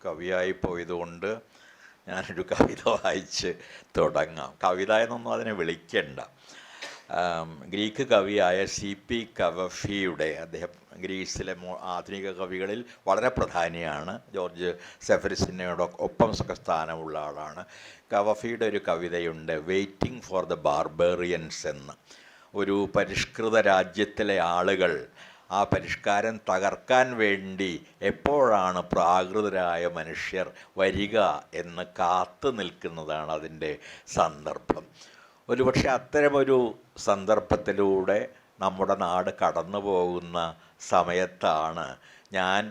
കവിയായി പോയതുകൊണ്ട് ഞാനൊരു കവിത വായിച്ച് തുടങ്ങാം. കവിത എന്നൊന്നും അതിനെ വിളിക്കണ്ട. ഗ്രീക്ക് കവിയായ CP കവഫിയുടെ, അദ്ദേഹം ഗ്രീസിലെ ആധുനിക കവികളിൽ വളരെ പ്രധാനിയാണ്. ജോർജ് സെഫറിസിനോടൊപ്പം സ്ഥാനമുള്ള ആളാണ്. കവഫിയുടെ ഒരു കവിതയുണ്ട്, വെയ്റ്റിംഗ് ഫോർ ദ ബാർബേറിയൻസ് എന്ന്. ഒരു പരിഷ്കൃത രാജ്യത്തിലെ ആളുകൾ ആ പരിഷ്കാരം തകർക്കാൻ വേണ്ടി എപ്പോഴാണ് പ്രാകൃതരായ മനുഷ്യർ വരിക എന്ന് കാത്തു നിൽക്കുന്നതാണ് അതിൻ്റെ സന്ദർഭം. ഒരുപക്ഷെ അത്തരമൊരു സന്ദർഭത്തിലൂടെ നമ്മുടെ നാട് കടന്നു പോകുന്ന സമയത്താണ് ഞാൻ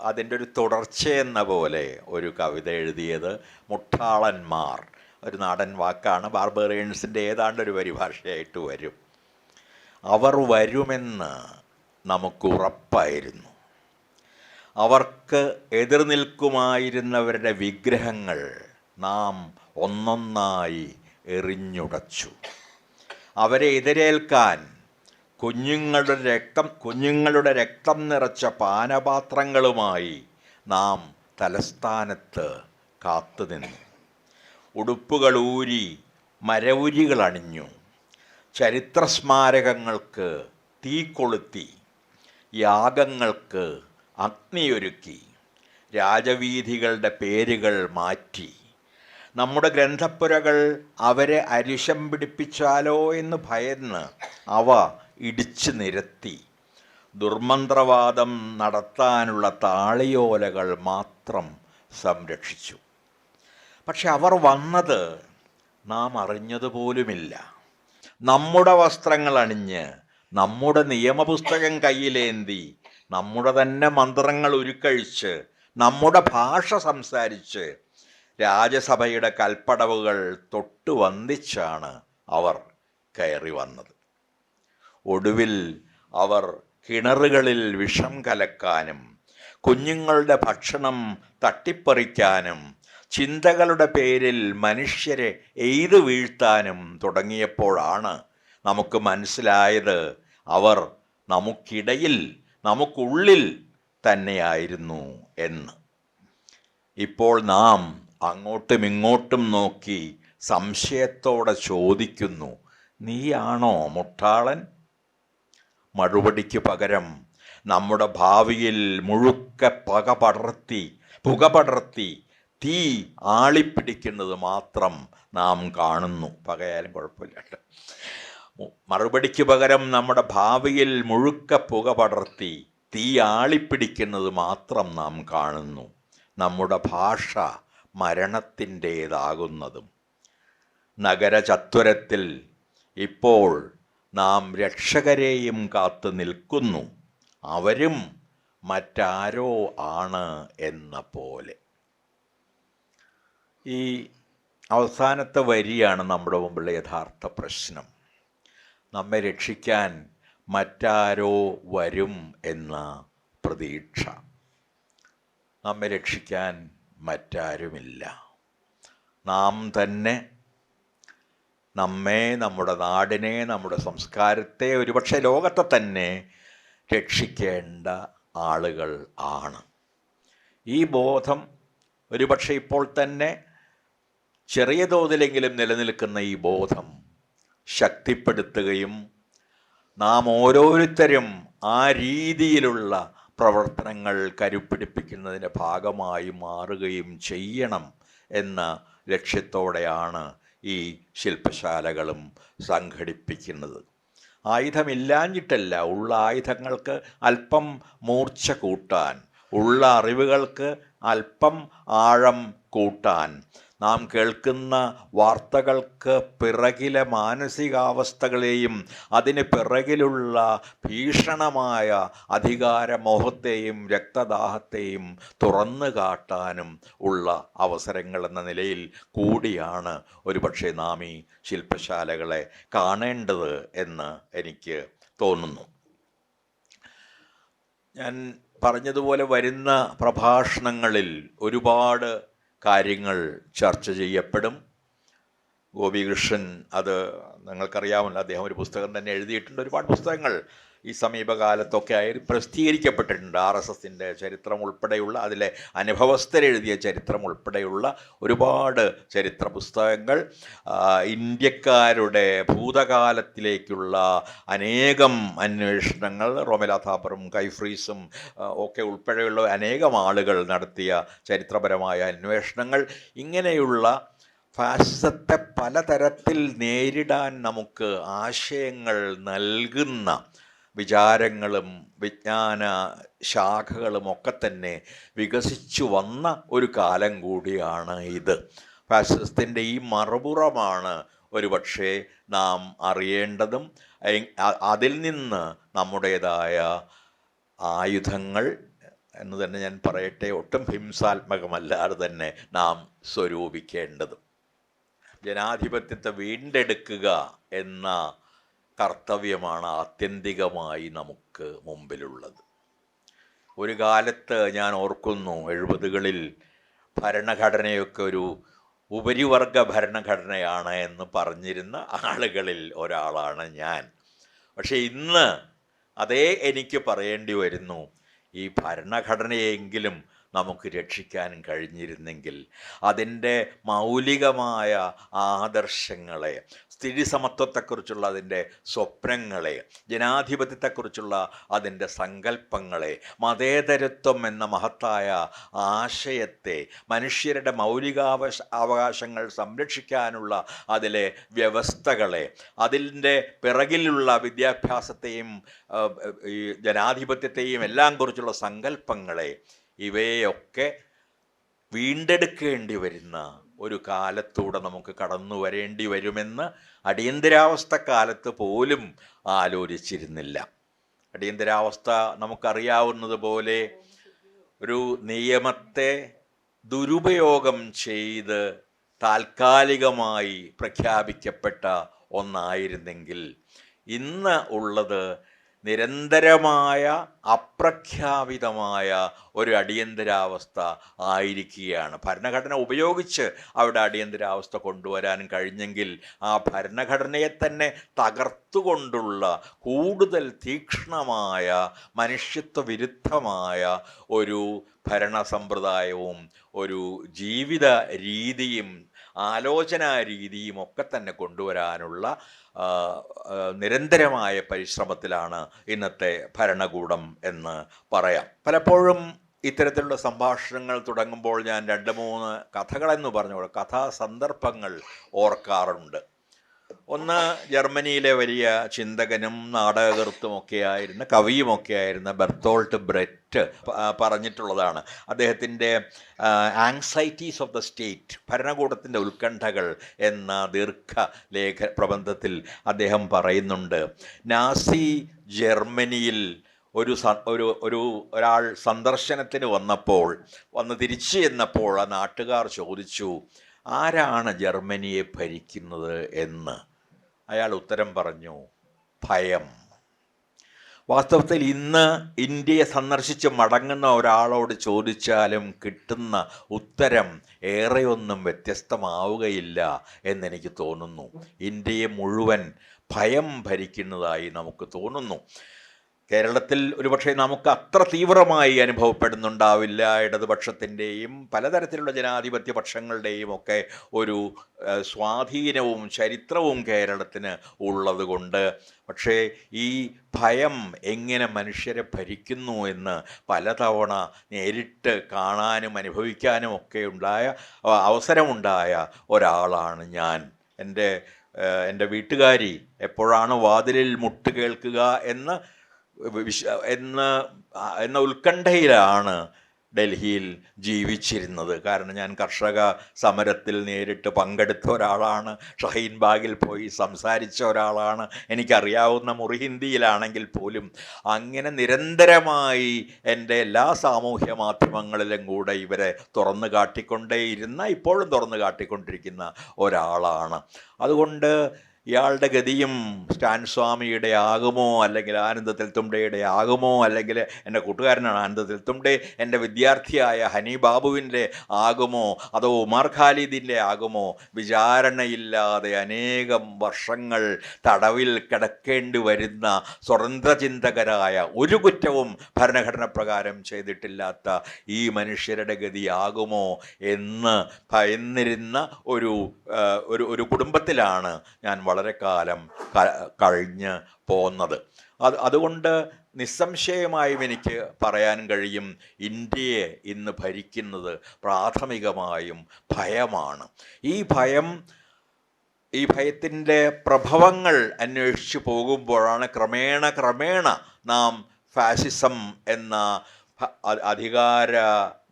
അതിൻ്റെ ഒരു തുടർച്ചയെന്ന പോലെ ഒരു കവിത എഴുതിയത്. മുട്ടാളന്മാർ ഒരു നാടൻ വാക്കാണ്, ബാർബേറിയൻസിൻ്റെ ഏതാണ്ട് ഒരു പരിഭാഷയായിട്ട് വരും. അവർ വരുമെന്ന് നമുക്ക് ഉറപ്പായിരുന്നു. അവർക്ക് എതിർ നിൽക്കുമായിരുന്നവരുടെ വിഗ്രഹങ്ങൾ നാം ഒന്നൊന്നായി എറിഞ്ഞുടച്ചു. അവരെ എതിരേൽക്കാൻ കുഞ്ഞുങ്ങളുടെ രക്തം നിറച്ച പാനപാത്രങ്ങളുമായി നാം തലസ്ഥാനത്ത് കാത്തുനിന്നു. ഉടുപ്പുകൾ ഊരി മരവുരികൾ അണിഞ്ഞു. ചരിത്രസ്മാരകങ്ങൾക്ക് തീ കൊളുത്തി. യാഗങ്ങൾക്ക് അഗ്നിയൊരുക്കി. രാജവീഥികളുടെ പേരുകൾ മാറ്റി. നമ്മുടെ ഗ്രന്ഥപ്പുരകൾ അവരെ അരിശം പിടിപ്പിച്ചാലോ എന്ന് ഭയന്ന് അവ ഇടിച്ചു നിരത്തി. ദുർമന്ത്രവാദം നടത്താനുള്ള താളിയോലകൾ മാത്രം സംരക്ഷിച്ചു. പക്ഷെ അവർ വന്നത് നാം അറിഞ്ഞതുപോലുമില്ല. നമ്മുടെ വസ്ത്രങ്ങൾ അണിഞ്ഞ്, നമ്മുടെ നിയമപുസ്തകം കയ്യിലേന്തി, നമ്മുടെ തന്നെ മന്ത്രങ്ങൾ ഉരുക്കഴിച്ച്, നമ്മുടെ ഭാഷ സംസാരിച്ച്, രാജസഭയുടെ കൽപ്പടവുകൾ തൊട്ടു വന്ദിച്ചാണ് അവർ കയറി വന്നത്. ഒടുവിൽ അവർ കിണറുകളിൽ വിഷം കലക്കാനും കുഞ്ഞുങ്ങളുടെ ഭക്ഷണം തട്ടിപ്പറിക്കാനും ചിന്തകളുടെ പേരിൽ മനുഷ്യരെ എയ്തു വീഴ്ത്താനും തുടങ്ങിയപ്പോഴാണ് നമുക്ക് മനസ്സിലായത് അവർ നമുക്കിടയിൽ, നമുക്കുള്ളിൽ തന്നെയായിരുന്നു എന്ന്. ഇപ്പോൾ നാം അങ്ങോട്ടും ഇങ്ങോട്ടും നോക്കി സംശയത്തോടെ ചോദിക്കുന്നു, നീയാണോ മുട്ടാളൻ? മറുപടിക്ക് പകരം നമ്മുടെ ഭാവിയിൽ മുഴുക്കെ പുക പടർത്തി തീ ആളിപ്പിടിക്കുന്നത് മാത്രം നാം കാണുന്നു. പകയാലും കുഴപ്പമില്ല. മറുപടിക്ക് പകരം നമ്മുടെ ഭാവിയിൽ മുഴുക്കെ പുക പടർത്തി തീ ആളിപ്പിടിക്കുന്നത് മാത്രം നാം കാണുന്നു. നമ്മുടെ ഭാഷ മരണത്തിൻ്റേതാകുന്നതും. നഗരചത്വരത്തിൽ ഇപ്പോൾ നാം രക്ഷകരെയും കാത്തു നിൽക്കുന്നു. അവരും മറ്റാരോ ആണ് എന്ന പോലെ. ഈ അവസാനത്തെ വരിയാണ് നമ്മുടെ മുമ്പുള്ള യഥാർത്ഥ പ്രശ്നം. നമ്മെ രക്ഷിക്കാൻ മറ്റാരോ വരും എന്ന പ്രതീക്ഷ. നമ്മെ രക്ഷിക്കാൻ മറ്റാരുമില്ല. നാം തന്നെ നമ്മെ, നമ്മുടെ നാടിനെ, നമ്മുടെ സംസ്കാരത്തെ, ഒരുപക്ഷെ ലോകത്തെ തന്നെ രക്ഷിക്കേണ്ട ആളുകൾ ആണ്. ഈ ബോധം ഒരുപക്ഷെ ഇപ്പോൾ തന്നെ ചെറിയ തോതിലെങ്കിലും നിലനിൽക്കുന്ന ഈ ബോധം ശക്തിപ്പെടുത്തുകയും നാം ഓരോരുത്തരും ആ രീതിയിലുള്ള പ്രവർത്തനങ്ങൾ കരുപ്പിടിപ്പിക്കുന്നതിൻ്റെ ഭാഗമായി മാറുകയും ചെയ്യണം എന്ന ലക്ഷ്യത്തോടെയാണ് ഈ ശില്പശാലകളും സംഘടിപ്പിക്കുന്നത്. ആയുധമില്ലാഞ്ഞിട്ടല്ല, ഉള്ള ആയുധങ്ങൾക്ക് അല്പം മൂർച്ച കൂട്ടാൻ, ഉള്ള അറിവുകൾക്ക് അല്പം ആഴം കൂട്ടാൻ, നാം കേൾക്കുന്ന വാർത്തകൾക്ക് പിറകിലെ മാനസികാവസ്ഥകളെയും അതിന് പിറകിലുള്ള ഭീഷണമായ അധികാരമോഹത്തെയും രക്തദാഹത്തെയും തുറന്നു കാട്ടാനും ഉള്ള അവസരങ്ങൾ എന്ന നിലയിൽ കൂടിയാണ് ഒരുപക്ഷെ നാം ഈ ശില്പശാലകളെ കാണേണ്ടത് എന്ന് എനിക്ക് തോന്നുന്നു. ഞാൻ പറഞ്ഞതുപോലെ വരുന്ന പ്രഭാഷണങ്ങളിൽ ഒരുപാട് കാര്യങ്ങൾ ചർച്ച ചെയ്യപ്പെടും. ഗോപികൃഷ്ണൻ, അത് നിങ്ങൾക്കറിയാമല്ലോ, അദ്ദേഹം ഒരു പുസ്തകം തന്നെ എഴുതിയിട്ടുണ്ട്. ഒരുപാട് പുസ്തകങ്ങൾ ഈ സമീപകാലത്തൊക്കെ ആയി പ്രസിദ്ധീകരിക്കപ്പെട്ടിട്ടുണ്ട്. RSSൻ്റെ ചരിത്രം ഉൾപ്പെടെയുള്ള, അതിലെ അനുഭവസ്ഥരെഴുതിയ ചരിത്രം ഉൾപ്പെടെയുള്ള ഒരുപാട് ചരിത്ര പുസ്തകങ്ങൾ, ഇന്ത്യക്കാരുടെ ഭൂതകാലത്തിലേക്കുള്ള അനേകം അന്വേഷണങ്ങൾ, റോമെല താപ്പറും കൈഫ്രീസും ഒക്കെ ഉൾപ്പെടെയുള്ള അനേകം ആളുകൾ നടത്തിയ ചരിത്രപരമായ അന്വേഷണങ്ങൾ, ഇങ്ങനെയുള്ള ഫാസിസത്തെ പലതരത്തിൽ നേരിടാൻ നമുക്ക് ആശയങ്ങൾ നൽകുന്ന വിചാരങ്ങളും വിജ്ഞാന ശാഖകളും ഒക്കെ തന്നെ വികസിച്ചു വന്ന ഒരു കാലം കൂടിയാണ് ഇത്. ഫാസിസത്തിൻ്റെ ഈ മറുപുറമാണ് ഒരുപക്ഷെ നാം അറിയേണ്ടതും അതിൽ നിന്ന് നമ്മുടേതായ ആയുധങ്ങൾ എന്ന് തന്നെ ഞാൻ പറയട്ടെ, ഒട്ടും ഹിംസാത്മകമല്ലാതെ തന്നെ നാം സ്വരൂപിക്കേണ്ടതും. ജനാധിപത്യത്തെ വീണ്ടെടുക്കുക എന്ന കർത്തവ്യമാണ് ആത്യന്തികമായി നമുക്ക് മുമ്പിലുള്ളത്. ഒരു കാലത്ത് ഞാൻ ഓർക്കുന്നു, 70കളിൽ ഭരണഘടനയൊക്കെ ഒരു ഉപരിവർഗ ഭരണഘടനയാണ് എന്ന് പറഞ്ഞിരുന്ന ആളുകളിൽ ഒരാളാണ് ഞാൻ. പക്ഷെ ഇന്ന് അതേ എനിക്ക് പറയേണ്ടി വരുന്നു, ഈ ഭരണഘടനയെങ്കിലും നമുക്ക് രക്ഷിക്കാൻ കഴിഞ്ഞിരുന്നെങ്കിൽ അതിൻ്റെ മൗലികമായ ആദർശങ്ങളെ, സ്ഥിതി സമത്വത്തെക്കുറിച്ചുള്ള അതിൻ്റെ സ്വപ്നങ്ങളെ, ജനാധിപത്യത്തെക്കുറിച്ചുള്ള അതിൻ്റെ സങ്കല്പങ്ങളെ, മതേതരത്വം എന്ന മഹത്തായ ആശയത്തെ, മനുഷ്യരുടെ അവകാശങ്ങൾ സംരക്ഷിക്കാനുള്ള അതിലെ വ്യവസ്ഥകളെ, അതിൻ്റെ പിറകിലുള്ള വിദ്യാഭ്യാസത്തെയും ഈ ജനാധിപത്യത്തെയും എല്ലാം കുറിച്ചുള്ള സങ്കല്പങ്ങളെ, ഇവയൊക്കെ വീണ്ടെടുക്കേണ്ടി വരുന്ന ഒരു കാലത്തൂടെ നമുക്ക് കടന്നു വരേണ്ടി വരുമെന്ന് അടിയന്തരാവസ്ഥ കാലത്ത് പോലും ആലോചിച്ചിരുന്നില്ല. അടിയന്തരാവസ്ഥ നമുക്കറിയാവുന്നതുപോലെ ഒരു നിയമത്തെ ദുരുപയോഗം ചെയ്ത് താൽക്കാലികമായി പ്രഖ്യാപിക്കപ്പെട്ട ഒന്നായിരുന്നെങ്കിൽ, ഇന്ന് ഉള്ളത് നിരന്തരമായ അപ്രഖ്യാപിതമായ ഒരു അടിയന്തരാവസ്ഥ ആയിരിക്കുകയാണ്. ഭരണഘടന ഉപയോഗിച്ച് അവിടെ അടിയന്തരാവസ്ഥ കൊണ്ടുവരാൻ കഴിഞ്ഞെങ്കിൽ ആ ഭരണഘടനയെ തന്നെ തകർത്തുകൊണ്ടുള്ള കൂടുതൽ തീക്ഷ്ണമായ മനുഷ്യത്വ വിരുദ്ധമായ ഒരു ഭരണ സമ്പ്രദായവും ഒരു ജീവിത രീതിയും ആലോചനാ രീതിയും ഒക്കെ തന്നെ കൊണ്ടുവരാനുള്ള നിരന്തരമായ പരിശ്രമത്തിലാണ് ഇന്നത്തെ ഭരണകൂടം എന്ന് പറയാം. പലപ്പോഴും ഇത്തരത്തിലുള്ള സംഭാഷണങ്ങൾ തുടങ്ങുമ്പോൾ ഞാൻ 2-3 കഥകളെന്ന് പറഞ്ഞുകൂടെ കഥാസന്ദർഭങ്ങൾ ഓർക്കാറുണ്ട്. ഒന്ന്, ജർമ്മനിയിലെ വലിയ ചിന്തകനും നാടകകൃത്തുമൊക്കെയായിരുന്ന കവിയുമൊക്കെയായിരുന്ന ബെർത്തോൾട്ട് ബ്രെറ്റ് പറഞ്ഞിട്ടുള്ളതാണ്. അദ്ദേഹത്തിൻ്റെ ആങ്സൈറ്റീസ് ഓഫ് ദ സ്റ്റേറ്റ്, ഭരണകൂടത്തിൻ്റെ ഉത്കണ്ഠകൾ എന്ന പ്രബന്ധത്തിൽ അദ്ദേഹം പറയുന്നുണ്ട്, നാസി ജർമ്മനിയിൽ ഒരാൾ സന്ദർശനത്തിന് വന്ന് തിരിച്ചു ചെന്നപ്പോൾ ആ നാട്ടുകാർ ചോദിച്ചു, ആരാണ് ജർമ്മനിയെ ഭരിക്കുന്നത് എന്ന്. അയാൾ ഉത്തരം പറഞ്ഞു, ഭയം. വാസ്തവത്തിൽ ഇന്ന് ഇന്ത്യയെ സന്ദർശിച്ച് മടങ്ങുന്ന ഒരാളോട് ചോദിച്ചാലും കിട്ടുന്ന ഉത്തരം ഏറെയൊന്നും വ്യത്യസ്തമാവുകയില്ല എന്നെനിക്ക് തോന്നുന്നു. ഇന്ത്യയെ മുഴുവൻ ഭയം ഭരിക്കുന്നതായി നമുക്ക് തോന്നുന്നു. കേരളത്തിൽ ഒരുപക്ഷെ നമുക്ക് അത്ര തീവ്രമായി അനുഭവപ്പെടുന്നുണ്ടാവില്ല. ഇടതുപക്ഷത്തിൻ്റെയും പലതരത്തിലുള്ള ജനാധിപത്യ പക്ഷങ്ങളുടെയും ഒക്കെ ഒരു സ്വാധീനവും ചരിത്രവും കേരളത്തിന് ഉള്ളതുകൊണ്ട്. പക്ഷേ ഈ ഭയം എങ്ങനെ മനുഷ്യരെ ഭരിക്കുന്നു എന്ന് പലതവണ നേരിട്ട് കാണാനും അനുഭവിക്കാനും ഒക്കെ അവസരമുണ്ടായ ഒരാളാണ് ഞാൻ. എൻ്റെ വീട്ടുകാരി എപ്പോഴാണ് വാതിലിൽ മുട്ട് കേൾക്കുക എന്ന ഉത്കണ്ഠയിലാണ് ഡൽഹിയിൽ ജീവിച്ചിരുന്നത്. കാരണം ഞാൻ കർഷക സമരത്തിൽ നേരിട്ട് പങ്കെടുത്ത ഒരാളാണ്, ഷഹീൻ ബാഗിൽ പോയി സംസാരിച്ച ഒരാളാണ്. എനിക്കറിയാവുന്ന മുറി ഹിന്ദിയിലാണെങ്കിൽ പോലും അങ്ങനെ നിരന്തരമായി എൻ്റെ എല്ലാ സാമൂഹ്യ മാധ്യമങ്ങളിലും കൂടെ ഇവരെ തുറന്നു കാട്ടിക്കൊണ്ടേയിരുന്ന, ഇപ്പോഴും തുറന്നു കാട്ടിക്കൊണ്ടിരിക്കുന്ന ഒരാളാണ്. അതുകൊണ്ട് ഇയാളുടെ ഗതിയും സ്റ്റാൻ സ്വാമിയുടെ ആകുമോ, അല്ലെങ്കിൽ ആനന്ദത്തിൽ തുമ്പയുടെ ആകുമോ, അല്ലെങ്കിൽ എൻ്റെ കൂട്ടുകാരനാണ് ആനന്ദത്തിൽ തുമ്പെ, എൻ്റെ വിദ്യാർത്ഥിയായ ഹനി ബാബുവിൻ്റെ ആകുമോ, അതോ ഉമർ ഖാലിദിൻ്റെ ആകുമോ? വിചാരണയില്ലാതെ അനേകം വർഷങ്ങൾ തടവിൽ കിടക്കേണ്ടി വരുന്ന സ്വതന്ത്രചിന്തകരായ, ഒരു കുറ്റവും ഭരണഘടന പ്രകാരം ചെയ്തിട്ടില്ലാത്ത ഈ മനുഷ്യരുടെ ഗതിയാകുമോ എന്ന് ഭയന്നിരുന്ന ഒരു കുടുംബത്തിലാണ് ഞാൻ വളരെ കാലം കഴിഞ്ഞ് പോന്നത്. അതുകൊണ്ട് നിസ്സംശയമായും എനിക്ക് പറയാൻ കഴിയും, ഇന്ത്യയെ ഇന്ന് ഭരിക്കുന്നത് പ്രാഥമികമായും ഭയമാണ്. ഈ ഭയത്തിൻ്റെ പ്രഭവങ്ങൾ അന്വേഷിച്ചു പോകുമ്പോഴാണ് ക്രമേണ നാം ഫാസിസം എന്ന അധികാര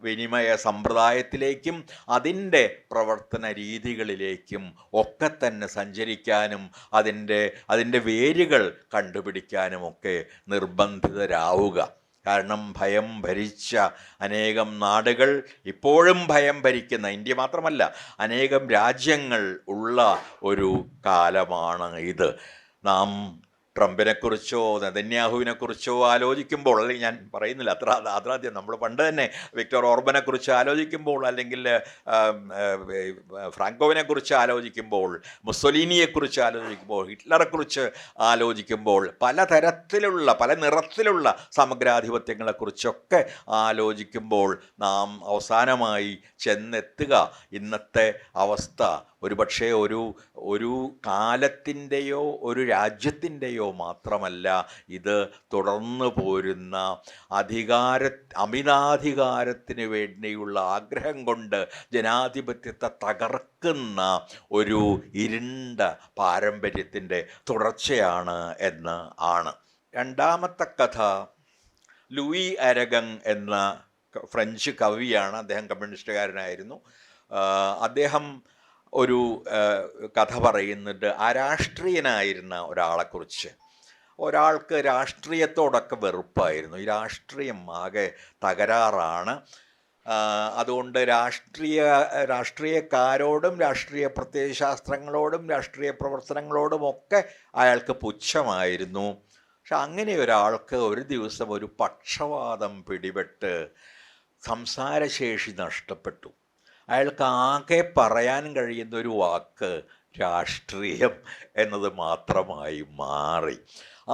വിനിമയ സമ്പ്രദായത്തിലേക്കും അതിൻ്റെ പ്രവർത്തന രീതികളിലേക്കും ഒക്കെ തന്നെ സഞ്ചരിക്കാനും അതിൻ്റെ വേരുകൾ കണ്ടുപിടിക്കാനുമൊക്കെ നിർബന്ധിതരാവുക. കാരണം ഭയം ഭരിച്ച അനേകം നാടുകൾ, ഇപ്പോഴും ഭയം ഭരിക്കുന്ന ഇന്ത്യ മാത്രമല്ല അനേകം രാജ്യങ്ങൾ ഉള്ള ഒരു കാലമാണ് ഇത്. നാം ട്രംപിനെക്കുറിച്ചോ നെതന്യാഹുവിനെക്കുറിച്ചോ ആലോചിക്കുമ്പോൾ, അല്ലെങ്കിൽ ഞാൻ പറയുന്നില്ല അത്രാദ്യം, നമ്മൾ പണ്ട് തന്നെ വിക്ടർ ഓർബനെക്കുറിച്ച് ആലോചിക്കുമ്പോൾ, അല്ലെങ്കിൽ ഫ്രാങ്കോവിനെക്കുറിച്ച് ആലോചിക്കുമ്പോൾ, മുസ്സൊലീനിയെക്കുറിച്ച് ആലോചിക്കുമ്പോൾ, ഹിറ്റ്ലറെക്കുറിച്ച് ആലോചിക്കുമ്പോൾ, പല നിറത്തിലുള്ള സമഗ്രാധിപത്യങ്ങളെക്കുറിച്ചൊക്കെ ആലോചിക്കുമ്പോൾ നാം അവസാനമായി ചെന്നെത്തുക ഇന്നത്തെ അവസ്ഥ ഒരുപക്ഷെ ഒരു കാലത്തിൻ്റെയോ ഒരു രാജ്യത്തിൻ്റെയോ മാത്രമല്ല, ഇത് തുടർന്നു പോരുന്ന അമിതാധികാരത്തിന് വേണ്ടിയുള്ള ആഗ്രഹം കൊണ്ട് ജനാധിപത്യത്തെ തകർക്കുന്ന ഒരു ഇരുണ്ട പാരമ്പര്യത്തിൻ്റെ തുടർച്ചയാണ് എന്ന് ആണ്. രണ്ടാമത്തെ കഥ ലൂയി അരഗൻ എന്ന ഫ്രഞ്ച് കവിയാണ്. അദ്ദേഹം കമ്മ്യൂണിസ്റ്റുകാരനായിരുന്നു. അദ്ദേഹം ഒരു കഥ പറയുന്നുണ്ട് അരാഷ്ട്രീയനായിരുന്ന ഒരാളെക്കുറിച്ച്. ഒരാൾക്ക് രാഷ്ട്രീയത്തോടൊക്കെ വെറുപ്പായിരുന്നു. ഈ രാഷ്ട്രീയം ആകെ തകരാറാണ്. അതുകൊണ്ട് രാഷ്ട്രീയക്കാരോടും രാഷ്ട്രീയ പ്രത്യയശാസ്ത്രങ്ങളോടും രാഷ്ട്രീയ പ്രവർത്തനങ്ങളോടുമൊക്കെ അയാൾക്ക് പുച്ഛമായിരുന്നു. പക്ഷെ അങ്ങനെ ഒരാൾക്ക് ഒരു ദിവസം ഒരു പക്ഷവാതം പിടിപെട്ട് സംസാരശേഷി നഷ്ടപ്പെട്ടു. അയാൾക്ക് ആകെ പറയാൻ കഴിയുന്ന ഒരു വാക്ക് രാഷ്ട്രീയം എന്നത് മാത്രമായി മാറി.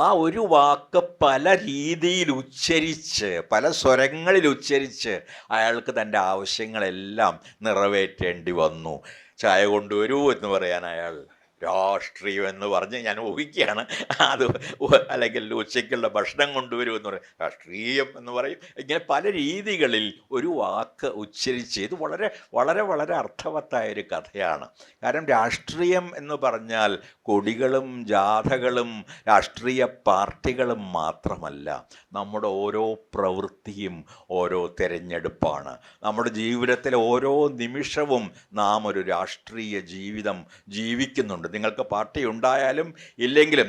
ആ ഒരു വാക്ക് പല രീതിയിൽ ഉച്ചരിച്ച്, പല സ്വരങ്ങളിൽ ഉച്ചരിച്ച് അയാൾക്ക് തൻ്റെ ആവശ്യങ്ങളെല്ലാം നിറവേറ്റേണ്ടി വന്നു. ചായ കൊണ്ടുവരൂ എന്ന് പറയാൻ അയാൾ രാഷ്ട്രീയം എന്ന് പറഞ്ഞ് ഞാൻ ഊഹിക്കുകയാണ്, അത് അല്ലെങ്കിൽ ഉച്ചയ്ക്കുള്ള ഭക്ഷണം കൊണ്ടുവരും എന്ന് പറയും, രാഷ്ട്രീയം എന്ന് പറയും. ഇങ്ങനെ പല രീതികളിൽ ഒരു വാക്ക് ഉച്ചരിച്ച്, ഇത് വളരെ വളരെ വളരെ അർത്ഥവത്തായൊരു കഥയാണ്. കാരണം രാഷ്ട്രീയം എന്ന് പറഞ്ഞാൽ കൊടികളും ജാഥകളും രാഷ്ട്രീയ പാർട്ടികളും മാത്രമല്ല, നമ്മുടെ ഓരോ പ്രവൃത്തിയും ഓരോ തിരഞ്ഞെടുപ്പാണ്. നമ്മുടെ ജീവിതത്തിലെ ഓരോ നിമിഷവും നാം ഒരു രാഷ്ട്രീയ ജീവിതം ജീവിക്കുന്നുണ്ട്. നിങ്ങൾക്ക് പാർട്ടി ഉണ്ടായാലും ഇല്ലെങ്കിലും,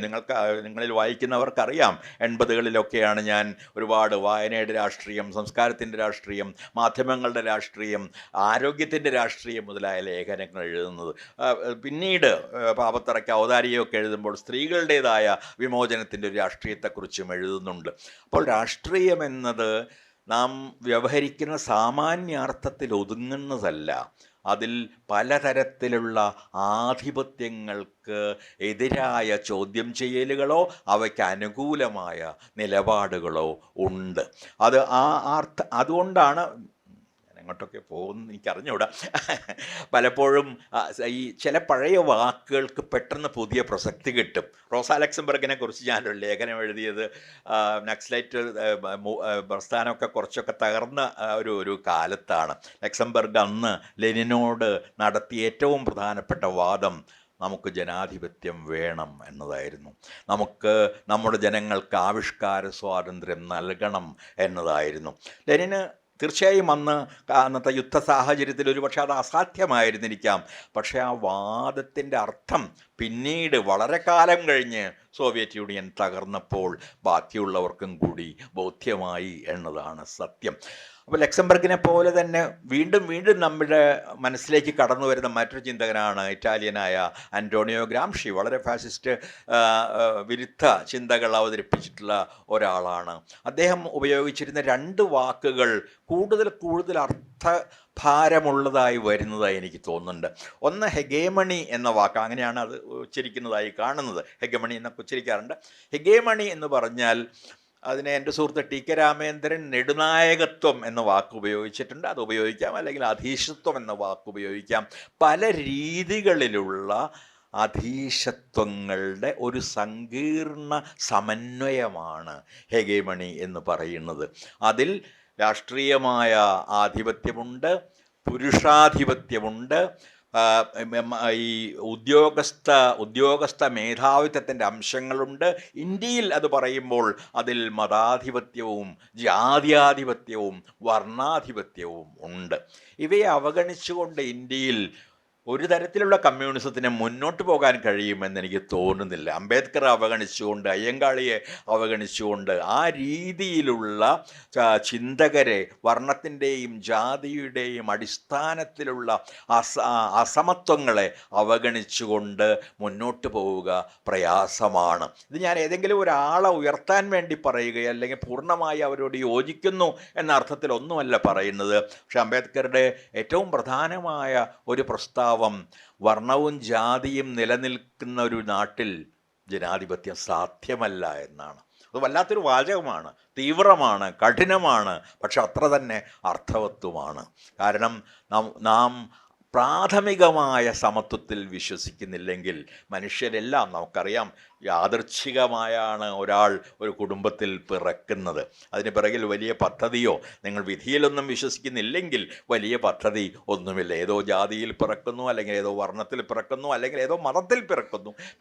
നിങ്ങളിൽ വായിക്കുന്നവർക്കറിയാം, 80കളിലൊക്കെയാണ് ഞാൻ ഒരുപാട് വായനയുടെ രാഷ്ട്രീയം, സംസ്കാരത്തിൻ്റെ രാഷ്ട്രീയം, മാധ്യമങ്ങളുടെ രാഷ്ട്രീയം, ആരോഗ്യത്തിൻ്റെ രാഷ്ട്രീയം മുതലായ ലേഖനങ്ങൾ എഴുതുന്നത്. പിന്നീട് പാപത്തറയ്ക്ക് ഔദാരിയൊക്കെ എഴുതുമ്പോൾ സ്ത്രീകളുടേതായ വിമോചനത്തിൻ്റെ ഒരു രാഷ്ട്രീയത്തെക്കുറിച്ചും എഴുതുന്നുണ്ട്. അപ്പോൾ രാഷ്ട്രീയം എന്നത് നാം വ്യവഹരിക്കുന്ന സാമാന്യാർത്ഥത്തിൽ ഒതുങ്ങുന്നതല്ല. അതിൽ പലതരത്തിലുള്ള ആധിപത്യങ്ങൾക്ക് എതിരായ ചോദ്യം ചെയ്യലുകളോ അവയ്ക്ക് അനുകൂലമായ നിലപാടുകളോ ഉണ്ട്. അതുകൊണ്ടാണ് എങ്ങോട്ടൊക്കെ പോകുന്നു എനിക്കറിഞ്ഞൂടാ. പലപ്പോഴും ഈ ചില പഴയ വാക്കുകൾക്ക് പെട്ടെന്ന് പുതിയ പ്രസക്തി കിട്ടും. റോസ ലക്സംബർഗിനെ കുറിച്ച് ഞാനൊരു ലേഖനം എഴുതിയത് നക്സലൈറ്റ് പ്രസ്ഥാനമൊക്കെ കുറച്ചൊക്കെ തകർന്ന ഒരു കാലത്താണ്. ലക്സംബർഗ് അന്ന് ലെനിനോട് നടത്തിയ ഏറ്റവും പ്രധാനപ്പെട്ട വാദം നമുക്ക് ജനാധിപത്യം വേണം എന്നതായിരുന്നു. നമുക്ക് നമ്മുടെ ജനങ്ങൾക്ക് ആവിഷ്കാര സ്വാതന്ത്ര്യം നൽകണം എന്നതായിരുന്നു. ലെനിന് തീർച്ചയായും അന്നത്തെ യുദ്ധ സാഹചര്യത്തിൽ ഒരുപക്ഷെ അത് അസാധ്യമായിരുന്നിരിക്കാം. പക്ഷേ ആ വാദത്തിൻ്റെ അർത്ഥം പിന്നീട് വളരെ കാലം കഴിഞ്ഞ് സോവിയറ്റ് യൂണിയൻ തകർന്നപ്പോൾ ബാക്കിയുള്ളവർക്കും കൂടി ബോധ്യമായി എന്നതാണ് സത്യം. അപ്പോൾ ലക്സംബർഗിനെ പോലെ തന്നെ വീണ്ടും വീണ്ടും നമ്മുടെ മനസ്സിലേക്ക് കടന്നു വരുന്ന മറ്റൊരു ചിന്തകനാണ് ഇറ്റാലിയനായ അന്റോണിയോ ഗ്രാംഷി. വളരെ ഫാസിസ്റ്റ് വിരുദ്ധ ചിന്തകൾ അവതരിപ്പിച്ചിട്ടുള്ള ഒരാളാണ്. അദ്ദേഹം ഉപയോഗിച്ചിരുന്ന രണ്ട് വാക്കുകൾ കൂടുതൽ കൂടുതൽ ഭാരമുള്ളതായി വരുന്നതായി എനിക്ക് തോന്നുന്നുണ്ട്. ഒന്ന് ഹെഗേമണി എന്ന വാക്ക്, അങ്ങനെയാണ് അത് ഉച്ചരിക്കുന്നതായി കാണുന്നത്. ഹെഗമണി എന്നൊക്കെ ഉച്ചരിക്കാറുണ്ട്. ഹെഗേമണി എന്ന് പറഞ്ഞാൽ അതിനെ എൻ്റെ സുഹൃത്ത് ടി കെ രാമേന്ദ്രൻ നെടുനായകത്വം എന്ന വാക്ക് ഉപയോഗിച്ചിട്ടുണ്ട്. അത് ഉപയോഗിക്കാം, അല്ലെങ്കിൽ അധീശത്വം എന്ന വാക്ക് ഉപയോഗിക്കാം. പല രീതികളിലുള്ള അധീശത്വങ്ങളുടെ ഒരു സങ്കീർണ സമന്വയമാണ് ഹെഗേമണി എന്ന് പറയുന്നത്. അതിൽ രാഷ്ട്രീയമായ ആധിപത്യമുണ്ട്, പുരുഷാധിപത്യമുണ്ട്, ഈ ഉദ്യോഗസ്ഥ മേധാവിത്വത്തിൻ്റെ അംശങ്ങളുണ്ട്. ഇന്ത്യയിൽ അത് പറയുമ്പോൾ അതിൽ മതാധിപത്യവും ജാത്യാധിപത്യവും വർണ്ണാധിപത്യവും ഉണ്ട്. ഇവയെ അവഗണിച്ചുകൊണ്ട് ഇന്ത്യയിൽ ഒരു തരത്തിലുള്ള കമ്മ്യൂണിസത്തിന് മുന്നോട്ട് പോകാൻ കഴിയുമെന്ന് എനിക്ക് തോന്നുന്നില്ല. അംബേദ്കർ അവഗണിച്ചുകൊണ്ട്, അയ്യങ്കാളിയെ അവഗണിച്ചുകൊണ്ട്, ആ രീതിയിലുള്ള ചിന്തകരെ വർണ്ണത്തിൻ്റെയും ജാതിയുടെയും അടിസ്ഥാനത്തിലുള്ള അസമത്വങ്ങളെ അവഗണിച്ചുകൊണ്ട് മുന്നോട്ട് പോവുക പ്രയാസമാണ്. ഇത് ഞാൻ ഏതെങ്കിലും ഒരാളെ ഉയർത്താൻ വേണ്ടി പറയുകയോ അല്ലെങ്കിൽ പൂർണ്ണമായി അവരോട് യോജിക്കുന്നു എന്ന അർത്ഥത്തിലൊന്നുമല്ല പറയുന്നത്. പക്ഷെ അംബേദ്കറുടെ ഏറ്റവും പ്രധാനമായ ഒരു പ്രസ്താവം വർണ്ണവും ജാതിയും നിലനിൽക്കുന്ന ഒരു നാട്ടിൽ ജനാധിപത്യം സാധ്യമല്ല എന്നാണ്. അത് വല്ലാത്തൊരു വാചകമാണ്, തീവ്രമാണ്, കഠിനമാണ്, പക്ഷെ അത്ര തന്നെ അർത്ഥവത്വമാണ്. കാരണം നാം പ്രാഥമികമായ സമത്വത്തിൽ വിശ്വസിക്കുന്നില്ലെങ്കിൽ മനുഷ്യരെല്ലാം, നമുക്കറിയാം, യാദൃച്ഛികമായാണ് ഒരാൾ ഒരു കുടുംബത്തിൽ പിറക്കുന്നത്. അതിന് പിറകിൽ വലിയ പദ്ധതിയോ, നിങ്ങൾ വിധിയിലൊന്നും വിശ്വസിക്കുന്നില്ലെങ്കിൽ വലിയ പദ്ധതി ഒന്നുമില്ല. ഏതോ ജാതിയിൽ പിറക്കുന്നു, അല്ലെങ്കിൽ ഏതോ വർണ്ണത്തിൽ പിറക്കുന്നു, അല്ലെങ്കിൽ ഏതോ മതത്തിൽ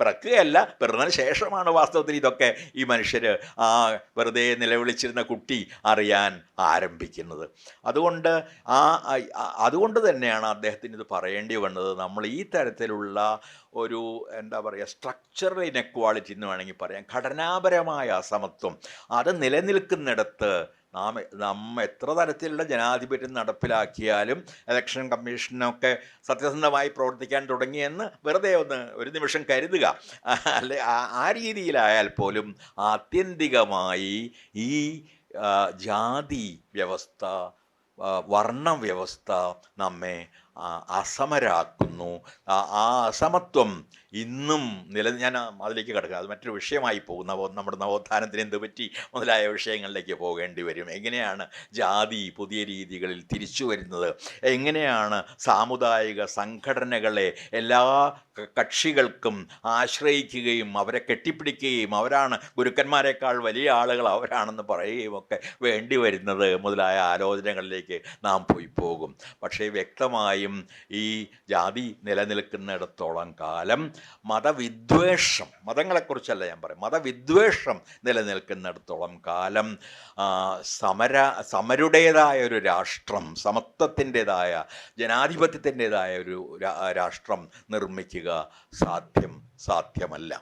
പിറക്കുകയല്ല, പിറന്നതിന് ശേഷമാണ് വാസ്തവത്തിൽ ഇതൊക്കെ ഈ മനുഷ്യർ വെറുതെ നിലവിളിച്ചിരുന്ന കുട്ടി അറിയാൻ ആരംഭിക്കുന്നത്. അതുകൊണ്ട് തന്നെയാണ് അദ്ദേഹത്തിന് ഇത് പറയേണ്ടി വന്നത്. നമ്മൾ ഈ തരത്തിലുള്ള ഒരു എന്താ പറയുക, സ്ട്രക്ചറൽ ഇനെക്വാളിറ്റി എന്ന് വേണമെങ്കിൽ പറയാം, ഘടനാപരമായ അസമത്വം, അത് നിലനിൽക്കുന്നിടത്ത് നാം എത്ര തരത്തിലുള്ള ജനാധിപത്യം നടപ്പിലാക്കിയാലും ഇലക്ഷൻ കമ്മീഷനൊക്കെ സത്യസന്ധമായി പ്രവർത്തിക്കാൻ തുടങ്ങിയെന്ന് വെറുതെ ഒരു നിമിഷം കരുതുക. അല്ലെ, ആ രീതിയിലായാൽ പോലും ആത്യന്തികമായി ഈ ജാതി വ്യവസ്ഥ, വർണ്ണവ്യവസ്ഥ നമ്മെ അസമരാക്കുന്നു. ആ അസമത്വം ഇന്നും ഞാൻ അതിലേക്ക് കിടക്കുക, അത് മറ്റൊരു വിഷയമായി പോകും. നമ്മുടെ നവോത്ഥാനത്തിന് എന്ത് പറ്റി മുതലായ വിഷയങ്ങളിലേക്ക് പോകേണ്ടി വരും. എങ്ങനെയാണ് ജാതി പുതിയ രീതികളിൽ തിരിച്ചു വരുന്നത്, എങ്ങനെയാണ് സാമുദായിക സംഘടനകളെ എല്ലാ കക്ഷികൾക്കും ആശ്രയിക്കുകയും അവരെ കെട്ടിപ്പിടിക്കുകയും അവരാണ് ഗുരുക്കന്മാരെക്കാൾ വലിയ ആളുകൾ അവരാണെന്ന് പറയുകയും ഒക്കെ വേണ്ടി വരുന്നത് മുതലായ ആലോചനകളിലേക്ക് നാം പോകും. പക്ഷേ വ്യക്തമായും ഈ ജാതി നിലനിൽക്കുന്നിടത്തോളം കാലം മതവിദ്വേഷം, മതങ്ങളെക്കുറിച്ചല്ല ഞാൻ പറയും, മതവിദ്വേഷം നിലനിൽക്കുന്നിടത്തോളം കാലം സമരുടേതായ ഒരു രാഷ്ട്രം, സമത്വത്തിൻ്റെതായ ജനാധിപത്യത്തിൻ്റെതായ ഒരു രാഷ്ട്രം നിർമ്മിക്കുക സാധ്യമല്ല.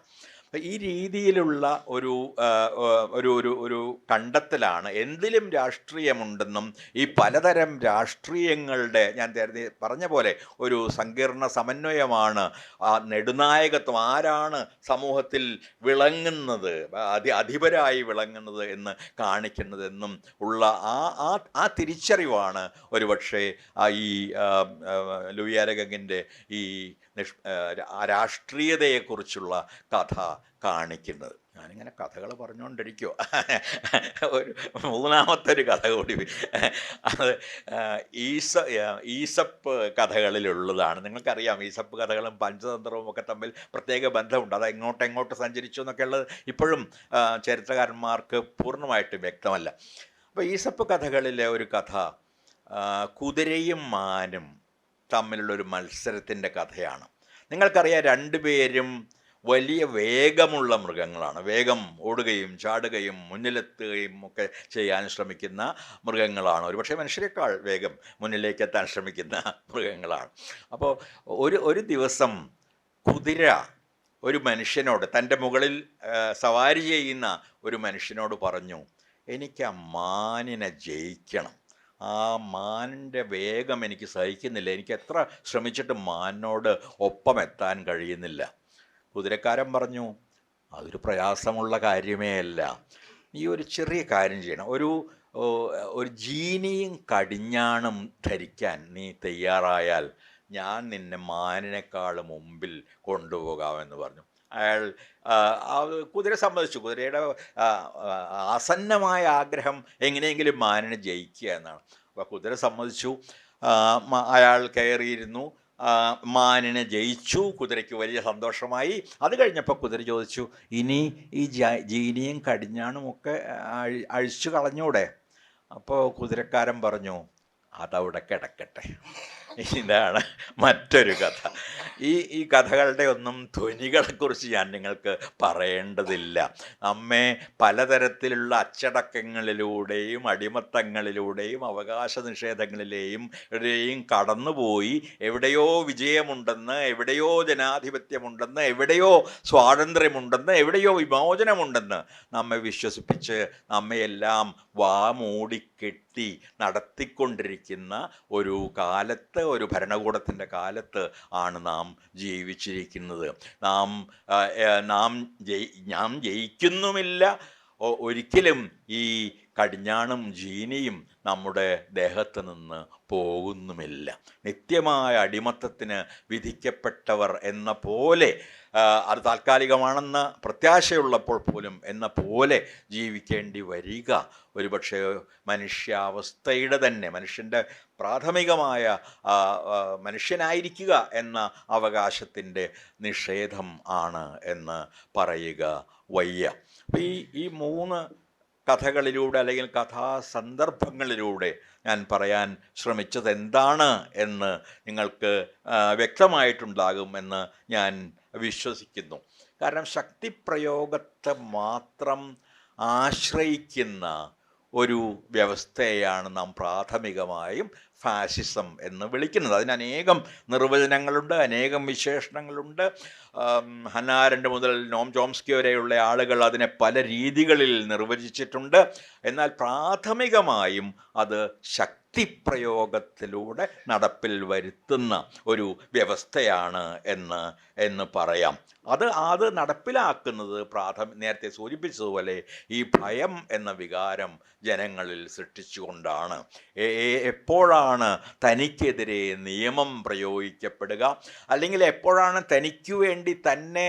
ഈ രീതിയിലുള്ള ഒരു കണ്ടെത്തലാണ്. എന്തിലും രാഷ്ട്രീയമുണ്ടെന്നും ഈ പലതരം രാഷ്ട്രീയങ്ങളുടെ, ഞാൻ നേരത്തെ പറഞ്ഞ പോലെ ഒരു സങ്കീർണ സമന്വയമാണ് ആ നെടുനായകത്വം, ആരാണ് സമൂഹത്തിൽ വിളങ്ങുന്നത്, അധിപരായി വിളങ്ങുന്നത് എന്ന് കാണിക്കുന്നതെന്നും ഉള്ള ആ തിരിച്ചറിവാണ് ഒരുപക്ഷെ ഈ ലൂയി അരഗങ്ങിൻ്റെ ഈ രാഷ്ട്രീയതയെക്കുറിച്ചുള്ള കഥ കാണിക്കുന്നത്. ഞാനിങ്ങനെ കഥകൾ പറഞ്ഞുകൊണ്ടിരിക്കുമോ. ഒരു മൂന്നാമത്തെ ഒരു കഥ കൂടി, അത് ഈസപ്പ് കഥകളിലുള്ളതാണ്. നിങ്ങൾക്കറിയാം, ഈസപ്പ് കഥകളും പഞ്ചതന്ത്രവും ഒക്കെ തമ്മിൽ പ്രത്യേക ബന്ധമുണ്ട്. അത് എങ്ങോട്ട് സഞ്ചരിച്ചു എന്നൊക്കെ ഉള്ളത് ഇപ്പോഴും ചരിത്രകാരന്മാർക്ക് പൂർണ്ണമായിട്ടും വ്യക്തമല്ല. അപ്പോൾ ഈസപ്പ് കഥകളിലെ ഒരു കഥ കുതിരയും മാനും തമ്മിലുള്ളൊരു മത്സരത്തിൻ്റെ കഥയാണ്. നിങ്ങൾക്കറിയാം, രണ്ടുപേരും വലിയ വേഗമുള്ള മൃഗങ്ങളാണ്. വേഗം ഓടുകയും ചാടുകയും മുന്നിലെത്തുകയും ഒക്കെ ചെയ്യാൻ ശ്രമിക്കുന്ന മൃഗങ്ങളാണ്. ഒരുപക്ഷെ മനുഷ്യരെക്കാൾ വേഗം മുന്നിലേക്ക് എത്താൻ ശ്രമിക്കുന്ന മൃഗങ്ങളാണ്. അപ്പോൾ ഒരു ദിവസം കുതിര ഒരു മനുഷ്യനോട്, തൻ്റെ മുകളിൽ സവാരി ചെയ്യുന്ന ഒരു മനുഷ്യനോട് പറഞ്ഞു, എനിക്ക് ആ മാനിനെ ജയിക്കണം, ആ മാനിൻ്റെ വേഗം എനിക്ക് സഹിക്കുന്നില്ല, എനിക്ക് എത്ര ശ്രമിച്ചിട്ടും മാനിനോട് ഒപ്പം എത്താൻ കഴിയുന്നില്ല. കുതിരക്കാരൻ പറഞ്ഞു, അതൊരു പ്രയാസമുള്ള കാര്യമേ അല്ല, നീ ഒരു ചെറിയ കാര്യം ചെയ്യണം, ഒരു ജീനിയും കടിഞ്ഞാണും ധരിക്കാൻ നീ തയ്യാറായാൽ ഞാൻ നിന്നെ മാനിനേക്കാൾ മുമ്പിൽ കൊണ്ടുപോകാമെന്ന് പറഞ്ഞു. അയാൾ കുതിര സമ്മതിച്ചു. കുതിരയുടെ ആസന്നമായ ആഗ്രഹം എങ്ങനെയെങ്കിലും മാനിനെ ജയിക്കുക എന്നാണ്. അപ്പോൾ കുതിര സമ്മതിച്ചു. അയാൾ കയറിയിരുന്നു, മാനിനെ ജയിച്ചു. കുതിരയ്ക്ക് വലിയ സന്തോഷമായി. അത് കഴിഞ്ഞപ്പോൾ കുതിര ചോദിച്ചു, ഇനി ഈ ജീനിയും കടിഞ്ഞാണും ഒക്കെ അഴിച്ചു കളഞ്ഞൂടെ? അപ്പോൾ കുതിരക്കാരൻ പറഞ്ഞു, അതവിടെ കിടക്കട്ടെ. ഇതാണ് മറ്റൊരു കഥ. ഈ കഥകളുടെ ഒന്നും ധ്വനികളെക്കുറിച്ച് ഞാൻ നിങ്ങൾക്ക് പറയേണ്ടതില്ല. നമ്മെ പലതരത്തിലുള്ള അച്ചടക്കങ്ങളിലൂടെയും അടിമത്തങ്ങളിലൂടെയും അവകാശ നിഷേധങ്ങളിലെയും കടന്നുപോയി എവിടെയോ വിജയമുണ്ടെന്ന്, എവിടെയോ ജനാധിപത്യമുണ്ടെന്ന്, എവിടെയോ സ്വാതന്ത്ര്യമുണ്ടെന്ന്, എവിടെയോ വിമോചനമുണ്ടെന്ന് നമ്മെ വിശ്വസിപ്പിച്ച് നമ്മയെല്ലാം മൂടിക്കെട്ടി നടത്തിക്കൊണ്ടിരിക്കുന്ന ഒരു കാലത്ത്, ഒരു ഭരണകൂടത്തിൻ്റെ കാലത്ത് ആണ് നാം ജീവിച്ചിരിക്കുന്നത്. നാം ജയിക്കുന്നുമില്ല, ഒരിക്കലും ഈ കടിഞ്ഞാണും ജീനിയും നമ്മുടെ ദേഹത്ത് നിന്ന് പോകുന്നുമില്ല. നിത്യമായ അടിമത്തത്തിന് വിധിക്കപ്പെട്ടവർ എന്ന പോലെ, അത് താൽക്കാലികമാണെന്ന പ്രത്യാശയുള്ളപ്പോൾ പോലും എന്ന പോലെ ജീവിക്കേണ്ടി വരിക ഒരുപക്ഷെ മനുഷ്യാവസ്ഥയുടെ തന്നെ, മനുഷ്യൻ്റെ പ്രാഥമികമായ മനുഷ്യനായിരിക്കുക എന്ന അവകാശത്തിൻ്റെ നിഷേധം ആണ് എന്ന് പറയുക വയ്യ. അപ്പം ഈ മൂന്ന് കഥകളിലൂടെ അല്ലെങ്കിൽ കഥാസന്ദർഭങ്ങളിലൂടെ ഞാൻ പറയാൻ ശ്രമിച്ചത് എന്താണ് എന്ന് നിങ്ങൾക്ക് വ്യക്തമായിട്ടുണ്ടാകും എന്ന് ഞാൻ വിശ്വസിക്കുന്നു. കാരണം ശക്തിപ്രയോഗത്തെ മാത്രം ആശ്രയിക്കുന്ന ഒരു വ്യവസ്ഥയെയാണ് നാം പ്രാഥമികമായും ഫാസിസം എന്ന് വിളിക്കുന്നത്. അതിന് അനേകം നിർവചനങ്ങളുണ്ട്, അനേകം വിശേഷണങ്ങളുണ്ട്. ഹന്നാ അരൻഡ് മുതൽ നോം ചോംസ്കി വരെയുള്ള ആളുകൾ അതിനെ പല രീതികളിൽ നിർവചിച്ചിട്ടുണ്ട്. എന്നാൽ പ്രാഥമികമായും അത് ശക്തിപ്രയോഗത്തിലൂടെ നടപ്പിൽ വരുത്തുന്ന ഒരു വ്യവസ്ഥയാണ് എന്ന് പറയാം. അത് നടപ്പിലാക്കുന്നത് നേരത്തെ സൂചിപ്പിച്ചതുപോലെ ഈ ഭയം എന്ന വികാരം ജനങ്ങളിൽ സൃഷ്ടിച്ചുകൊണ്ടാണ്. എപ്പോഴാണ് തനിക്കെതിരെ നിയമം പ്രയോഗിക്കപ്പെടുക, അല്ലെങ്കിൽ എപ്പോഴാണ് തനിക്കു വേണ്ടി തന്നെ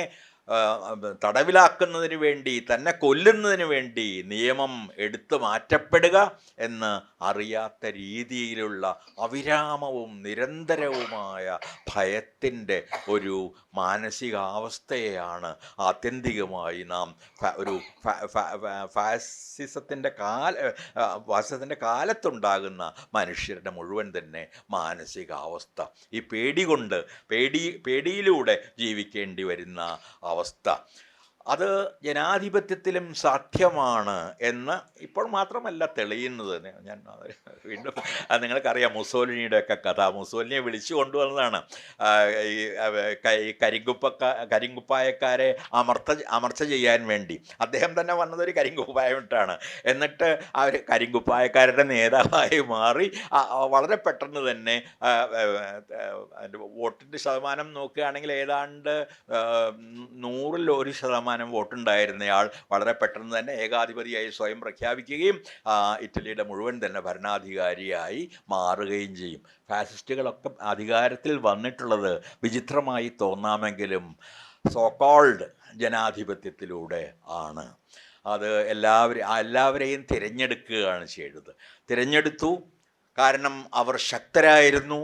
തടവിലാക്കുന്നതിന് വേണ്ടി, തന്നെ കൊല്ലുന്നതിന് വേണ്ടി നിയമം എടുത്തു മാറ്റപ്പെടുക എന്ന് അറിയാത്ത രീതിയിലുള്ള അവിരാമവും നിരന്തരവുമായ ഭയത്തിൻ്റെ ഒരു മാനസികാവസ്ഥയെയാണ് ആത്യന്തികമായി നാം ഒരു ഫാസിസത്തിൻ്റെ കാലത്തുണ്ടാകുന്ന മനുഷ്യരുടെ മുഴുവൻ തന്നെ മാനസികാവസ്ഥ. ഈ പേടിയിലൂടെ ജീവിക്കേണ്ടി വരുന്ന അവസ്ഥ, അത് ജനാധിപത്യത്തിലും സാധ്യമാണ് എന്ന് ഇപ്പോൾ മാത്രമല്ല തെളിയുന്നത്. ഞാൻ വീണ്ടും നിങ്ങൾക്കറിയാം മുസോലിനിയുടെയൊക്കെ കഥ. മുസോലിനിയെ വിളിച്ചു കൊണ്ടുവന്നതാണ് ഈ കരിങ്കുപ്പായക്കാരെ അമർച്ച ചെയ്യാൻ വേണ്ടി. അദ്ദേഹം തന്നെ വന്നതൊരു കരിങ്കുപ്പായമിട്ടാണ്. എന്നിട്ട് അവർ കരിങ്കുപ്പായക്കാരുടെ നേതാവായി മാറി വളരെ പെട്ടെന്ന് തന്നെ വോട്ടിൻ്റെ ശതമാനം നോക്കുകയാണെങ്കിൽ ഏതാണ്ട് 100% വോട്ടുണ്ടായിരുന്നയാൾ വളരെ പെട്ടെന്ന് തന്നെ ഏകാധിപതിയായി സ്വയം പ്രഖ്യാപിക്കുകയും ഇറ്റലിയുടെ മുഴുവൻ തന്നെ ഭരണാധികാരിയായി മാറുകയും ചെയ്യും. ഫാസിസ്റ്റുകളൊക്കെ അധികാരത്തിൽ വന്നിട്ടുള്ളത് വിചിത്രമായി തോന്നാമെങ്കിലും സോകോൾഡ് ജനാധിപത്യത്തിലൂടെ ആണ്. അത് എല്ലാവരെയും തിരഞ്ഞെടുക്കുകയാണ് ചെയ്തത്. തിരഞ്ഞെടുത്തു കാരണം അവർ ശക്തരായിരുന്നു,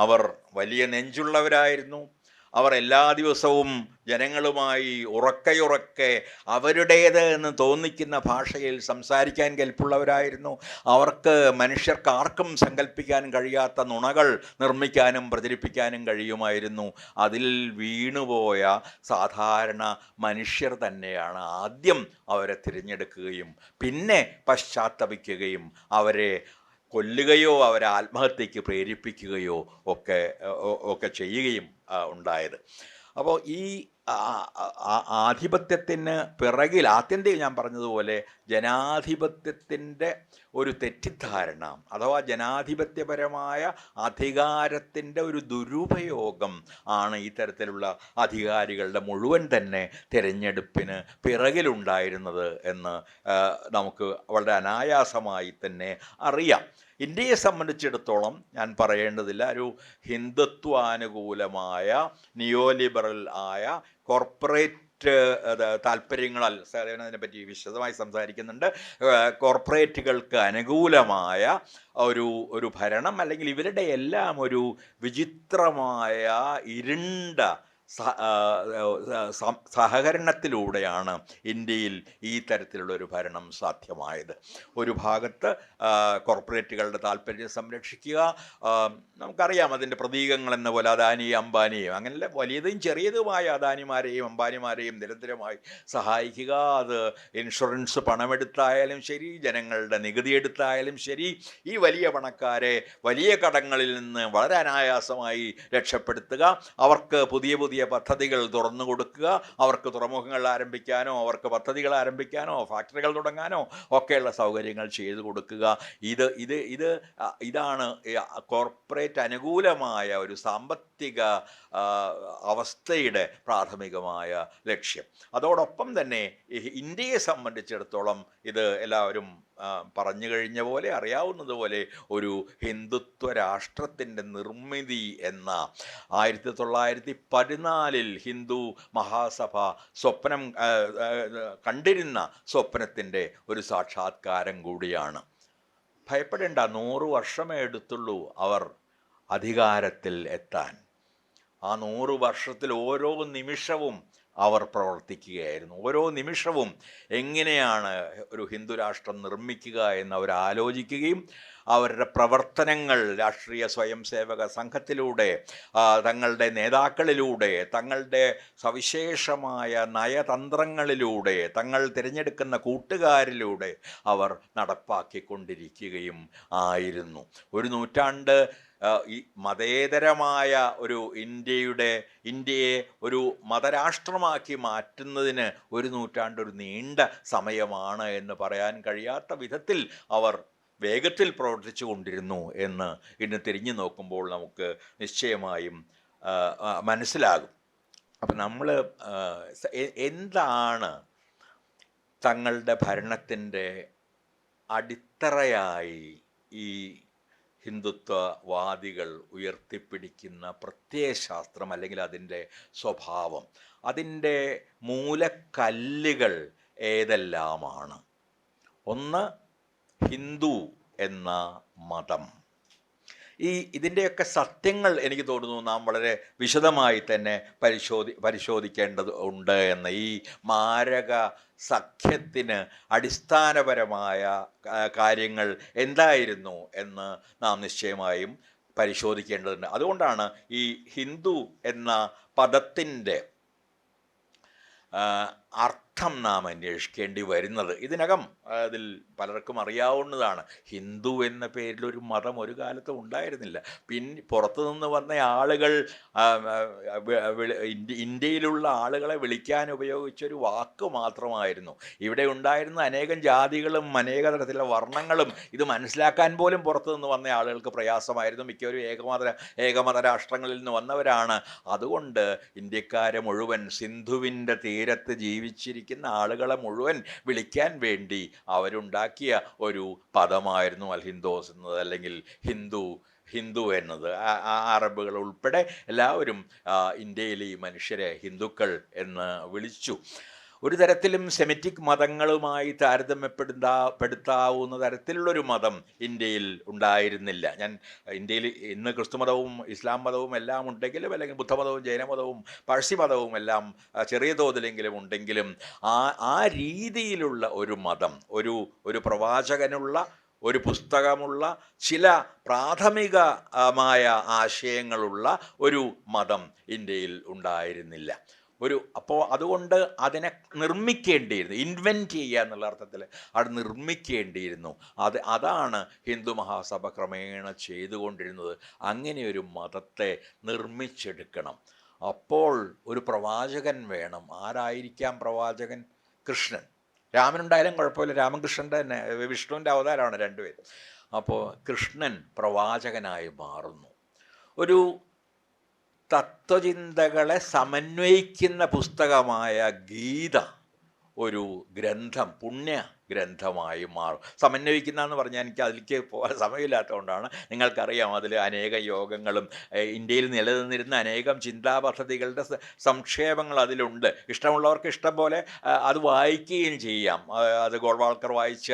അവർ വലിയ നെഞ്ചുള്ളവരായിരുന്നു, അവർ എല്ലാ ദിവസവും ജനങ്ങളുമായി ഉറക്കെ അവരുടേത് എന്ന് തോന്നിക്കുന്ന ഭാഷയിൽ സംസാരിക്കാൻ കെൽപ്പുള്ളവരായിരുന്നു. അവർക്ക് മനുഷ്യർക്കാർക്കും സങ്കല്പിക്കാൻ കഴിയാത്ത നുണകൾ നിർമ്മിക്കാനും പ്രചരിപ്പിക്കാനും കഴിയുമായിരുന്നു. അതിൽ വീണുപോയ സാധാരണ മനുഷ്യർ തന്നെയാണ് ആദ്യം അവരെ തിരഞ്ഞെടുക്കുകയും പിന്നെ പശ്ചാത്തപിക്കുകയും അവരെ കൊല്ലുകയോ അവരെ ആത്മഹത്യയ്ക്ക് പ്രേരിപ്പിക്കുകയോ ഒക്കെ ചെയ്യുകയും ഉണ്ടായത്. അപ്പോൾ ആധിപത്യത്തിന് പിറകിൽ ആത്യന്തികം ഞാൻ പറഞ്ഞതുപോലെ ജനാധിപത്യത്തിൻ്റെ ഒരു തെറ്റിദ്ധാരണ, അഥവാ ജനാധിപത്യപരമായ അധികാരത്തിൻ്റെ ഒരു ദുരുപയോഗം ആണ് ഈ തരത്തിലുള്ള അധികാരികളുടെ മുഴുവൻ തന്നെ തിരഞ്ഞെടുപ്പിന് പിറകിലുണ്ടായിരുന്നത് എന്ന് നമുക്ക് വളരെ അനായാസമായി തന്നെ അറിയാം. ഇന്ത്യയെ സംബന്ധിച്ചിടത്തോളം ഞാൻ പറയേണ്ടതില്ല, ഒരു ഹിന്ദുത്വാനുകൂലമായ നിയോലിബറൽ ആയ കോർപ്പറേറ്റ് താല്പര്യങ്ങളാൽ അതിനെപ്പറ്റി വിശദമായി സംസാരിക്കുന്നുണ്ട്. കോർപ്പറേറ്റുകൾക്ക് അനുകൂലമായ ഒരു ഭരണം, അല്ലെങ്കിൽ ഇവരുടെ എല്ലാം ഒരു വിചിത്രമായ ഇരുണ്ട സഹകരണത്തിലൂടെയാണ് ഇന്ത്യയിൽ ഈ തരത്തിലുള്ള ഒരു ഭരണം സാധ്യമായത്. ഒരു ഭാഗത്ത് കോർപ്പറേറ്റുകളുടെ താല്പര്യം സംരക്ഷിക്കുക, നമുക്കറിയാം അതിൻ്റെ പ്രതീകങ്ങൾ എന്ന പോലെ അദാനിയും അംബാനിയും, അങ്ങനെ വലിയതും ചെറിയതുമായ അദാനിമാരെയും അംബാനിമാരെയും നിരന്തരമായി സഹായിക്കുക. അത് ഇൻഷുറൻസ് പണമെടുത്തായാലും ശരി, ജനങ്ങളുടെ നികുതി എടുത്തായാലും ശരി, ഈ വലിയ പണക്കാരെ വലിയ കടങ്ങളിൽ നിന്ന് വളരെ അനായാസമായി രക്ഷപ്പെടുത്തുക, അവർക്ക് പുതിയ പുതിയ പദ്ധതികൾ തുറന്നു കൊടുക്കുക, അവർക്ക് തുറമുഖങ്ങൾ ആരംഭിക്കാനോ അവർക്ക് പദ്ധതികൾ ആരംഭിക്കാനോ ഫാക്ടറികൾ തുടങ്ങാനോ ഒക്കെയുള്ള സൗകര്യങ്ങൾ ചെയ്തു കൊടുക്കുക. ഇതാണ് കോർപ്പറേറ്റ് അനുകൂലമായ ഒരു സാമ്പത്തിക അവസ്ഥയുടെ പ്രാഥമികമായ ലക്ഷ്യം. അതോടൊപ്പം തന്നെ ഇന്ത്യയെ സംബന്ധിച്ചിടത്തോളം ഇത് എല്ലാവരും പറഞ്ഞു കഴിഞ്ഞ പോലെ അറിയാവുന്നതുപോലെ ഒരു ഹിന്ദുത്വ രാഷ്ട്രത്തിൻ്റെ നിർമ്മിതി എന്ന 1914 ഹിന്ദു മഹാസഭ സ്വപ്നം കണ്ടിരുന്ന സ്വപ്നത്തിൻ്റെ ഒരു സാക്ഷാത്കാരം കൂടിയാണ്. ഭയപ്പെടേണ്ട, 100 വർഷമേ എടുത്തുള്ളൂ അവർ അധികാരത്തിൽ എത്താൻ. ആ 100 വർഷത്തിൽ ഓരോ നിമിഷവും അവർ പ്രവർത്തിക്കുകയായിരുന്നു. ഓരോ നിമിഷവും എങ്ങനെയാണ് ഒരു ഹിന്ദു രാഷ്ട്രം നിർമ്മിക്കുക എന്ന് അവർ ആലോചിക്കുകയും അവരുടെ പ്രവർത്തനങ്ങൾ രാഷ്ട്രീയ സ്വയം സേവക സംഘത്തിലൂടെ, തങ്ങളുടെ നേതാക്കളിലൂടെ, തങ്ങളുടെ സവിശേഷമായ നയതന്ത്രങ്ങളിലൂടെ, തങ്ങൾ തിരഞ്ഞെടുക്കുന്ന കൂട്ടുകാരിലൂടെ അവർ നടപ്പാക്കിക്കൊണ്ടിരിക്കുകയും ആയിരുന്നു. ഒരു നൂറ്റാണ്ട് ഈ മതേതരമായ ഒരു ഇന്ത്യയെ ഒരു മതരാഷ്ട്രമാക്കി മാറ്റുന്നതിന് ഒരു നൂറ്റാണ്ട് ഒരു നീണ്ട സമയമാണ് എന്ന് പറയാൻ കഴിയാത്ത വിധത്തിൽ അവർ വേഗത്തിൽ പ്രവർത്തിച്ചു കൊണ്ടിരുന്നു എന്ന് ഇന്ന് തിരിഞ്ഞു നോക്കുമ്പോൾ നമുക്ക് നിശ്ചയമായും മനസ്സിലാകും. അപ്പം നമ്മൾ എന്താണ് തങ്ങളുടെ ഭരണത്തിൻ്റെ അടിത്തറയായി ഈ ഹിന്ദുത്വവാദികൾ ഉയർത്തിപ്പിടിക്കുന്ന പ്രത്യയശാസ്ത്രം അല്ലെങ്കിൽ അതിൻ്റെ സ്വഭാവം, അതിൻ്റെ മൂലക്കല്ലുകൾ ഏതെല്ലാമാണ്? ഒന്ന്, ഹിന്ദു എന്ന മതം. ഇതിൻ്റെയൊക്കെ സത്യങ്ങൾ എനിക്ക് തോന്നുന്നു നാം വളരെ വിശദമായി തന്നെ പരിശോധിക്കേണ്ടത് ഉണ്ട് എന്ന്. ഈ മാരക സഖ്യത്തിന് അടിസ്ഥാനപരമായ കാര്യങ്ങൾ എന്തായിരുന്നു എന്ന് നാം നിശ്ചയമായും പരിശോധിക്കേണ്ടതുണ്ട്. അതുകൊണ്ടാണ് ഈ ഹിന്ദു എന്ന പദത്തിൻ്റെ അർത്ഥം നാം അന്വേഷിക്കേണ്ടി വരുന്നത്. ഇതിനകം അതിൽ പലർക്കും അറിയാവുന്നതാണ്, ഹിന്ദു എന്ന പേരിലൊരു മതം ഒരു കാലത്തും ഉണ്ടായിരുന്നില്ല. പുറത്തു നിന്ന് വന്ന ആളുകൾ, ഇന്ത്യയിലുള്ള ആളുകളെ വിളിക്കാൻ ഉപയോഗിച്ചൊരു വാക്ക് മാത്രമായിരുന്നു. ഇവിടെ ഉണ്ടായിരുന്ന അനേകം ജാതികളും അനേക തരത്തിലുള്ള വർണ്ണങ്ങളും ഇത് മനസ്സിലാക്കാൻ പോലും പുറത്തു നിന്ന് വന്ന ആളുകൾക്ക് പ്രയാസമായിരുന്നു. മിക്കവരും ഏകമത രാഷ്ട്രങ്ങളിൽ നിന്ന് വന്നവരാണ്. അതുകൊണ്ട് ഇന്ത്യക്കാരെ മുഴുവൻ, സിന്ധുവിൻ്റെ തീരത്ത് ജീവിച്ചിരിക്കുന്ന ആളുകളെ മുഴുവൻ വിളിക്കാൻ വേണ്ടി അവരുണ്ടാക്കിയ ഒരു പദമായിരുന്നു അൽ ഹിന്ദോസ് എന്നത്, അല്ലെങ്കിൽ ഹിന്ദു എന്നത്. അറബുകൾ ഉൾപ്പെടെ എല്ലാവരും ഇന്ത്യയിലെ ഈ മനുഷ്യരെ ഹിന്ദുക്കൾ എന്ന് വിളിച്ചു. ഒരു തരത്തിലും സെമിറ്റിക് മതങ്ങളുമായി താരതമ്യപ്പെടുത്താവുന്ന തരത്തിലുള്ളൊരു മതം ഇന്ത്യയിൽ ഉണ്ടായിരുന്നില്ല. ഇന്ത്യയിൽ ഇന്ന് ക്രിസ്തുമതവും ഇസ്ലാം മതവും എല്ലാം ഉണ്ടെങ്കിലും, അല്ലെങ്കിൽ ബുദ്ധമതവും ജൈനമതവും പാഴ്സി മതവും എല്ലാം ചെറിയ തോതിലെങ്കിലും ഉണ്ടെങ്കിലും, ആ രീതിയിലുള്ള ഒരു മതം, ഒരു പ്രവാചകനുള്ള, ഒരു പുസ്തകമുള്ള, ചില പ്രാഥമികമായ ആശയങ്ങളുള്ള ഒരു മതം ഇന്ത്യയിൽ ഉണ്ടായിരുന്നില്ല. അപ്പോൾ അതുകൊണ്ട് അതിനെ നിർമ്മിക്കേണ്ടിയിരുന്നു, ഇൻവെൻറ്റ് ചെയ്യുക എന്നുള്ള അർത്ഥത്തിൽ അത് നിർമ്മിക്കേണ്ടിയിരുന്നു. അതാണ് ഹിന്ദു മഹാസഭ ക്രമേണ ചെയ്തുകൊണ്ടിരുന്നത്. അങ്ങനെ ഒരു മതത്തെ നിർമ്മിച്ചെടുക്കണം. അപ്പോൾ ഒരു പ്രവാചകൻ വേണം. ആരായിരിക്കാം പ്രവാചകൻ? കൃഷ്ണൻ. രാമനുണ്ടായാലും കുഴപ്പമില്ല, രാമകൃഷ്ണൻ്റെ തന്നെ, വിഷ്ണുവിൻ്റെ അവതാരമാണ് രണ്ടുപേരും. അപ്പോൾ കൃഷ്ണൻ പ്രവാചകനായി മാറുന്നു. ഒരു തത്വചിന്തകളെ സമന്വയിക്കുന്ന പുസ്തകമായ ഗീത ഒരു ഗ്രന്ഥം, പുണ്യ ഗ്രന്ഥമായി മാറും. സമന്വയിക്കുന്ന എന്ന് പറഞ്ഞാൽ എനിക്ക് അതിലേക്ക് പോകാൻ സമയമില്ലാത്തതുകൊണ്ടാണ്. നിങ്ങൾക്കറിയാം, അതിൽ അനേക യോഗങ്ങളും ഇന്ത്യയിൽ നിലനിന്നിരുന്ന അനേകം ചിന്താ പദ്ധതികളുടെ സംക്ഷേപങ്ങൾ അതിലുണ്ട്. ഇഷ്ടമുള്ളവർക്ക് ഇഷ്ടം പോലെ അത് വായിക്കുകയും ചെയ്യാം. അത് ഗോൾവാൾക്കർ വായിച്ച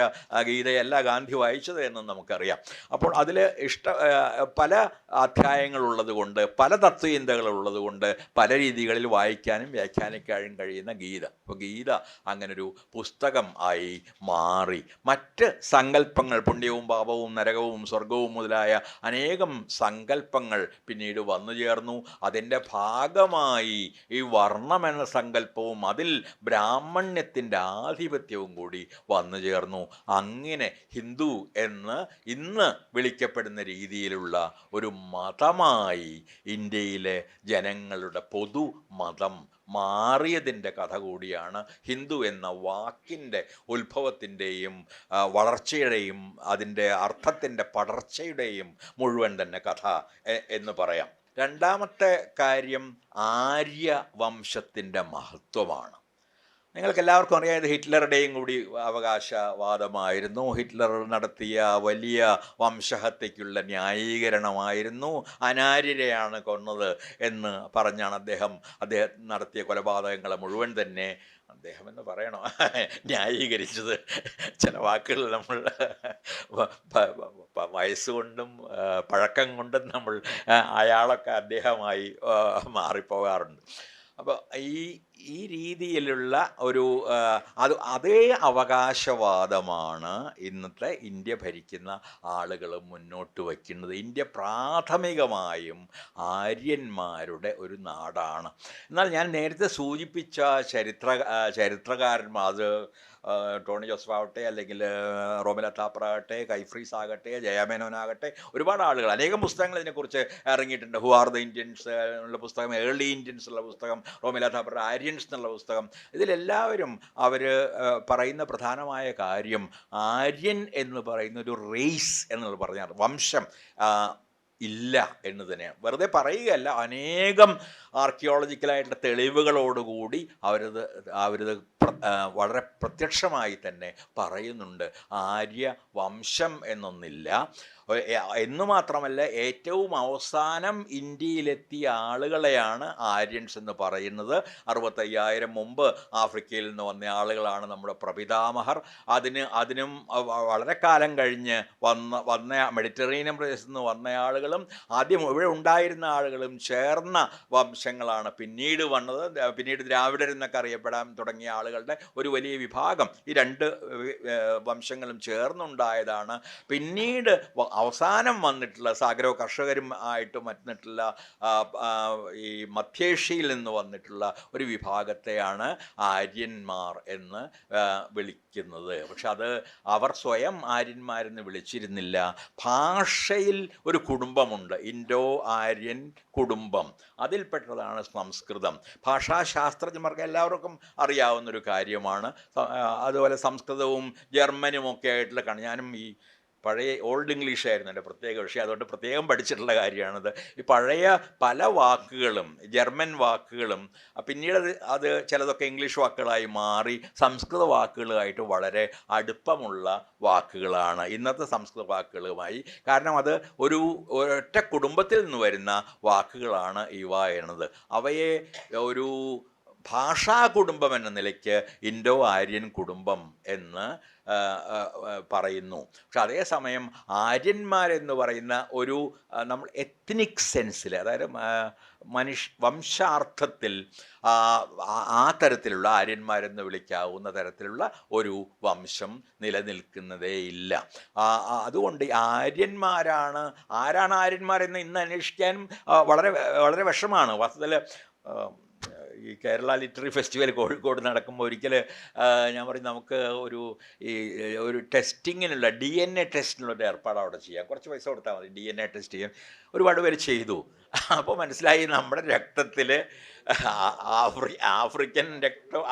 ഗീതയല്ല ഗാന്ധി വായിച്ചത് എന്നും നമുക്കറിയാം. അപ്പോൾ അതിൽ പല അധ്യായങ്ങളുള്ളത് കൊണ്ട്, പല തത്വചിന്തകളുള്ളത് കൊണ്ട് പല രീതികളിൽ വായിക്കാനും വ്യാഖ്യാനിക്കാനും കഴിയുന്ന ഗീത. അപ്പോൾ ഗീത അങ്ങനൊരു പുസ്തകം ആയി മാറി. മറ്റ് സങ്കല്പങ്ങൾ, പുണ്യവും പാപവും നരകവും സ്വർഗവും മുതലായ അനേകം സങ്കല്പങ്ങൾ പിന്നീട് വന്നു ചേർന്നു. അതിൻ്റെ ഭാഗമായി ഈ വർണ്ണമെന്ന സങ്കല്പവും അതിൽ ബ്രാഹ്മണ്യത്തിൻ്റെ ആധിപത്യവും കൂടി വന്നു ചേർന്നു. അങ്ങനെ ഹിന്ദു എന്ന് ഇന്ന് വിളിക്കപ്പെടുന്ന രീതിയിലുള്ള ഒരു മതമായി ഇന്ത്യയിലെ ജനങ്ങളുടെ പൊതു മതം മാറിയതിൻ്റെ കഥ കൂടിയാണ് ഹിന്ദു എന്ന വാക്കിൻ്റെ ഉത്ഭവത്തിൻ്റെയും വളർച്ചയുടെയും അതിൻ്റെ അർത്ഥത്തിൻ്റെ പടർച്ചയുടെയും മുഴുവൻ തന്നെ കഥ എന്ന് പറയാം. രണ്ടാമത്തെ കാര്യം ആര്യവംശത്തിൻ്റെ മഹത്വമാണ്. നിങ്ങൾക്കെല്ലാവർക്കും അറിയാം, ഇത് ഹിറ്റ്ലറുടെയും കൂടി അവകാശവാദമായിരുന്നു. ഹിറ്റ്ലർ നടത്തിയ വലിയ വംശഹത്യയ്ക്കുള്ള ന്യായീകരണമായിരുന്നു. അനാര്യരെയാണ് കൊന്നത് എന്ന് പറഞ്ഞാണ് അദ്ദേഹം നടത്തിയ കൊലപാതകങ്ങളെ മുഴുവൻ തന്നെ, അദ്ദേഹം എന്ന് പറയണോ, ന്യായീകരിച്ചത്. ചില വാക്കുകൾ നമ്മൾ വയസ്സുകൊണ്ടും പഴക്കം കൊണ്ടും നമ്മൾ അയാളൊക്കെ അദ്ദേഹമായി മാറിപ്പോകാറുണ്ട്. അപ്പോൾ ഈ രീതിയിലുള്ള ഒരു അതേ അവകാശവാദമാണ് ഇന്നത്തെ ഇന്ത്യ ഭരിക്കുന്ന ആളുകൾ മുന്നോട്ട് വയ്ക്കുന്നത്. ഇന്ത്യ പ്രാഥമികമായും ആര്യന്മാരുടെ ഒരു നാടാണ്. എന്നാൽ ഞാൻ നേരത്തെ സൂചിപ്പിച്ച ചരിത്രകാരന്മാർ, അത് ടോണി ജോസഫ് ആവട്ടെ, അല്ലെങ്കിൽ റോമില താപ്പർ ആകട്ടെ, കൈഫ്രീസ് ആകട്ടെ, ജയമേനോനാകട്ടെ, ഒരുപാട് ആളുകൾ, അനേകം പുസ്തകങ്ങൾ ഇതിനെക്കുറിച്ച് ഇറങ്ങിയിട്ടുണ്ട്. ഹു ആർ ദ ഇന്ത്യൻസ് എന്നുള്ള പുസ്തകം, ഏർലി ഇന്ത്യൻസ് എന്നുള്ള പുസ്തകം, റോമില താപ്പറുടെ ആര്യൻസ് എന്നുള്ള പുസ്തകം. ഇതിലെല്ലാവരും അവർ പറയുന്ന പ്രധാനമായ കാര്യം, ആര്യൻ എന്ന് പറയുന്ന ഒരു റേസ് എന്നുള്ള പറഞ്ഞാൽ വംശം ഇല്ല എന്ന് തന്നെയാണ്. വെറുതെ പറയുകയല്ല, അനേകം ആർക്കിയോളജിക്കലായിട്ടുള്ള തെളിവുകളോടുകൂടി അവരത് വളരെ പ്രത്യക്ഷമായി തന്നെ പറയുന്നുണ്ട്. ആര്യവംശം എന്നൊന്നില്ല എന്നു മാത്രമല്ല, ഏറ്റവും അവസാനം ഇന്ത്യയിലെത്തിയ ആളുകളെയാണ് ആര്യൻസ് എന്ന് പറയുന്നത്. 65,000 മുമ്പ് ആഫ്രിക്കയിൽ നിന്ന് വന്ന ആളുകളാണ് നമ്മുടെ പ്രപിതാമഹർ. അതിനും വളരെ കാലം കഴിഞ്ഞ് വന്ന മെഡിറ്ററേനിയൻ പ്രദേശത്ത് നിന്ന് വന്ന ആളുകളും ആദ്യം ഇവിടെ ഉണ്ടായിരുന്ന ആളുകളും ചേർന്ന വംശങ്ങളാണ് പിന്നീട് വന്നത്. പിന്നീട് ദ്രാവിഡരെന്നൊക്കെ അറിയപ്പെടാൻ തുടങ്ങിയ ആളുകളുടെ ഒരു വലിയ വിഭാഗം ഈ രണ്ട് വംശങ്ങളും ചേർന്നുണ്ടായതാണ്. പിന്നീട് അവസാനം വന്നിട്ടുള്ള സാഗരോ കർഷകരും ആയിട്ട് വന്നിട്ടുള്ള ഈ മധ്യേഷ്യയിൽ നിന്ന് വന്നിട്ടുള്ള ഒരു വിഭാഗത്തെയാണ് ആര്യന്മാർ എന്ന് വിളിക്കുന്നത്. പക്ഷെ അത് അവർ സ്വയം ആര്യന്മാരെന്ന് വിളിച്ചിരുന്നില്ല. ഭാഷയിൽ ഒരു കുടുംബമുണ്ട്, ഇൻഡോ ആര്യൻ കുടുംബം, അതിൽപ്പെട്ടതാണ് സംസ്കൃതം. ഭാഷാശാസ്ത്രജ്ഞർക്ക് എല്ലാവർക്കും അറിയാവുന്നൊരു കാര്യമാണ്. അതുപോലെ സംസ്കൃതവും ജർമ്മനുമൊക്കെ ആയിട്ടുള്ള ഞാനും ഈ പഴയ ഓൾഡ് ഇംഗ്ലീഷ് ആയിരുന്നു എൻ്റെ പ്രത്യേക വിഷയം, അതുകൊണ്ട് പ്രത്യേകം പഠിച്ചിട്ടുള്ള കാര്യമാണിത്. ഈ പഴയ പല വാക്കുകളും, ജർമ്മൻ വാക്കുകളും പിന്നീട് അത് ചിലതൊക്കെ ഇംഗ്ലീഷ് വാക്കുകളായി മാറി സംസ്കൃത വാക്കുകളായിട്ട് വളരെ അടുപ്പമുള്ള വാക്കുകളാണ് ഇന്നത്തെ സംസ്കൃത വാക്കുകളുമായി. കാരണം അത് ഒരൊറ്റ കുടുംബത്തിൽ നിന്ന് വരുന്ന വാക്കുകളാണ് ഇവ എന്നത്. അവയെ ഒരു ഭാഷാ കുടുംബം എന്ന നിലയ്ക്ക് ഇൻഡോ ആര്യൻ കുടുംബം എന്ന് പറയുന്നു. പക്ഷെ അതേസമയം ആര്യന്മാരെന്ന് പറയുന്ന ഒരു നമ്മൾ എത്നിക് സെൻസിൽ, അതായത് വംശാർത്ഥത്തിൽ ആ തരത്തിലുള്ള ആര്യന്മാരെന്ന് വിളിക്കാവുന്ന തരത്തിലുള്ള ഒരു വംശം നിലനിൽക്കുന്നതേ ഇല്ല. അതുകൊണ്ട് ആരാണ് ആര്യന്മാരെന്ന് ഇന്ന് അന്വേഷിക്കാനും വളരെ വളരെ വിഷമാണ്. വാസ്തവത്തിൽ ഈ ഈ കേരള ലിറ്റററി ഫെസ്റ്റിവൽ കോഴിക്കോട് നടക്കുമ്പോൾ ഒരിക്കൽ ഞാൻ പറയും നമുക്ക് ഈ ഒരു ടെസ്റ്റിങ്ങിനുള്ള DNA ടെസ്റ്റിനുള്ള ഒരു ഏർപ്പാട് അവിടെ ചെയ്യാം, കുറച്ച് പൈസ കൊടുത്താൽ മതി, DNA ടെസ്റ്റ് ചെയ്യാൻ. ഒരുപാട് പേര് ചെയ്തു. അപ്പോൾ മനസ്സിലായി നമ്മുടെ രക്തത്തിൽ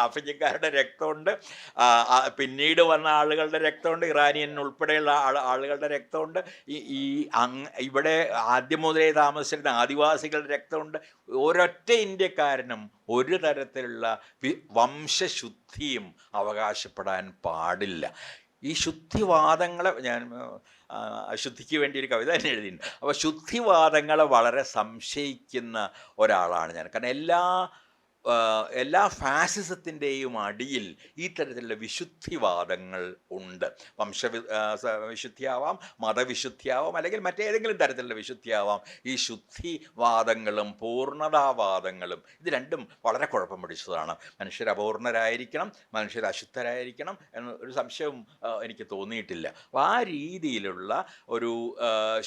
ആഫ്രിക്കക്കാരുടെ രക്തമുണ്ട്, പിന്നീട് വന്ന ആളുകളുടെ രക്തമുണ്ട്, ഇറാനിയൻ ഉൾപ്പെടെയുള്ള ആളുകളുടെ രക്തമുണ്ട്, ഈ ഇവിടെ ആദ്യം മുതലേ താമസിച്ചിരുന്ന ആദിവാസികളുടെ രക്തമുണ്ട്. ഒരൊറ്റ ഇന്ത്യക്കാരനും ഒരു തരത്തിലുള്ള വംശശുദ്ധിയും അവകാശപ്പെടാൻ പാടില്ല. ഈ ശുദ്ധിവാദങ്ങളെ ഞാൻ അശുദ്ധിക്ക് വേണ്ടി ഒരു കവിത തന്നെ എഴുതിയിട്ടുണ്ട്. അപ്പോൾ ശുദ്ധിവാദങ്ങളെ വളരെ സംശയിക്കുന്ന ഒരാളാണ് ഞാൻ. കാരണം എല്ലാ ഫാസിസത്തിൻ്റെയും അടിയിൽ ഈ തരത്തിലുള്ള വിശുദ്ധിവാദങ്ങൾ ഉണ്ട്. വിശുദ്ധിയാവാം, മതവിശുദ്ധിയാവാം, അല്ലെങ്കിൽ മറ്റേതെങ്കിലും തരത്തിലുള്ള വിശുദ്ധിയാവാം. ഈ ശുദ്ധിവാദങ്ങളും പൂർണ്ണതാവാദങ്ങളും ഇത് രണ്ടും വളരെ കുഴപ്പം പിടിച്ചതാണ്. മനുഷ്യർ അപൂർണരായിരിക്കണം, മനുഷ്യർ അശുദ്ധരായിരിക്കണം എന്ന ഒരു സംശയവും എനിക്ക് തോന്നിയിട്ടില്ല. അപ്പോൾ ആ രീതിയിലുള്ള ഒരു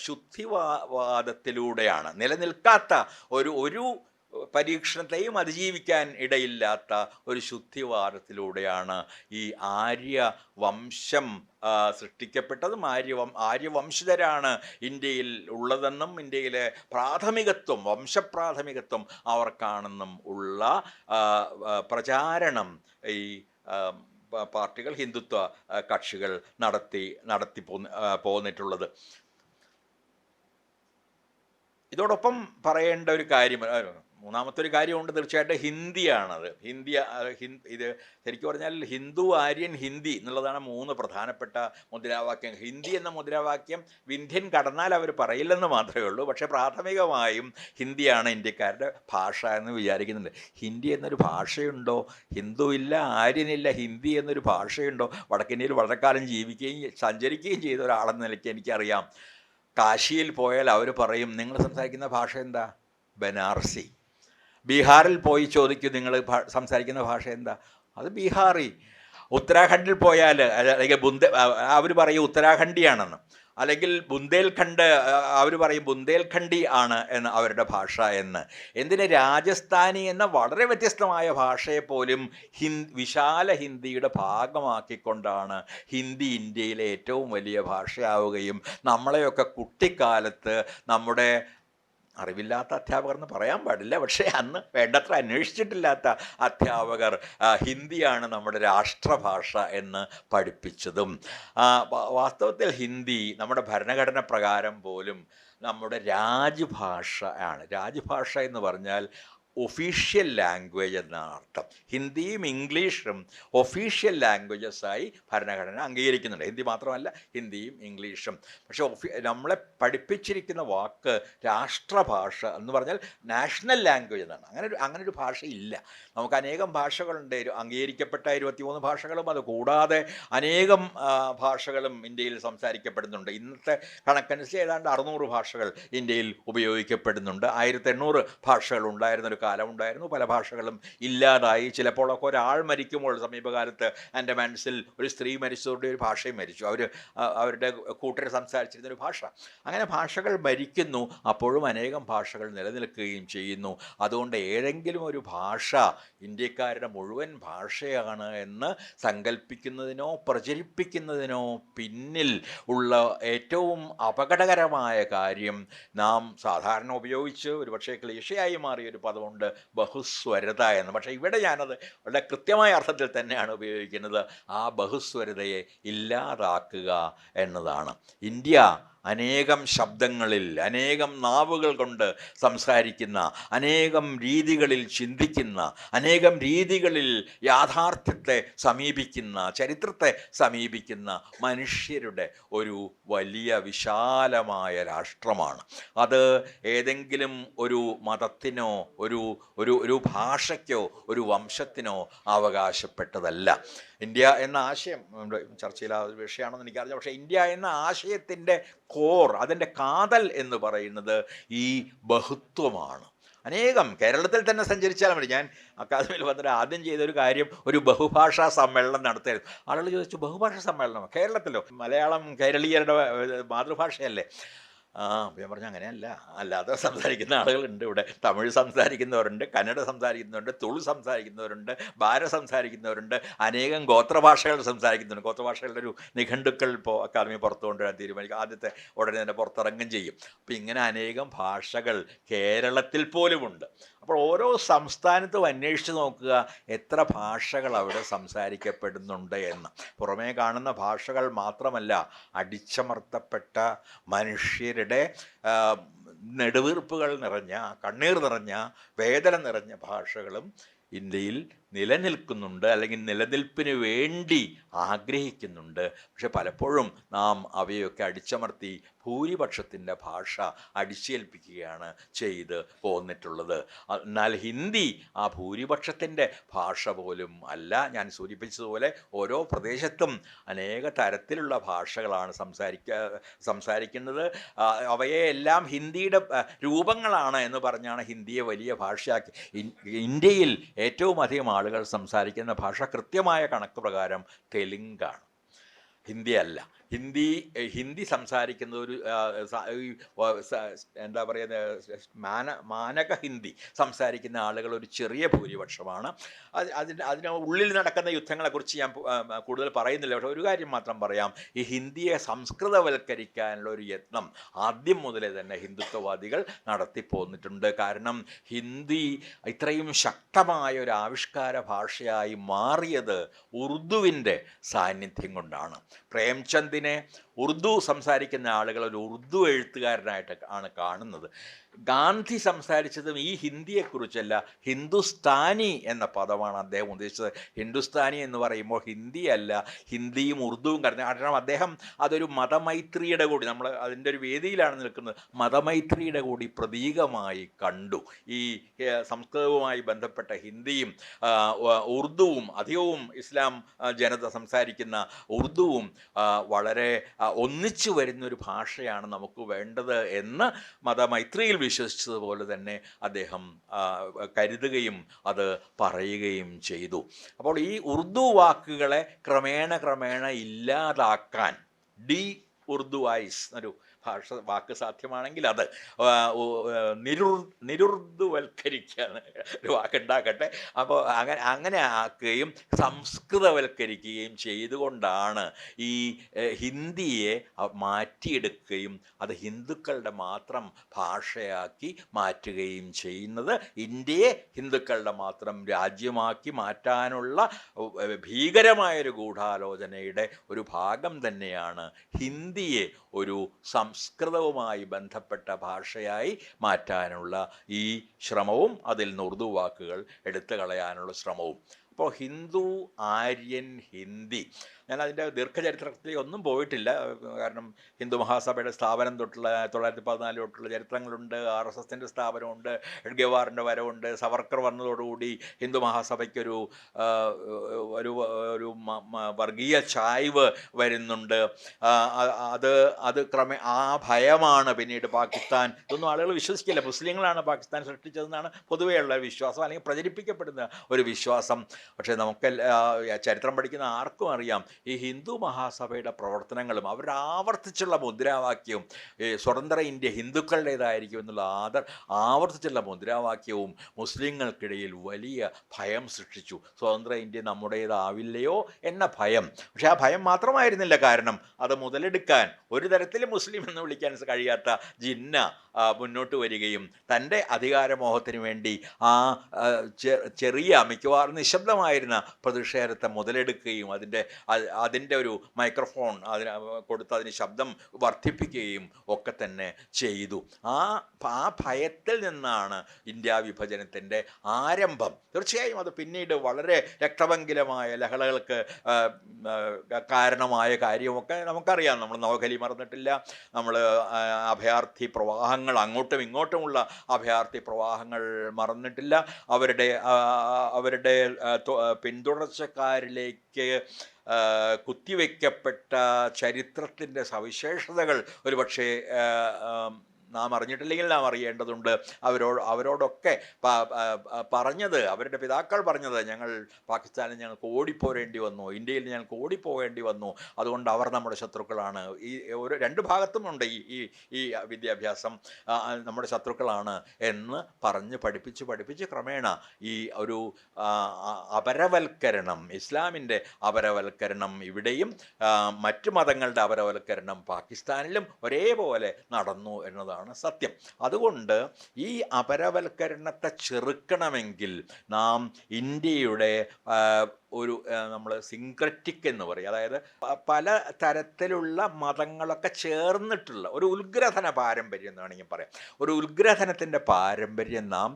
ശുദ്ധിവാദത്തിലൂടെയാണ്, നിലനിൽക്കാത്ത ഒരു പരീക്ഷണത്തെയും അതിജീവിക്കാൻ ഇടയില്ലാത്ത ഒരു ശുദ്ധിവാദത്തിലൂടെയാണ് ഈ ആര്യവംശം സൃഷ്ടിക്കപ്പെട്ടതും ആര്യവംശജരാണ് ഇന്ത്യയിൽ ഉള്ളതെന്നും ഇന്ത്യയിലെ പ്രാഥമികത്വം, വംശപ്രാഥമികത്വം അവർക്കാണെന്നും ഉള്ള പ്രചാരണം ഈ പാർട്ടികൾ, ഹിന്ദുത്വ കക്ഷികൾ നടത്തി പോന്നിട്ടുള്ളത്. ഇതോടൊപ്പം പറയേണ്ട ഒരു കാര്യം, മൂന്നാമത്തെ ഒരു കാര്യമുണ്ട്, തീർച്ചയായിട്ടും ഹിന്ദിയാണത്. ഇത് ശരിക്കും പറഞ്ഞാൽ ഹിന്ദു, ആര്യൻ, ഹിന്ദി എന്നുള്ളതാണ് മൂന്ന് പ്രധാനപ്പെട്ട മുദ്രാവാക്യം. ഹിന്ദി എന്ന മുദ്രാവാക്യം വിന്ധ്യൻ കടന്നാൽ അവർ പറയില്ലെന്ന് മാത്രമേ ഉള്ളൂ. പക്ഷേ പ്രാഥമികമായും ഹിന്ദിയാണ് ഇന്ത്യക്കാരുടെ ഭാഷ എന്ന് വിചാരിക്കുന്നുണ്ട്. ഹിന്ദി എന്നൊരു ഭാഷയുണ്ടോ? ഹിന്ദു ഇല്ല, ആര്യനില്ല, ഹിന്ദി എന്നൊരു ഭാഷയുണ്ടോ? വടക്കിന്ത്യയിൽ വളരെ കാലം ജീവിക്കുകയും സഞ്ചരിക്കുകയും ചെയ്ത ഒരാളെന്ന നിലയ്ക്ക് എനിക്കറിയാം. കാശിയിൽ പോയാൽ അവർ പറയും, നിങ്ങൾ സംസാരിക്കുന്ന ഭാഷ എന്താ? ബനാറസി. ബീഹാറിൽ പോയി ചോദിക്കും, നിങ്ങൾ സംസാരിക്കുന്ന ഭാഷ എന്താ? അത് ബീഹാറി. ഉത്തരാഖണ്ഡിൽ പോയാൽ അല്ലെങ്കിൽ അവർ പറയും ഉത്തരാഖണ്ഡിയാണെന്ന്, അല്ലെങ്കിൽ ബുന്ദേൽഖണ്ഡ്, അവർ പറയും ബുന്ദേൽഖണ്ഡി ആണ് എന്ന് അവരുടെ ഭാഷ എന്ന്. എന്തിന് രാജസ്ഥാനി എന്ന വളരെ വ്യത്യസ്തമായ ഭാഷയെ പോലും വിശാല ഹിന്ദിയുടെ ഭാഗമാക്കിക്കൊണ്ടാണ് ഹിന്ദി ഇന്ത്യയിലെ ഏറ്റവും വലിയ ഭാഷയാവുകയും നമ്മളെയൊക്കെ കുട്ടിക്കാലത്ത് നമ്മുടെ അറിവില്ലാത്ത അധ്യാപകർ എന്ന് പറയാൻ പാടില്ല, പക്ഷേ അന്ന് വേണ്ടത്ര അന്വേഷിച്ചിട്ടില്ലാത്ത അധ്യാപകർ ഹിന്ദിയാണ് നമ്മുടെ രാഷ്ട്രഭാഷ എന്ന് പഠിപ്പിച്ചതും. വാസ്തവത്തിൽ ഹിന്ദി നമ്മുടെ ഭരണഘടന പ്രകാരം പോലും നമ്മുടെ രാജ്ഭാഷ ആണ്. രാജ്ഭാഷ എന്ന് പറഞ്ഞാൽ ഒഫീഷ്യൽ ലാംഗ്വേജ് എന്നാണ് അർത്ഥം. ഹിന്ദിയും ഇംഗ്ലീഷും ഒഫീഷ്യൽ ലാംഗ്വേജസായി ഭരണഘടന അംഗീകരിക്കുന്നുണ്ട്. ഹിന്ദി മാത്രമല്ല, ഹിന്ദിയും ഇംഗ്ലീഷും. പക്ഷേ നമ്മളെ പഠിപ്പിച്ചിരിക്കുന്ന വാക്ക് രാഷ്ട്രഭാഷ എന്ന് പറഞ്ഞാൽ നാഷണൽ ലാംഗ്വേജ് എന്നാണ്. അങ്ങനൊരു ഭാഷയില്ല. നമുക്ക് അനേകം ഭാഷകളുണ്ട്, അംഗീകരിക്കപ്പെട്ട 23 ഭാഷകളും അത് കൂടാതെ അനേകം ഭാഷകളും ഇന്ത്യയിൽ സംസാരിക്കപ്പെടുന്നുണ്ട്. ഇന്നത്തെ കണക്കനുസരിച്ച് ഏതാണ്ട് 600 ഭാഷകൾ ഇന്ത്യയിൽ ഉപയോഗിക്കപ്പെടുന്നുണ്ട്. 1800 ഭാഷകൾ ഉണ്ടായിരുന്നൊരു കാലമുണ്ടായിരുന്നു. പല ഭാഷകളും ഇല്ലാതായി. ചിലപ്പോഴൊക്കെ ഒരാൾ മരിക്കുമ്പോൾ, സമീപകാലത്ത് ആൻഡമാൻസിൽ ഒരു സ്ത്രീ മരിച്ചതോടെ ഒരു ഭാഷയും മരിച്ചു. അവരുടെ കൂട്ടർ സംസാരിച്ചിരുന്നൊരു ഭാഷ. അങ്ങനെ ഭാഷകൾ മരിക്കുന്നു, അപ്പോഴും അനേകം ഭാഷകൾ നിലനിൽക്കുകയും ചെയ്യുന്നു. അതുകൊണ്ട് ഏതെങ്കിലും ഒരു ഭാഷ ഇന്ത്യക്കാരുടെ മുഴുവൻ ഭാഷയാണ് എന്ന് സങ്കല്പിക്കുന്നതിനോ പ്രചരിപ്പിക്കുന്നതിനോ പിന്നിൽ ഉള്ള ഏറ്റവും അപകടകരമായ കാര്യം, നാം സാധാരണ ഉപയോഗിച്ച് ഒരുപക്ഷെ ക്ലീശയായി മാറിയൊരു പദമുണ്ട്, ബഹുസ്വരത എന്ന്. പക്ഷേ ഇവിടെ ഞാനത് വളരെ കൃത്യമായ അർത്ഥത്തിൽ തന്നെയാണ് ഉപയോഗിക്കുന്നത്. ആ ബഹുസ്വരതയെ ഇല്ലാതാക്കുക എന്നതാണ്. ഇന്ത്യ അനേകം ശബ്ദങ്ങളിൽ, അനേകം നാവുകൾ കൊണ്ട് സംസാരിക്കുന്ന, അനേകം രീതികളിൽ ചിന്തിക്കുന്ന, അനേകം രീതികളിൽ യാഥാർത്ഥ്യത്തെ സമീപിക്കുന്ന, ചരിത്രത്തെ സമീപിക്കുന്ന മനുഷ്യരുടെ ഒരു വലിയ വിശാലമായ രാഷ്ട്രമാണ്. അത് ഏതെങ്കിലും ഒരു മതത്തിനോ ഒരു ഭാഷയ്ക്കോ ഒരു വംശത്തിനോ അവകാശപ്പെട്ടതല്ല. ഇന്ത്യ എന്ന ആശയം നമ്മുടെ ചർച്ചയിൽ ആ ഒരു വിഷയമാണെന്ന് എനിക്കറിയാം. പക്ഷേ ഇന്ത്യ എന്ന ആശയത്തിൻ്റെ കോർ, അതിൻ്റെ കാതൽ എന്ന് പറയുന്നത് ഈ ബഹുത്വമാണ്. അനേകം കേരളത്തിൽ തന്നെ സഞ്ചരിച്ചാൽ മതി. ഞാൻ അക്കാദമിയിൽ വന്നിട്ട് ആദ്യം ചെയ്തൊരു കാര്യം ഒരു ബഹുഭാഷാ സമ്മേളനം നടത്തിയായിരുന്നു. ആളുകൾ ചോദിച്ചു, ബഹുഭാഷാ സമ്മേളനം കേരളത്തിലോ? മലയാളം കേരളീയരുടെ മാതൃഭാഷയല്ലേ? അപ്പോൾ ഞാൻ പറഞ്ഞു അങ്ങനെയല്ല, അല്ലാതെ സംസാരിക്കുന്ന ആളുകളുണ്ട് ഇവിടെ. തമിഴ് സംസാരിക്കുന്നവരുണ്ട്, കന്നഡ സംസാരിക്കുന്നവരുണ്ട്, തുളു സംസാരിക്കുന്നവരുണ്ട്, ബാര സംസാരിക്കുന്നവരുണ്ട്, അനേകം ഗോത്രഭാഷകൾ സംസാരിക്കുന്നുണ്ട്. ഗോത്രഭാഷകളുടെ ഒരു നിഘണ്ടുക്കൾ ഇപ്പോൾ അക്കാദമി പുറത്തു കൊണ്ടുവരാൻ തീരുമാനിക്കും. ആദ്യത്തെ ഉടനെ തന്നെ പുറത്തിറങ്ങും ചെയ്യും. അപ്പോൾ ഇങ്ങനെ അനേകം ഭാഷകൾ കേരളത്തിൽ പോലുമുണ്ട്. അപ്പോൾ ഓരോ സംസ്ഥാനത്തും അന്വേഷിച്ച് നോക്കുക എത്ര ഭാഷകൾ അവിടെ സംസാരിക്കപ്പെടുന്നുണ്ട് എന്ന്. പുറമേ കാണുന്ന ഭാഷകൾ മാത്രമല്ല, അടിച്ചമർത്തപ്പെട്ട മനുഷ്യരുടെ നെടുവീർപ്പുകൾ നിറഞ്ഞ, കണ്ണീർ നിറഞ്ഞ, വേദന നിറഞ്ഞ ഭാഷകളും ഇന്ത്യയിൽ നിലനിൽക്കുന്നുണ്ട്, അല്ലെങ്കിൽ നിലനിൽപ്പിന് വേണ്ടി ആഗ്രഹിക്കുന്നുണ്ട്. പക്ഷെ പലപ്പോഴും നാം അവയൊക്കെ അടിച്ചമർത്തി ഭൂരിപക്ഷത്തിൻ്റെ ഭാഷ അടിച്ചേൽപ്പിക്കുകയാണ് ചെയ്ത് പോന്നിട്ടുള്ളത്. എന്നാൽ ഹിന്ദി ആ ഭൂരിപക്ഷത്തിൻ്റെ ഭാഷ പോലും അല്ല. ഞാൻ സൂചിപ്പിച്ചതുപോലെ ഓരോ പ്രദേശത്തും അനേക തരത്തിലുള്ള ഭാഷകളാണ് സംസാരിക്കുന്നത്. അവയെ എല്ലാം ഹിന്ദിയുടെ രൂപങ്ങളാണ് എന്ന് പറഞ്ഞാണ് ഹിന്ദിയെ വലിയ ഭാഷയാക്കി. ഇന്ത്യയിൽ ഏറ്റവും അധികം ആളുകൾ സംസാരിക്കുന്ന ഭാഷ കൃത്യമായ കണക്ക് പ്രകാരം തെലുങ്കാണ്, ഹിന്ദി അല്ല. ഹിന്ദി സംസാരിക്കുന്ന ഒരു എന്താ പറയുന്നത്, മാനക ഹിന്ദി സംസാരിക്കുന്ന ആളുകൾ ഒരു ചെറിയ ഭൂരിപക്ഷമാണ്. അതിന് ഉള്ളിൽ നടക്കുന്ന യുദ്ധങ്ങളെക്കുറിച്ച് ഞാൻ കൂടുതൽ പറയുന്നില്ല. പക്ഷേ ഒരു കാര്യം മാത്രം പറയാം, ഈ ഹിന്ദിയെ സംസ്കൃതവൽക്കരിക്കാനുള്ള ഒരു യത്നം ആദ്യം മുതലേ തന്നെ ഹിന്ദുത്വവാദികൾ നടത്തിപ്പോന്നിട്ടുണ്ട്. കാരണം ഹിന്ദി ഇത്രയും ശക്തമായ ഒരു ആവിഷ്കാര ഭാഷയായി മാറിയത് ഉറുദുവിൻ്റെ സാന്നിധ്യം കൊണ്ടാണ്. പ്രേംചന്ദിനെ ഉറുദു സംസാരിക്കുന്ന ആളുകൾ ഒരു ഉറുദു എഴുത്തുകാരനായിട്ട് ആണ് കാണുന്നത്. ഗാന്ധി സംസാരിച്ചതും ഈ ഹിന്ദിയെക്കുറിച്ചല്ല, ഹിന്ദുസ്ഥാനി എന്ന പദമാണ് അദ്ദേഹം ഉദ്ദേശിച്ചത്. ഹിന്ദുസ്ഥാനി എന്ന് പറയുമ്പോൾ ഹിന്ദിയല്ല, ഹിന്ദിയും ഉറുദുവും കാരണം അദ്ദേഹം അതൊരു മതമൈത്രിയുടെ കൂടി, നമ്മൾ അതിൻ്റെ ഒരു വേദിയിലാണ് നിൽക്കുന്നത്, മതമൈത്രിയുടെ കൂടി പ്രതീകമായി കണ്ടു. ഈ സംസ്കൃതവുമായി ബന്ധപ്പെട്ട ഹിന്ദിയും ഉറുദുവും, അധികവും ഇസ്ലാം ജനത സംസാരിക്കുന്ന ഉറുദുവും വളരെ ഒന്നിച്ചു വരുന്നൊരു ഭാഷയാണ് നമുക്ക് വേണ്ടത് എന്ന് മതമൈത്രിയിൽ വിശ്വസിച്ചതുപോലെ തന്നെ അദ്ദേഹം കരുതുകയും അത് പറയുകയും ചെയ്തു. അപ്പോൾ ഈ ഉറുദു വാക്കുകളെ ക്രമേണ ഇല്ലാതാക്കാൻ, ഉറുദുവൈസ് എന്നൊരു വാക്ക് സാധ്യമാണെങ്കിൽ അത് നിരുർദുവൽക്കരിക്കുക ഒരു വാക്കുണ്ടാക്കട്ടെ. അപ്പോൾ അങ്ങനെ ആക്കുകയും സംസ്കൃതവൽക്കരിക്കുകയും ചെയ്തുകൊണ്ടാണ് ഈ ഹിന്ദിയെ മാറ്റിയെടുക്കുകയും അത് ഹിന്ദുക്കളുടെ മാത്രം ഭാഷയാക്കി മാറ്റുകയും ചെയ്യുന്നത്. ഇന്ത്യയെ ഹിന്ദുക്കളുടെ മാത്രം രാജ്യമാക്കി മാറ്റാനുള്ള ഭീകരമായൊരു ഗൂഢാലോചനയുടെ ഒരു ഭാഗം തന്നെയാണ് ഹിന്ദിയെ ഒരു സംസ്കൃതവുമായി ബന്ധപ്പെട്ട ഭാഷയായി മാറ്റാനുള്ള ഈ ശ്രമവും അതിൽ നിന്ന് ഉറുദു വാക്കുകൾ എടുത്തു കളയാനുള്ള ശ്രമവും. അപ്പോൾ ഹിന്ദു, ആര്യൻ, ഹിന്ദി, ഞാൻ അതിൻ്റെ ദീർഘചരിത്രത്തിൽ ഒന്നും പോയിട്ടില്ല. കാരണം ഹിന്ദു മഹാസഭയുടെ സ്ഥാപനം തൊട്ടുള്ള 1914 തൊട്ടുള്ള ചരിത്രങ്ങളുണ്ട്, RSSൻ്റെ സ്ഥാപനമുണ്ട്, ഗവാറിൻ്റെ വരവുണ്ട്, സവർക്കർ വന്നതോടുകൂടി ഹിന്ദു മഹാസഭയ്ക്കൊരു ഒരു വർഗീയ ചായ്വ് വരുന്നുണ്ട്. അത് ആ ഭയമാണ് പിന്നീട് പാകിസ്ഥാൻ, ഇതൊന്നും ആളുകൾ വിശ്വസിക്കില്ല, മുസ്ലിങ്ങളാണ് പാകിസ്ഥാൻ സൃഷ്ടിച്ചതെന്നാണ് പൊതുവെയുള്ള വിശ്വാസം, അല്ലെങ്കിൽ പ്രചരിപ്പിക്കപ്പെടുന്ന ഒരു വിശ്വാസം. പക്ഷേ നമുക്ക് ചരിത്രം പഠിക്കുന്ന ആർക്കും അറിയാം, ഈ ഹിന്ദു മഹാസഭയുടെ പ്രവർത്തനങ്ങളും അവരുടെ ആവർത്തിച്ചുള്ള മുദ്രാവാക്യവും സ്വതന്ത്ര ഇന്ത്യ ഹിന്ദുക്കളുടേതായിരിക്കും എന്നുള്ള ആവർത്തിച്ചുള്ള മുദ്രാവാക്യവും മുസ്ലിങ്ങൾക്കിടയിൽ വലിയ ഭയം സൃഷ്ടിച്ചു. സ്വതന്ത്ര ഇന്ത്യ നമ്മുടേതാവില്ലയോ എന്ന ഭയം. പക്ഷെ ആ ഭയം മാത്രമായിരുന്നില്ല കാരണം, അത് മുതലെടുക്കാൻ ഒരു തരത്തിലും മുസ്ലിം എന്ന് വിളിക്കാൻ കഴിയാത്ത ജിന്ന മുന്നോട്ട് വരികയും തൻ്റെ അധികാരമോഹത്തിന് വേണ്ടി ആ ചെറിയ മിക്കവാറും നിശബ്ദമായിരുന്ന പ്രതിഷേധത്തെ മുതലെടുക്കുകയും അതിൻ്റെ ഒരു മൈക്രോഫോൺ കൊടുത്ത് അതിന് ശബ്ദം വർദ്ധിപ്പിക്കുകയും ഒക്കെ തന്നെ ചെയ്തു. ആ ഭയത്തിൽ നിന്നാണ് ഇന്ത്യ വിഭജനത്തിൻ്റെ ആരംഭം. തീർച്ചയായും അത് പിന്നീട് വളരെ രക്തപങ്കിലമായ ലഹളകൾക്ക് കാരണമായ കാര്യമൊക്കെ നമുക്കറിയാം. നമ്മൾ നവഖലി മറന്നിട്ടില്ല, നമ്മൾ അഭയാർത്ഥി പ്രവാഹങ്ങൾ, അങ്ങോട്ടും ഇങ്ങോട്ടുമുള്ള അഭയാർത്ഥി പ്രവാഹങ്ങൾ മറന്നിട്ടില്ല. അവരുടെ പിന്തുടർച്ചക്കാരിലേക്ക് കുത്തിവെക്കപ്പെട്ട ചരിത്രത്തിൻ്റെ സവിശേഷതകൾ ഒരുപക്ഷെ നാം അറിഞ്ഞിട്ടില്ലെങ്കിൽ നാം അറിയേണ്ടതുണ്ട്. അവരോടൊക്കെ പറഞ്ഞത്, അവരുടെ പിതാക്കൾ പറഞ്ഞത്, ഞങ്ങൾ പാകിസ്ഥാനിൽ ഞങ്ങൾക്ക് ഓടിപ്പോരേണ്ടി വന്നു, ഇന്ത്യയിൽ ഞങ്ങൾക്ക് ഓടിപ്പോകേണ്ടി വന്നു, അതുകൊണ്ട് അവർ നമ്മുടെ ശത്രുക്കളാണ്. ഈ ഒരു രണ്ട് ഭാഗത്തും ഉണ്ട് ഈ ഈ വിദ്യാഭ്യാസം. നമ്മുടെ ശത്രുക്കളാണ് എന്ന് പറഞ്ഞ് പഠിപ്പിച്ച് ക്രമേണ ഈ ഒരു അപരവൽക്കരണം, ഇസ്ലാമിൻ്റെ അപരവൽക്കരണം ഇവിടെയും മറ്റു മതങ്ങളുടെ അപരവൽക്കരണം പാകിസ്ഥാനിലും ഒരേപോലെ നടന്നു എന്നതാണ് സത്യം. അതുകൊണ്ട് ഈ അപരവൽക്കരണത്തെ ചെറുക്കണമെങ്കിൽ നാം ഇന്ത്യയുടെ ഒരു നമ്മൾ സിൻക്രറ്റിക് എന്ന് പറയും, അതായത് പല തരത്തിലുള്ള മതങ്ങളൊക്കെ ചേർന്നിട്ടുള്ള ഒരു ഉത്ഗ്രഥന പാരമ്പര്യം എന്ന് വേണമെങ്കിൽ പറയാം. ഒരു ഉത്ഗ്രഥനത്തിൻ്റെ പാരമ്പര്യം നാം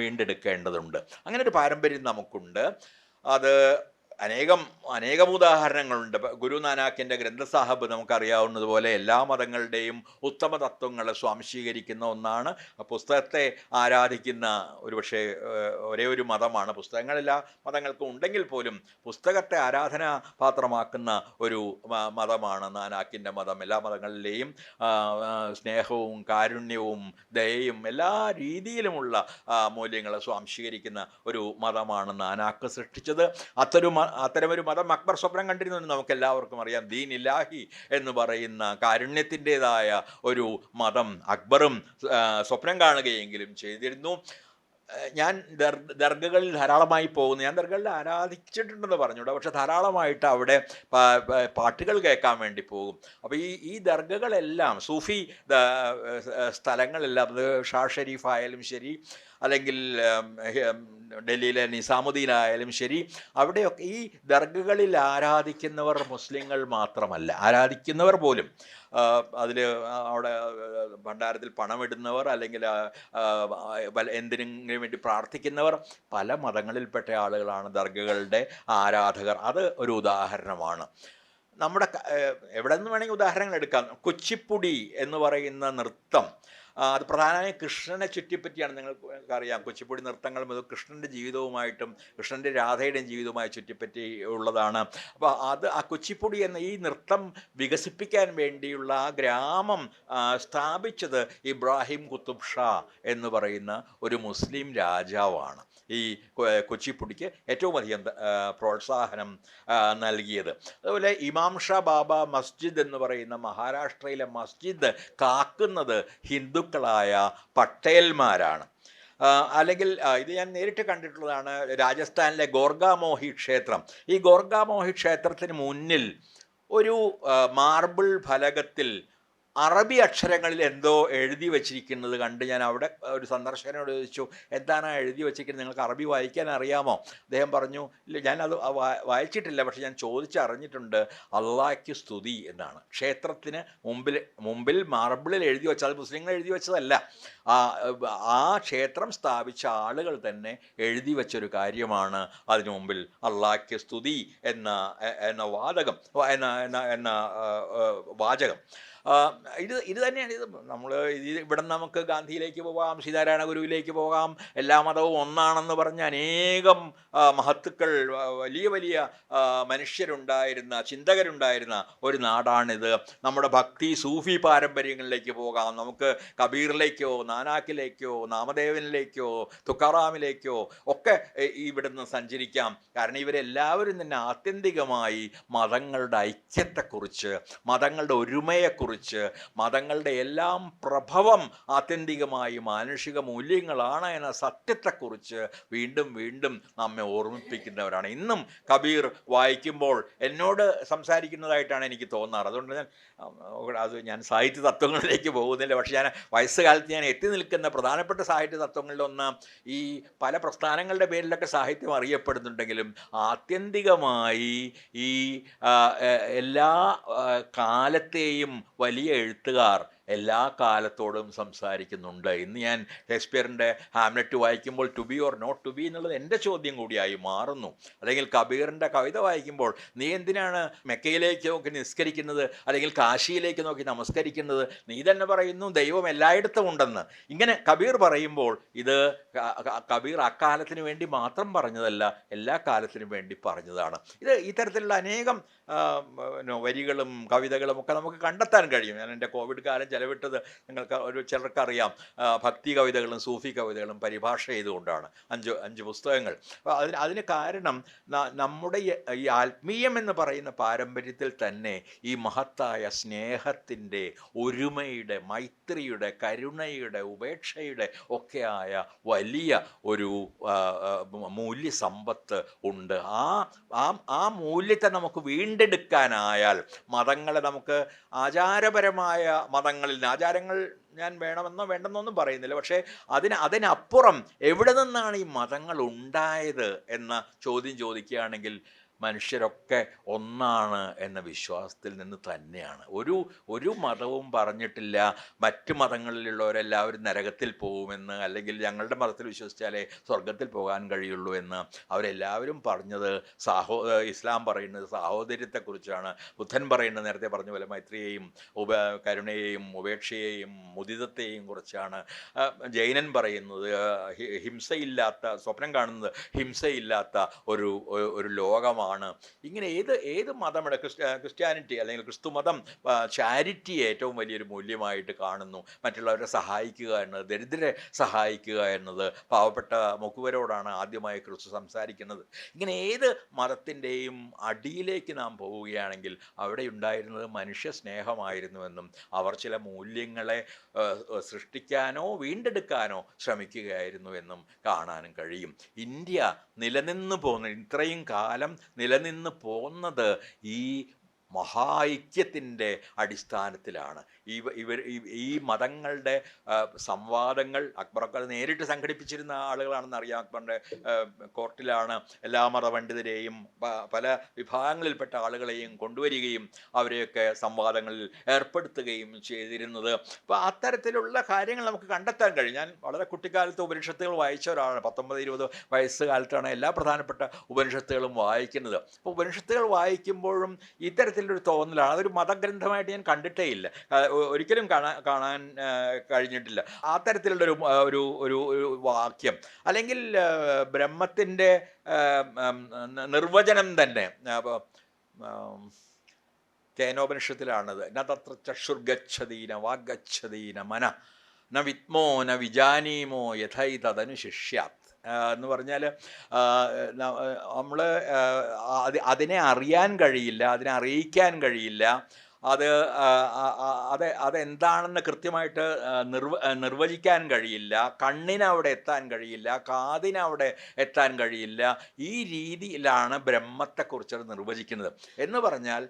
വീണ്ടെടുക്കേണ്ടതുണ്ട്. അങ്ങനെ ഒരു പാരമ്പര്യം നമുക്കുണ്ട്. അത് അനേകം ഉദാഹരണങ്ങളുണ്ട്. ഗുരു നാനാക്കിൻ്റെ ഗ്രന്ഥസാഹിബ് നമുക്കറിയാവുന്നതുപോലെ എല്ലാ മതങ്ങളുടെയും ഉത്തമ തത്വങ്ങളെ സ്വാംശീകരിക്കുന്ന ഒന്നാണ്. പുസ്തകത്തെ ആരാധിക്കുന്ന ഒരുപക്ഷെ ഒരേ ഒരു മതമാണ്. പുസ്തകങ്ങളെല്ലാ മതങ്ങൾക്കും ഉണ്ടെങ്കിൽ പോലും പുസ്തകത്തെ ആരാധനാപാത്രമാക്കുന്ന ഒരു മതമാണ് നാനാക്കിൻ്റെ മതം. എല്ലാ മതങ്ങളിലെയും സ്നേഹവും കാരുണ്യവും ദയയും എല്ലാ രീതിയിലുമുള്ള മൂല്യങ്ങളെ സ്വാംശീകരിക്കുന്ന ഒരു മതമാണ് നാനാക്ക് സൃഷ്ടിച്ചത്. അത്തരമൊരു മതം അക്ബർ സ്വപ്നം കണ്ടിരുന്നു. നമുക്ക് എല്ലാവർക്കും അറിയാം. ദീൻ ഇലാഹി എന്ന് പറയുന്ന കാരുണ്യത്തിൻ്റെതായ ഒരു മതം അക്ബറും സ്വപ്നം കാണുകയെങ്കിലും ചെയ്തിരുന്നു. ഞാൻ ദർഗകളിൽ ധാരാളമായി പോകുന്നു. ഞാൻ ദർഗകളിൽ ആരാധിച്ചിട്ടുണ്ടെന്ന് പറഞ്ഞൂടെ, പക്ഷെ ധാരാളമായിട്ട് അവിടെ പാട്ടുകൾ കേൾക്കാൻ വേണ്ടി പോകും. അപ്പോൾ ഈ ദർഗകളെല്ലാം സൂഫി സ്ഥലങ്ങളെല്ലാം, അത് ഷാ ഷെരീഫ് ആയാലും ശരി, അല്ലെങ്കിൽ ഡൽഹിയിലെ നിസാമുദ്ദീനായാലും ശരി, അവിടെയൊക്കെ ഈ ദർഗകളിൽ ആരാധിക്കുന്നവർ മുസ്ലിങ്ങൾ മാത്രമല്ല, ആരാധിക്കുന്നവർ പോലും അതിൽ അവിടെ ഭണ്ഡാരത്തിൽ പണമിടുന്നവർ, അല്ലെങ്കിൽ എന്തിനെങ്കിലും വേണ്ടി പ്രാർത്ഥിക്കുന്നവർ പല മതങ്ങളിൽപ്പെട്ട ആളുകളാണ് ദർഗകളുടെ ആരാധകർ. അത് ഒരു ഉദാഹരണമാണ്. നമ്മുടെ എവിടെ നിന്ന് വേണമെങ്കിൽ ഉദാഹരണങ്ങൾ എടുക്കാം. കുച്ചിപ്പുടി എന്ന് പറയുന്ന നൃത്തം, അത് പ്രധാനമായും കൃഷ്ണനെ ചുറ്റിപ്പറ്റിയാണ്. നിങ്ങൾക്ക് അറിയാം, കുച്ചിപ്പുടി നൃത്തങ്ങളും ഇത് കൃഷ്ണൻ്റെ ജീവിതവുമായിട്ടും കൃഷ്ണൻ്റെ രാധയുടെയും ജീവിതവുമായി ചുറ്റിപ്പറ്റി ഉള്ളതാണ്. അപ്പോൾ ആ കുച്ചിപ്പുടി എന്ന ഈ നൃത്തം വികസിപ്പിക്കാൻ വേണ്ടിയുള്ള ആ ഗ്രാമം സ്ഥാപിച്ചത് ഇബ്രാഹിം കുത്തുബ് ഷാ എന്ന് പറയുന്ന ഒരു മുസ്ലിം രാജാവാണ്. ഈ കുച്ചിപ്പുടിക്ക് ഏറ്റവും അധികം പ്രോത്സാഹനം നൽകിയത്. അതുപോലെ ഇമാം ഷാ ബാബ മസ്ജിദ് എന്ന് പറയുന്ന മഹാരാഷ്ട്രയിലെ മസ്ജിദ് കാക്കുന്നത് ഹിന്ദുക്കളായ പട്ടേൽമാരാണ്. അല്ലെങ്കിൽ ഇത് ഞാൻ നേരിട്ട് കണ്ടിട്ടുള്ളതാണ്. രാജസ്ഥാനിലെ ഗോർഗാമോഹി ക്ഷേത്രം. ഈ ഗോർഗാമോഹി ക്ഷേത്രത്തിന് മുന്നിൽ ഒരു മാർബിൾ ഫലകത്തിൽ അറബി അക്ഷരങ്ങളിൽ എന്തോ എഴുതി വച്ചിരിക്കുന്നത് കണ്ട് ഞാൻ അവിടെ ഒരു സന്ദർശകനോട് ചോദിച്ചു, എന്താണ് എഴുതി വച്ചിരിക്കുന്നത്, നിങ്ങൾക്ക് അറബി വായിക്കാൻ അറിയാമോ? അദ്ദേഹം പറഞ്ഞു, ഇല്ല ഞാനത് വായിച്ചിട്ടില്ല, പക്ഷെ ഞാൻ ചോദിച്ചറിഞ്ഞിട്ടുണ്ട്, അള്ളാഹ്ക്ക് സ്തുതി എന്നാണ്. ക്ഷേത്രത്തിന് മുമ്പിൽ മാർബിളിൽ എഴുതി വെച്ചത്, അത് മുസ്ലിങ്ങൾ എഴുതി വെച്ചതല്ല, ആ ക്ഷേത്രം സ്ഥാപിച്ച ആളുകൾ തന്നെ എഴുതി വെച്ചൊരു കാര്യമാണ്. അതിനു മുമ്പിൽ അള്ളാഹ്ക്ക് സ്തുതി എന്ന വാചകം. ഇത് തന്നെയാണ്. നമ്മൾ ഇവിടെ നമുക്ക് ഗാന്ധിയിലേക്ക് പോകാം, ശ്രീനാരായണ ഗുരുവിലേക്ക് പോകാം. എല്ലാ മതവും ഒന്നാണെന്ന് പറഞ്ഞ് അനേകം മഹത്തുക്കൾ, വലിയ മനുഷ്യരുണ്ടായിരുന്ന, ചിന്തകരുണ്ടായിരുന്ന ഒരു നാടാണിത്. നമ്മുടെ ഭക്തി സൂഫി പാരമ്പര്യങ്ങളിലേക്ക് പോകാം. നമുക്ക് കബീറിലേക്കോ നാനാക്കിലേക്കോ നാമദേവനിലേക്കോ തുക്കാറാമിലേക്കോ ഒക്കെ ഇവിടുന്ന് സഞ്ചരിക്കാം. കാരണം ഇവരെല്ലാവരും തന്നെ ആത്യന്തികമായി മതങ്ങളുടെ ഐക്യത്തെക്കുറിച്ച്, മതങ്ങളുടെ ഒരുമയെക്കുറിച്ച്, മതങ്ങളുടെ എല്ലാം പ്രഭവം ആത്യന്തികമായി മാനുഷിക മൂല്യങ്ങളാണ് എന്ന സത്യത്തെക്കുറിച്ച് വീണ്ടും നമ്മെ ഓർമ്മിപ്പിക്കുന്നവരാണ്. ഇന്നും കബീർ വായിക്കുമ്പോൾ എന്നോട് സംസാരിക്കുന്നതായിട്ടാണ് എനിക്ക് തോന്നാറ്. അതുകൊണ്ട് ഞാൻ സാഹിത്യ തത്വങ്ങളിലേക്ക് പോകുന്നില്ല. പക്ഷേ ഞാൻ വയസ്സുകാലത്ത് ഞാൻ എത്തി നിൽക്കുന്ന പ്രധാനപ്പെട്ട സാഹിത്യ തത്വങ്ങളിലൊന്ന്, ഈ പല പ്രസ്ഥാനങ്ങളുടെ പേരിലൊക്കെ സാഹിത്യം അറിയപ്പെടുന്നുണ്ടെങ്കിലും ആത്യന്തികമായി ഈ എല്ലാ കാലത്തെയും വലിയ എഴുത്തുകാർ എല്ലാ കാലത്തോടും സംസാരിക്കുന്നുണ്ട്. ഇന്ന് ഞാൻ ഷേക്സ്പിയറിൻ്റെ ഹാംലെറ്റ് വായിക്കുമ്പോൾ to be or not to be എന്നുള്ളത് എൻ്റെ ചോദ്യം കൂടിയായി മാറുന്നു. അല്ലെങ്കിൽ കബീറിൻ്റെ കവിത വായിക്കുമ്പോൾ നീ എന്തിനാണ് മെക്കയിലേക്ക് നോക്കി നിസ്കരിക്കുന്നത്, അല്ലെങ്കിൽ കാശിയിലേക്ക് നോക്കി നമസ്കരിക്കുന്നത്, നീ തന്നെ പറയുന്നു ദൈവം എല്ലായിടത്തും ഉണ്ടെന്ന്. ഇങ്ങനെ കബീർ പറയുമ്പോൾ ഇത് കബീർ അക്കാലത്തിന് വേണ്ടി മാത്രം പറഞ്ഞതല്ല, എല്ലാ കാലത്തിനും വേണ്ടി പറഞ്ഞതാണ്. ഇത്തരത്തിലുള്ള അനേകം വരികളും കവിതകളും ഒക്കെ നമുക്ക് കണ്ടെത്താൻ കഴിയും. ഞാൻ എൻ്റെ കോവിഡ് കാലം ചെലവിട്ടത് നിങ്ങൾക്ക് ചിലർക്കറിയാം. ഭക്തി കവിതകളും സൂഫി കവിതകളും പരിഭാഷ ചെയ്തുകൊണ്ടാണ് 5 പുസ്തകങ്ങൾ. അപ്പോൾ അതിന് കാരണം നമ്മുടെ ഈ ആത്മീയം എന്ന് പറയുന്ന പാരമ്പര്യത്തിൽ തന്നെ ഈ മഹത്തായ സ്നേഹത്തിൻ്റെ, ഒരുമയുടെ, മൈത്രിയുടെ, കരുണയുടെ, ഉപേക്ഷയുടെ ഒക്കെയായ വലിയ ഒരു മൂല്യസമ്പത്ത് ഉണ്ട്. ആ മൂല്യത്തെ നമുക്ക് വീണ്ടെടുക്കാനായാൽ മതങ്ങളെ നമുക്ക് ആചാരപരമായ മതങ്ങളിൽ ആചാരങ്ങൾ ഞാൻ വേണമെന്നോ വേണ്ടെന്നൊന്നും പറയുന്നില്ല, പക്ഷേ അതിനപ്പുറം എവിടെ നിന്നാണ് ഈ മതങ്ങൾ ഉണ്ടായത് എന്ന ചോദ്യം ചോദിക്കുകയാണെങ്കിൽ മനുഷ്യരൊക്കെ ഒന്നാണ് എന്ന വിശ്വാസത്തിൽ നിന്ന് തന്നെയാണ്. ഒരു മതവും പറഞ്ഞിട്ടില്ല മറ്റ് മതങ്ങളിലുള്ളവരെല്ലാവരും നരകത്തിൽ പോകുമെന്ന്, അല്ലെങ്കിൽ ഞങ്ങളുടെ മതത്തിൽ വിശ്വസിച്ചാലേ സ്വർഗത്തിൽ പോകാൻ കഴിയുള്ളൂ എന്ന്. അവരെല്ലാവരും പറഞ്ഞത് ഇസ്ലാം പറയുന്നത് സാഹോദര്യത്തെക്കുറിച്ചാണ്. ബുദ്ധൻ പറയുന്നത് നേരത്തെ പറഞ്ഞ പോലെ മൈത്രിയെയും കരുണയെയും ഉപേക്ഷയെയും മുദിതത്തെയും കുറിച്ചാണ്. ജൈനൻ പറയുന്നത് ഹിംസയില്ലാത്ത, സ്വപ്നം കാണുന്നത് ഹിംസയില്ലാത്ത ഒരു ലോകമാണ്. ഇങ്ങനെ ഏത് മതം, ക്രിസ്ത്യാനിറ്റി അല്ലെങ്കിൽ ക്രിസ്തു മതം ചാരിറ്റിയെ ഏറ്റവും വലിയൊരു മൂല്യമായിട്ട് കാണുന്നു. മറ്റുള്ളവരെ സഹായിക്കുക എന്നത്, ദരിദ്രരെ സഹായിക്കുക എന്നത്, പാവപ്പെട്ട മുക്കുവരോടാണ് ആദ്യമായി ക്രിസ്തു സംസാരിക്കുന്നത്. ഇങ്ങനെ ഏത് മതത്തിൻ്റെയും അടിയിലേക്ക് നാം പോവുകയാണെങ്കിൽ അവിടെ ഉണ്ടായിരുന്നത് മനുഷ്യ സ്നേഹമായിരുന്നുവെന്നും അവർ ചില മൂല്യങ്ങളെ സൃഷ്ടിക്കാനോ വീണ്ടെടുക്കാനോ ശ്രമിക്കുകയായിരുന്നു എന്നും കാണാനും കഴിയും. ഇന്ത്യ ഇത്രയും കാലം നിലനിന്ന് പോന്നത് ഈ മഹാഐക്യത്തിൻ്റെ അടിസ്ഥാനത്തിലാണ്. ഈ മതങ്ങളുടെ സംവാദങ്ങൾ അക്ബറൊക്കെ നേരിട്ട് സംഘടിപ്പിച്ചിരുന്ന ആളുകളാണെന്ന് അറിയാം. അക്ബറിൻ്റെ കോർട്ടിലാണ് എല്ലാ മതപണ്ഡിതരെയും പല വിഭാഗങ്ങളിൽപ്പെട്ട ആളുകളെയും കൊണ്ടുവരികയും അവരെയൊക്കെ സംവാദങ്ങളിൽ ഏർപ്പെടുത്തുകയും ചെയ്തിരുന്നത്. അപ്പോൾ അത്തരത്തിലുള്ള കാര്യങ്ങൾ നമുക്ക് കണ്ടെത്താൻ കഴിയും. ഞാൻ വളരെ കുട്ടിക്കാലത്ത് ഉപനിഷത്തുകൾ വായിച്ച ഒരാളാണ്. 19-20 വയസ്സ് കാലത്താണ് എല്ലാ പ്രധാനപ്പെട്ട ഉപനിഷത്തുകളും വായിക്കുന്നത്. അപ്പോൾ ഉപനിഷത്തുകൾ വായിക്കുമ്പോഴും ഇത്തരത്തിലൊരു തോന്നലാണ്. അതൊരു മതഗ്രന്ഥമായിട്ട് ഞാൻ കണ്ടിട്ടേ ഇല്ല, ഒരിക്കലും കാണാൻ കഴിഞ്ഞിട്ടില്ല. ആ തരത്തിലുള്ളൊരു ഒരു വാക്യം അല്ലെങ്കിൽ ബ്രഹ്മത്തിൻ്റെ നിർവചനം തന്നെ കേനോപനിഷത്തിലാണത്. ന തത്ര ചക്ഷുർഗച്ഛതീന വാഗച്ഛതീന മന ന വിത്മോ ന വിജാനീമോ യഥൈ തദനുശിഷ്യാത് എന്ന് പറഞ്ഞാൽ നമ്മൾ അതിനെ അറിയാൻ കഴിയില്ല, അതിനെ അറിയിക്കാൻ കഴിയില്ല, അതെന്താണെന്ന് കൃത്യമായിട്ട് നിർവചിക്കാൻ കഴിയില്ല, കണ്ണിനവിടെ എത്താൻ കഴിയില്ല, കാതിനവിടെ എത്താൻ കഴിയില്ല. ഈ രീതിയിലാണ് ബ്രഹ്മത്തെക്കുറിച്ച് നിർവചിക്കുന്നത്. എന്ന് പറഞ്ഞാൽ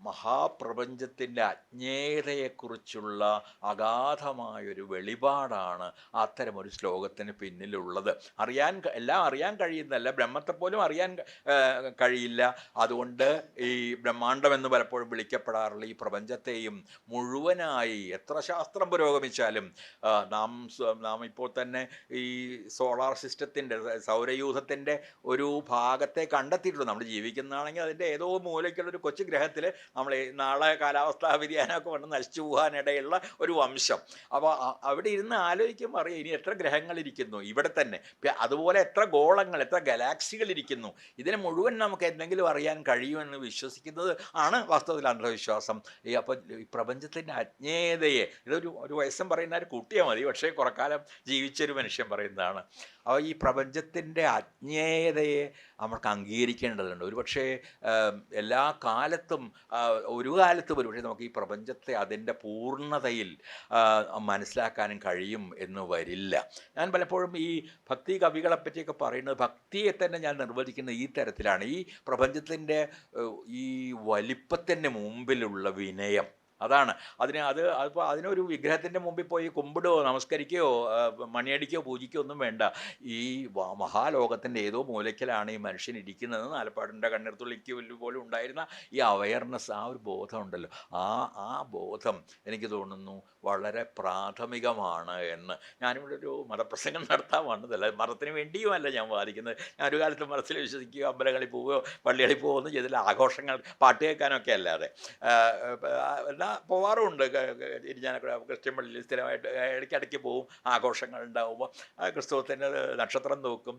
മഹാപ്രപഞ്ചത്തിൻ്റെ അജ്ഞേയതയെക്കുറിച്ചുള്ള അഗാധമായൊരു വെളിപാടാണ് അത്തരമൊരു ശ്ലോകത്തിന് പിന്നിലുള്ളത്. എല്ലാം അറിയാൻ കഴിയുന്നതല്ല, ബ്രഹ്മത്തെപ്പോലും അറിയാൻ കഴിയില്ല. അതുകൊണ്ട് ഈ ബ്രഹ്മാണ്ടമെന്ന് പലപ്പോഴും വിളിക്കപ്പെടാറുള്ള ഈ പ്രപഞ്ചത്തെയും മുഴുവനായി എത്ര ശാസ്ത്രം പുരോഗമിച്ചാലും നാം ഇപ്പോൾ തന്നെ ഈ സോളാർ സിസ്റ്റത്തിൻ്റെ, സൗരയൂഥത്തിൻ്റെ ഒരു ഭാഗത്തെ കണ്ടെത്തിയിട്ടുള്ളൂ. നമ്മൾ ജീവിക്കുന്നതാണെങ്കിൽ അതിൻ്റെ ഏതോ മൂലയ്ക്കുള്ളൊരു കൊച്ചു ഗ്രഹത്തിൽ നമ്മൾ നാളെ കാലാവസ്ഥാ വ്യതിയാനമൊക്കെ വന്ന് നശിച്ചു പോകാനിടയുള്ള ഒരു വംശം. അപ്പോൾ അവിടെ ഇരുന്ന് ആലോചിക്കുമ്പോൾ അറിയാം ഇനി എത്ര ഗ്രഹങ്ങളിരിക്കുന്നു ഇവിടെ തന്നെ, അതുപോലെ എത്ര ഗോളങ്ങൾ, എത്ര ഗലാക്സികൾ ഇരിക്കുന്നു. ഇതിനെ മുഴുവൻ നമുക്ക് എന്തെങ്കിലും അറിയാൻ കഴിയുമെന്ന് വിശ്വസിക്കുന്നത് ആണ് വാസ്തവത്തിൽ അന്ധവിശ്വാസം. അപ്പോൾ ഈ പ്രപഞ്ചത്തിൻ്റെ അജ്ഞേയതയെ ഒരു വയസ്സം പറയുന്ന ഒരു കൂട്ടിയാൽ മതി, പക്ഷേ കുറക്കാലം ജീവിച്ചൊരു മനുഷ്യൻ പറയുന്നതാണ്. അപ്പോൾ ഈ പ്രപഞ്ചത്തിൻ്റെ അജ്ഞേയതയെ നമ്മൾക്ക് അംഗീകരിക്കേണ്ടതുണ്ട്. ഒരുപക്ഷെ എല്ലാ കാലത്തും ഒരു പക്ഷേ നമുക്ക് ഈ പ്രപഞ്ചത്തെ അതിൻ്റെ പൂർണ്ണതയിൽ മനസ്സിലാക്കാനും കഴിയും എന്ന് വരില്ല. ഞാൻ പലപ്പോഴും ഈ ഭക്തി കവികളെ പറ്റിയൊക്കെ പറയുന്നത്, ഭക്തിയെ തന്നെ ഞാൻ നിർവചിക്കുന്നത് ഈ തരത്തിലാണ്. ഈ പ്രപഞ്ചത്തിൻ്റെ ഈ വലിപ്പത്തിൻ്റെ മുമ്പിലുള്ള വിനയം, അതാണ് അതിപ്പോൾ അതിനൊരു വിഗ്രഹത്തിൻ്റെ മുമ്പിൽ പോയി കുമ്പിടുകയോ നമസ്കരിക്കുകയോ മണിയടിക്കുകയോ പൂജിക്കുകയോ ഒന്നും വേണ്ട. ഈ മഹാലോകത്തിൻ്റെ ഏതോ മൂലയ്ക്കലാണ് ഈ മനുഷ്യൻ ഇരിക്കുന്നത്. ആലപ്പാടിൻ്റെ കണ്ണീർത്തുള്ളിക്ക് പോലും ഉണ്ടായിരുന്ന ഈ അവയർനെസ്, ആ ഒരു ബോധം ഉണ്ടല്ലോ, ആ ബോധം എനിക്ക് തോന്നുന്നു വളരെ പ്രാഥമികമാണ് എന്ന്. ഞാനിവിടെ ഒരു മതപ്രസംഗം നടത്താൻ വന്നതല്ല, മതത്തിന് വേണ്ടിയുമല്ല ഞാൻ വാദിക്കുന്നത്. ഞാനൊരു കാലത്ത് മതത്തിൽ വിശ്വസിക്കുകയോ അമ്പലങ്ങളിൽ പോവുകയോ പള്ളികളിൽ പോവുകയോ ഒന്നും ചെയ്തില്ല, ആഘോഷങ്ങൾ പാട്ട് കേൾക്കാനൊക്കെ അല്ലാതെ. എന്നാൽ പോവാറുമുണ്ട്. ഇരിഞ്ഞാലക്കുട ക്രിസ്ത്യൻ പള്ളിയിൽ സ്ഥിരമായിട്ട് ഇടയ്ക്കിടയ്ക്ക് പോവും. ആഘോഷങ്ങൾ ഉണ്ടാകുമ്പോൾ ക്രിസ്തുവത്തിൻ്റെ നക്ഷത്രം നോക്കും.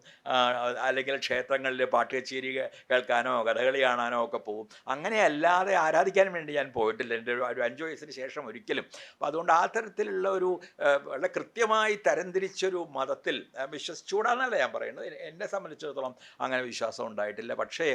അല്ലെങ്കിൽ ക്ഷേത്രങ്ങളിൽ പാട്ട് കച്ചേരി കേൾക്കാനോ കഥകളി കാണാനോ ഒക്കെ പോവും. അങ്ങനെ അല്ലാതെ ആരാധിക്കാൻ വേണ്ടി ഞാൻ പോയിട്ടില്ല എൻ്റെ ഒരു 5 വയസ്സിന് ശേഷം ഒരിക്കലും. അപ്പോൾ അതുകൊണ്ട് ആ തരത്തിലുള്ള ഒരു വളരെ കൃത്യമായി തരംതിരിച്ചൊരു മതത്തിൽ വിശ്വസിച്ചുകൂടാന്നല്ല ഞാൻ പറയുന്നത്. എന്നെ സംബന്ധിച്ചിടത്തോളം അങ്ങനെ വിശ്വാസം ഉണ്ടായിട്ടില്ല. പക്ഷേ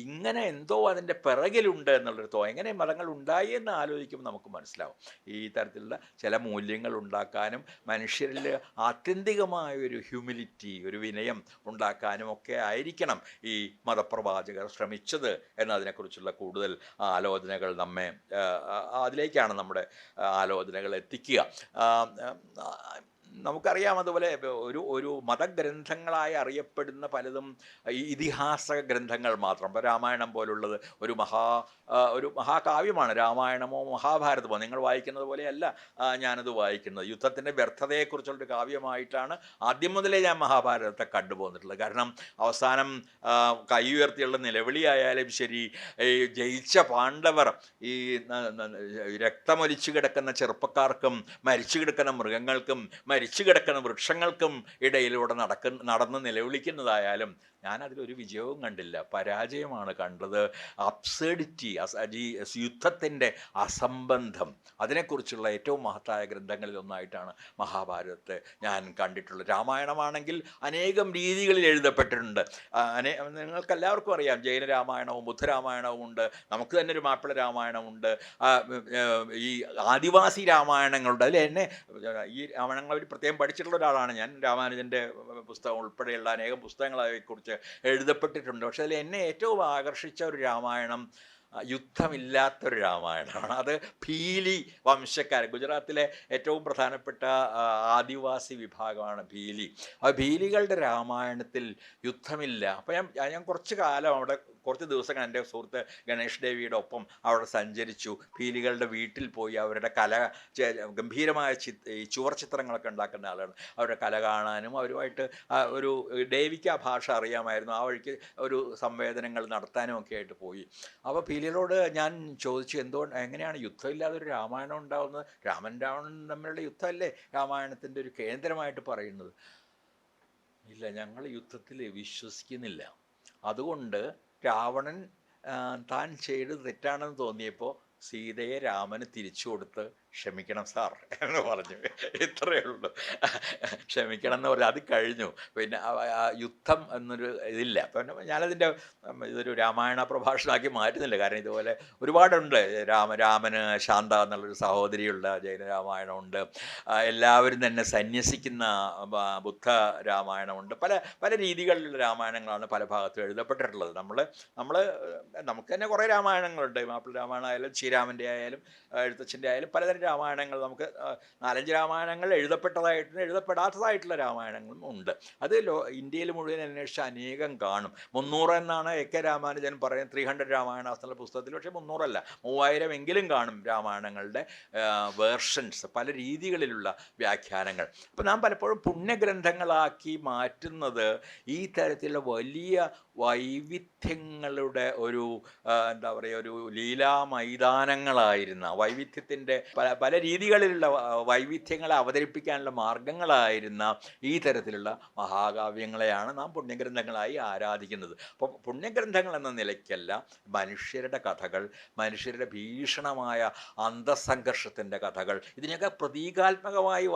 ഇങ്ങനെ എന്തോ അതിൻ്റെ പിറകിലുണ്ട് എന്നുള്ളൊരു എങ്ങനെ മതങ്ങൾ ഉണ്ടായി എന്ന് ആലോചിക്കുമ്പോൾ നമുക്ക് മനസ്സിലാവും. ഈ തരത്തിലുള്ള ചില മൂല്യങ്ങൾ ഉണ്ടാക്കാനും മനുഷ്യരിൽ ആത്യന്തികമായൊരു ഹ്യൂമിലിറ്റി, ഒരു വിനയം ഉണ്ടാക്കാനും ഒക്കെ ആയിരിക്കണം ഈ മതപ്രവാചകർ ശ്രമിച്ചത് എന്നതിനെക്കുറിച്ചുള്ള കൂടുതൽ ആലോചനകൾ നമ്മെ അതിലേക്കാണ് നമ്മുടെ ആലോചനകൾ എത്തിക്കുക. നമുക്കറിയാം അതുപോലെ ഒരു മതഗ്രന്ഥങ്ങളായി അറിയപ്പെടുന്ന പലതും ഇതിഹാസ ഗ്രന്ഥങ്ങൾ മാത്രം. ഇപ്പോൾ രാമായണം പോലുള്ളത് ഒരു മഹാകാവ്യമാണ്. രാമായണമോ മഹാഭാരതമോ നിങ്ങൾ വായിക്കുന്നത് പോലെയല്ല ഞാനത് വായിക്കുന്നത്. യുദ്ധത്തിൻ്റെ വ്യർത്ഥതയെക്കുറിച്ചുള്ളൊരു കാവ്യമായിട്ടാണ് ആദ്യം മുതലേ ഞാൻ മഹാഭാരതത്തെ കണ്ടുപോന്നിട്ടുള്ളത്. കാരണം അവസാനം കൈ ഉയർത്തിയുള്ള നിലവിളിയായാലും ശരി, ഈ ജയിച്ച പാണ്ഡവർ ഈ രക്തമൊലിച്ചു കിടക്കുന്ന ചെറുപ്പക്കാർക്കും മരിച്ചു കിടക്കുന്ന മൃഗങ്ങൾക്കും മരിച്ചു കിടക്കുന്ന വൃക്ഷങ്ങൾക്കും ഇടയിലൂടെ നടന്ന് നിലവിളിക്കുന്നതായാലും ഞാനതിലൊരു വിജയവും കണ്ടില്ല, പരാജയമാണ് കണ്ടത്. അബ്സേഡിറ്റി, യുദ്ധത്തിൻ്റെ അസംബന്ധം, അതിനെക്കുറിച്ചുള്ള ഏറ്റവും മഹത്തായ ഗ്രന്ഥങ്ങളിൽ ഒന്നായിട്ടാണ് മഹാഭാരതത്തെ ഞാൻ കണ്ടിട്ടുള്ളത്. രാമായണമാണെങ്കിൽ അനേകം രീതികളിൽ എഴുതപ്പെട്ടിട്ടുണ്ട്. നിങ്ങൾക്കെല്ലാവർക്കും അറിയാം, ജൈന രാമായണവും ബുദ്ധരാമായണവും ഉണ്ട്. നമുക്ക് തന്നെ ഒരു മാപ്പിള രാമായണമുണ്ട്. ഈ ആദിവാസി രാമായണങ്ങളുണ്ട്. അതിൽ എന്നെ ഈ രാമായണങ്ങൾ അവർ പ്രത്യേകം പഠിച്ചിട്ടുള്ള ഒരാളാണ് ഞാൻ. രാമാനുജൻ്റെ പുസ്തകം ഉൾപ്പെടെയുള്ള അനേകം പുസ്തകങ്ങൾ അവയെക്കുറിച്ച് എഴുതപ്പെട്ടിട്ടുണ്ട്. പക്ഷെ അതിൽ എന്നെ ഏറ്റവും ആകർഷിച്ച ഒരു രാമായണം യുദ്ധമില്ലാത്തൊരു രാമായണമാണ്. അത് ഭീലി വംശക്കാർ, ഗുജറാത്തിലെ ഏറ്റവും പ്രധാനപ്പെട്ട ആദിവാസി വിഭാഗമാണ് ഭീലി. ആ ഭീലികളുടെ രാമായണത്തിൽ യുദ്ധമില്ല. അപ്പോൾ ഞാൻ കുറച്ച് കാലം അവിടെ, കുറച്ച് ദിവസങ്ങൾ എൻ്റെ സുഹൃത്ത് ഗണേഷ് ദേവിയുടെ ഒപ്പം അവിടെ സഞ്ചരിച്ചു. ഭീലികളുടെ വീട്ടിൽ പോയി അവരുടെ കല, ഗംഭീരമായ ഈ ചുവർ ചിത്രങ്ങളൊക്കെ ഉണ്ടാക്കുന്ന ആളാണ്. അവരുടെ കല കാണാനും അവരുമായിട്ട് ഒരു ദേവിക്ക് ആ ഭാഷ അറിയാമായിരുന്നു. ആ വഴിക്ക് ഒരു സംവേദനങ്ങൾ നടത്താനും ഒക്കെ ആയിട്ട് പോയി. അപ്പോൾ ഭീലികളോട് ഞാൻ ചോദിച്ചു, എങ്ങനെയാണ് യുദ്ധമില്ലാതെ ഒരു രാമായണം ഉണ്ടാകുന്നത്? രാവണൻ തമ്മിലുള്ള യുദ്ധമല്ലേ രാമായണത്തിൻ്റെ ഒരു കേന്ദ്രമായിട്ട് പറയുന്നത്. ഇല്ല, ഞങ്ങൾ യുദ്ധത്തിൽ വിശ്വസിക്കുന്നില്ല. അതുകൊണ്ട് രാവണൻ താൻ ചെയ്തത് തെറ്റാണെന്ന് തോന്നിയപ്പോൾ സീതയെ രാമന് തിരിച്ചു കൊടുത്ത് ക്ഷമിക്കണം സാർ എന്ന് പറഞ്ഞു. ഇത്രയേ ഉള്ളൂ. ക്ഷമിക്കണം എന്ന് പറഞ്ഞു. അത് കഴിഞ്ഞു. പിന്നെ യുദ്ധം എന്നൊരു ഇതില്ല. പിന്നെ ഞാനതിൻ്റെ ഇതൊരു രാമായണ പ്രഭാഷണമാക്കി മാറ്റുന്നില്ല. കാരണം ഇതുപോലെ ഒരുപാടുണ്ട്. രാമന് ശാന്ത എന്നുള്ളൊരു സഹോദരിയുള്ള ജൈന രാമായണമുണ്ട്. എല്ലാവരും തന്നെ സന്യസിക്കുന്ന ബുദ്ധ രാമായണമുണ്ട്. പല രീതികളിലുള്ള രാമായണങ്ങളാണ് പല ഭാഗത്തും എഴുതപ്പെട്ടിട്ടുള്ളത്. നമുക്ക് തന്നെ കുറേ രാമായണങ്ങളുണ്ട്. മാപ്പിള രാമായണം ആയാലും ശ്രീരാമൻ്റെ ആയാലും എഴുത്തച്ഛൻ്റെ ആയാലും പലതരം രാമായണങ്ങൾ, നമുക്ക് 4-5 രാമായണങ്ങൾ എഴുതപ്പെട്ടതായിട്ടും എഴുതപ്പെടാത്തതായിട്ടുള്ള രാമായണങ്ങളും ഉണ്ട്. അത് ഇന്ത്യയിൽ മുഴുവൻ അന്വേഷിച്ച അനേകം കാണും. 300 എന്നാണ് എ.കെ. രാമാനുജൻ പറയുന്നത് 300 രാമായണ എന്നുള്ള പുസ്തകത്തിൽ. പക്ഷേ 300 അല്ല, 3000 എങ്കിലും കാണും രാമായണങ്ങളുടെ വേർഷൻസ്, പല രീതികളിലുള്ള വ്യാഖ്യാനങ്ങൾ. അപ്പോൾ നാം പലപ്പോഴും പുണ്യഗ്രന്ഥങ്ങളാക്കി മാറ്റുന്നത് ഈ തരത്തിലുള്ള വലിയ വൈവിധ്യങ്ങളുടെ ഒരു എന്താ പറയുക, ഒരു ലീലാ മൈതാനങ്ങളായിരുന്ന വൈവിധ്യത്തിൻ്റെ പല രീതികളിലുള്ള വൈവിധ്യങ്ങളെ അവതരിപ്പിക്കാനുള്ള മാർഗങ്ങളായിരുന്ന ഈ തരത്തിലുള്ള മഹാകാവ്യങ്ങളെയാണ് നാം പുണ്യഗ്രന്ഥങ്ങളായി ആരാധിക്കുന്നത്. അപ്പോൾ പുണ്യഗ്രന്ഥങ്ങൾ എന്ന നിലയ്ക്കല്ല, മനുഷ്യരുടെ കഥകൾ, മനുഷ്യരുടെ ഭീഷണമായ അന്തസ്സംഘർഷത്തിൻ്റെ കഥകൾ, ഇതിനെയൊക്കെ പ്രതീകാത്മകമായി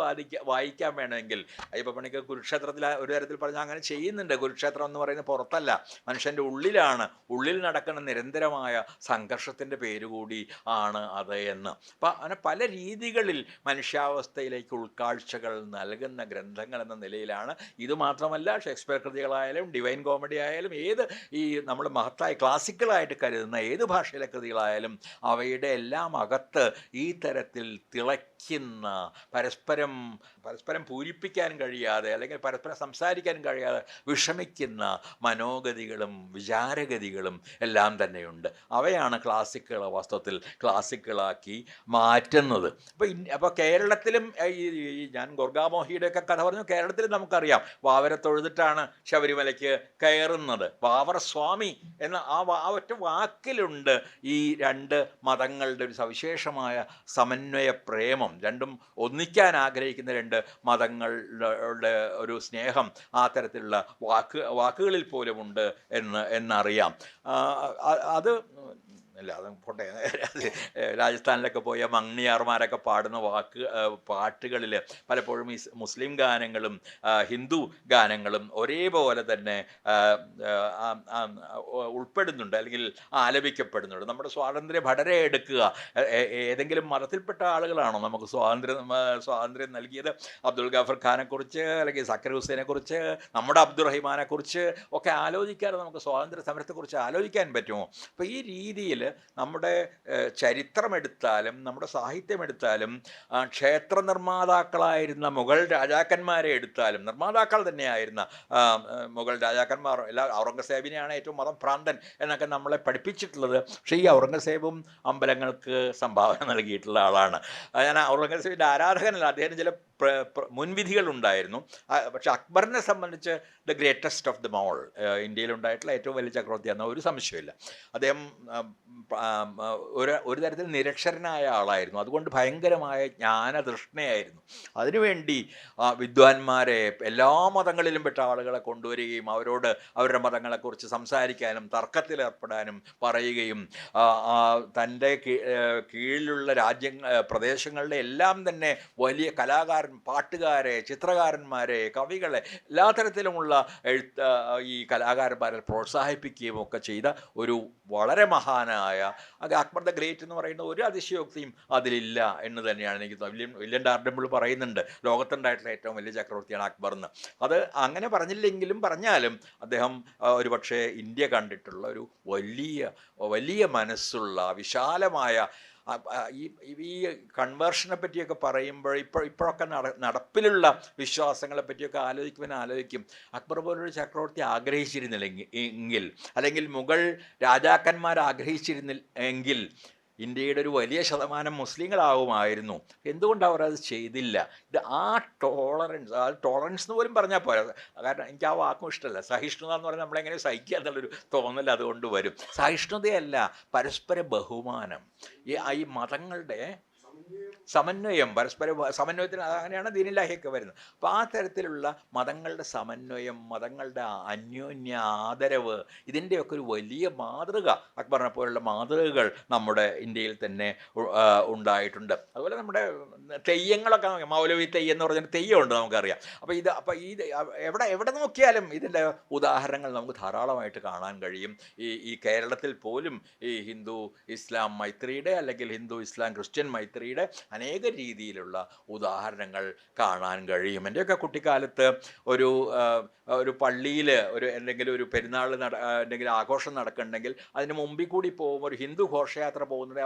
വായിക്കാൻ വേണമെങ്കിൽ അയ്യപ്പ പണിക്ക് കുരുക്ഷേത്രത്തിൽ ഒരു തരത്തിൽ പറഞ്ഞാൽ അങ്ങനെ ചെയ്യുന്നുണ്ട്. കുരുക്ഷേത്രം എന്ന് പറയുന്നത് പുറത്തല്ല, മനുഷ്യൻ്റെ ഉള്ളിലാണ്. ഉള്ളിൽ നടക്കുന്ന നിരന്തരമായ സംഘർഷത്തിൻ്റെ പേരുകൂടി ആണ് അത് എന്ന്. അപ്പം അങ്ങനെ പല രീതികളിൽ മനുഷ്യാവസ്ഥയിലേക്ക് ഉൾക്കാഴ്ചകൾ നൽകുന്ന ഗ്രന്ഥങ്ങൾ എന്ന നിലയിലാണ്. ഇത് മാത്രമല്ല, ഷേക്സ്പിയർ കൃതികളായാലും ഡിവൈൻ കോമഡി ആയാലും ഈ നമ്മൾ മഹത്തായ ക്ലാസിക്കലായിട്ട് കരുതുന്ന ഏത് ഭാഷയിലെ കൃതികളായാലും അവയുടെ എല്ലാം അകത്ത് ഈ തരത്തിൽ തിളയ്ക്കുന്ന, പരസ്പരം പൂരിപ്പിക്കാൻ കഴിയാതെ അല്ലെങ്കിൽ പരസ്പരം സംസാരിക്കാൻ കഴിയാതെ വിഷമിക്കുന്ന മനോഗതികളും വിചാരഗതികളും എല്ലാം തന്നെയുണ്ട്. അവയാണ് ക്ലാസിക്കുകളെ വാസ്തവത്തിൽ ക്ലാസിക്കുകളാക്കി മാറ്റുന്നത്. കയറുന്നത്. അപ്പോൾ കേരളത്തിലും ഞാൻ ഗോർഗാമോഹിയുടെയൊക്കെ കഥ പറഞ്ഞു, കേരളത്തിലും നമുക്കറിയാം വാവരെ തൊഴുതിട്ടാണ് ശബരിമലയ്ക്ക് കയറുന്നത്. വാവർ സ്വാമി എന്ന ആ ഒറ്റ വാക്കിലുണ്ട് ഈ രണ്ട് മതങ്ങളുടെ ഒരു സവിശേഷമായ സമന്വയ പ്രേമം. രണ്ടും ഒന്നിക്കാൻ ആഗ്രഹിക്കുന്ന രണ്ട് മതങ്ങളുടെ ഒരു സ്നേഹം ആ തരത്തിലുള്ള വാക്കുകളിൽ പോലുമുണ്ട് എന്നറിയാം. അത് അല്ല, അത് പോട്ടെ. രാജസ്ഥാനിലൊക്കെ പോയ മങ്നിയാർമാരൊക്കെ പാടുന്ന പാട്ടുകളിൽ പലപ്പോഴും ഈ മുസ്ലിം ഗാനങ്ങളും ഹിന്ദു ഗാനങ്ങളും ഒരേപോലെ തന്നെ ഉൾപ്പെടുന്നുണ്ട്, അല്ലെങ്കിൽ ആലപിക്കപ്പെടുന്നുണ്ട്. നമ്മുടെ സ്വാതന്ത്ര്യ ഭടരെ എടുക്കുക, ഏതെങ്കിലും മതത്തിൽപ്പെട്ട ആളുകളാണോ നമുക്ക് സ്വാതന്ത്ര്യം നൽകിയത്? അബ്ദുൾ ഗാഫർ ഖാനെക്കുറിച്ച് അല്ലെങ്കിൽ സക്കർ ഹുസൈനെക്കുറിച്ച്, നമ്മുടെ അബ്ദുറഹിമാനെക്കുറിച്ച് ഒക്കെ ആലോചിക്കാതെ നമുക്ക് സ്വാതന്ത്ര്യ സമരത്തെക്കുറിച്ച് ആലോചിക്കാൻ പറ്റുമോ? അപ്പോൾ ഈ രീതിയിൽ നമ്മുടെ ചരിത്രമെടുത്താലും നമ്മുടെ സാഹിത്യമെടുത്താലും ക്ഷേത്ര നിർമ്മാതാക്കളായിരുന്ന മുഗൾ രാജാക്കന്മാരെ എടുത്താലും, നിർമ്മാതാക്കൾ തന്നെയായിരുന്ന മുഗൾ രാജാക്കന്മാർ, ഔറംഗസേബിനെയാണ് ഏറ്റവും മതഭ്രാന്തൻ എന്നൊക്കെ നമ്മളെ പഠിപ്പിച്ചിട്ടുള്ളത്. പക്ഷേ ഈ ഔറംഗസേബും അമ്പലങ്ങൾക്ക് സംഭാവന നൽകിയിട്ടുള്ള ആളാണ്. ഞാൻ ഔറംഗസേബിൻ്റെ ആരാധകനല്ല, അദ്ദേഹത്തിന് ചില മുൻവിധികൾ ഉണ്ടായിരുന്നു. പക്ഷെ അക്ബറിനെ സംബന്ധിച്ച് the greatest of them all, ഇന്ത്യയിലുണ്ടായിട്ടുള്ള ഏറ്റവും വലിയ ചക്രവർത്തിയാണെന്ന ഒരു സംശയമില്ല. അദ്ദേഹം ഒരു തരത്തിൽ നിരക്ഷരനായ ആളായിരുന്നു. അതുകൊണ്ട് ഭയങ്കരമായ ജ്ഞാനതൃഷ്ണയായിരുന്നു. അതിനുവേണ്ടി വിദ്വാൻമാരെ, എല്ലാ മതങ്ങളിലും പെട്ട ആളുകളെ കൊണ്ടുവരികയും അവരോട് അവരുടെ മതങ്ങളെക്കുറിച്ച് സംസാരിക്കാനും തർക്കത്തിലേർപ്പെടാനും പറയുകയും തൻ്റെ കീഴിലുള്ള പ്രദേശങ്ങളുടെ എല്ലാം തന്നെ വലിയ പാട്ടുകാരെ, ചിത്രകാരന്മാരെ, കവികളെ, എല്ലാ തരത്തിലുമുള്ള ഈ കലാകാരന്മാരെ പ്രോത്സാഹിപ്പിക്കുകയും ഒക്കെ ചെയ്ത ഒരു വളരെ മഹാനായ അക്ബർ ദ ഗ്രേറ്റ് എന്ന് പറയുന്ന ഒരു അതിശയോക്തിയും അതിലില്ല എന്ന് തന്നെയാണ് എനിക്ക് തോന്നുന്നത്. വില്യം ഡാർഡമ്പിൾ പറയുന്നുണ്ട് ലോകത്തുണ്ടായിട്ടുള്ള ഏറ്റവും വലിയ ചക്രവർത്തിയാണ് അക്ബർ എന്ന്. അത് അങ്ങനെ പറഞ്ഞാലും അദ്ദേഹം ഒരുപക്ഷെ ഇന്ത്യ കണ്ടിട്ടുള്ള ഒരു വലിയ മനസ്സുള്ള വിശാലമായ ഈ കൺവേർഷനെ പറ്റിയൊക്കെ പറയുമ്പോൾ ഇപ്പോഴൊക്കെ നടപ്പിലുള്ള വിശ്വാസങ്ങളെ പറ്റിയൊക്കെ ആലോചിക്കും അക്ബർ പോലൊരു ചക്രവർത്തി ആഗ്രഹിച്ചിരുന്നില്ലെങ്കിൽ, അല്ലെങ്കിൽ മുഗൾ രാജാക്കന്മാർ ആഗ്രഹിച്ചിരുന്നില്ലെങ്കിൽ ഇന്ത്യയുടെ ഒരു വലിയ ശതമാനം മുസ്ലിങ്ങളാവുമായിരുന്നു. എന്തുകൊണ്ട് അവർ അത് ചെയ്തില്ല? ഇത് ടോളറൻസ് എന്ന് പോലും പറഞ്ഞാൽ പോരാ. കാരണം എനിക്ക് ആ വാക്കും ഇഷ്ടമല്ല. സഹിഷ്ണുത എന്ന് പറഞ്ഞാൽ നമ്മളെങ്ങനെ സഹിക്കുക എന്നുള്ളൊരു തോന്നൽ അതുകൊണ്ട് വരും. സഹിഷ്ണുതയല്ല, പരസ്പര ബഹുമാനം. ഈ മതങ്ങളുടെ സമന്വയം, പരസ്പര സമന്വയത്തിന് അങ്ങനെയാണ് ദീനില്ലാഹിയൊക്കെ വരുന്നത്. അപ്പോൾ ആ തരത്തിലുള്ള മതങ്ങളുടെ സമന്വയം, മതങ്ങളുടെ അന്യോന്യ ആദരവ്, ഇതിൻ്റെയൊക്കെ ഒരു വലിയ മാതൃക, അക്ബറിനെ പോലുള്ള മാതൃകകൾ നമ്മുടെ ഇന്ത്യയിൽ തന്നെ ഉണ്ടായിട്ടുണ്ട്. അതുപോലെ നമ്മുടെ തെയ്യങ്ങളൊക്കെ, മൗലവി തെയ്യം എന്ന് പറഞ്ഞാൽ തെയ്യമുണ്ട്, നമുക്കറിയാം. അപ്പോൾ ഇത് എവിടെ നോക്കിയാലും ഇതിൻ്റെ ഉദാഹരണങ്ങൾ നമുക്ക് ധാരാളമായിട്ട് കാണാൻ കഴിയും. ഈ കേരളത്തിൽ പോലും ഈ ഹിന്ദു ഇസ്ലാം മൈത്രിയുടെ, അല്ലെങ്കിൽ ഹിന്ദു ഇസ്ലാം ക്രിസ്ത്യൻ മൈത്രിയുടെ അനേക രീതിയിലുള്ള ഉദാഹരണങ്ങൾ കാണാൻ കഴിയും. എൻ്റെയൊക്കെ കുട്ടിക്കാലത്ത് ഒരു പള്ളിയിൽ എന്തെങ്കിലും ഒരു പെരുന്നാൾ എന്തെങ്കിലും ആഘോഷം നടക്കുന്നുണ്ടെങ്കിൽ അതിന് മുമ്പിൽ കൂടി പോകുമ്പോൾ ഒരു ഹിന്ദു ഘോഷയാത്ര പോകുന്നത്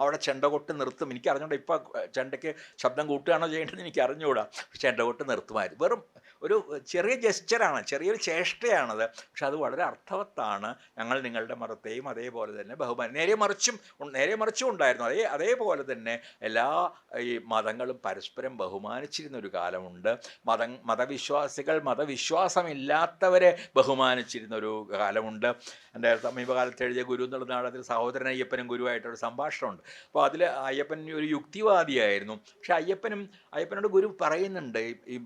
അവിടെ ചെണ്ടകൊട്ട് നിർത്തും. എനിക്ക് അറിഞ്ഞൂടാ ഇപ്പോൾ ചെണ്ടയ്ക്ക് ശബ്ദം കൂട്ടുകയാണോ ചെയ്യേണ്ടത് എനിക്ക് അറിഞ്ഞുകൂടാ. ചെണ്ടകൊട്ട് നിർത്തുമായിരുന്നു. വെറും ഒരു ചെറിയ ജെസ്ചറാണ്, ചെറിയൊരു ചേഷ്ടയാണത്. പക്ഷെ അത് വളരെ അർത്ഥവത്താണ്. ഞങ്ങൾ നിങ്ങളുടെ മതത്തെയും അതേപോലെ തന്നെ ബഹുമാനം, നേരെ മറിച്ചും ഉണ്ടായിരുന്നു. അതേപോലെ തന്നെ എല്ലാ ഈ മതങ്ങളും പരസ്പരം ബഹുമാനിച്ചിരുന്ന ഒരു കാലമുണ്ട്. മതവിശ്വാസികൾ മതവിശ്വാസമില്ലാത്തവരെ ബഹുമാനിച്ചിരുന്ന ഒരു കാലമുണ്ട്. എൻ്റെ സമീപകാലത്ത് എഴുതിയ ഗുരു എന്നുള്ള നാടകത്തിൽ സഹോദരൻ അയ്യപ്പനും ഗുരുവായിട്ടൊരു സംഭാഷണമുണ്ട്. അപ്പോൾ അതിൽ അയ്യപ്പൻ ഒരു യുക്തിവാദിയായിരുന്നു. പക്ഷെ അയ്യപ്പനോട് ഗുരു പറയുന്നുണ്ട്, ഈ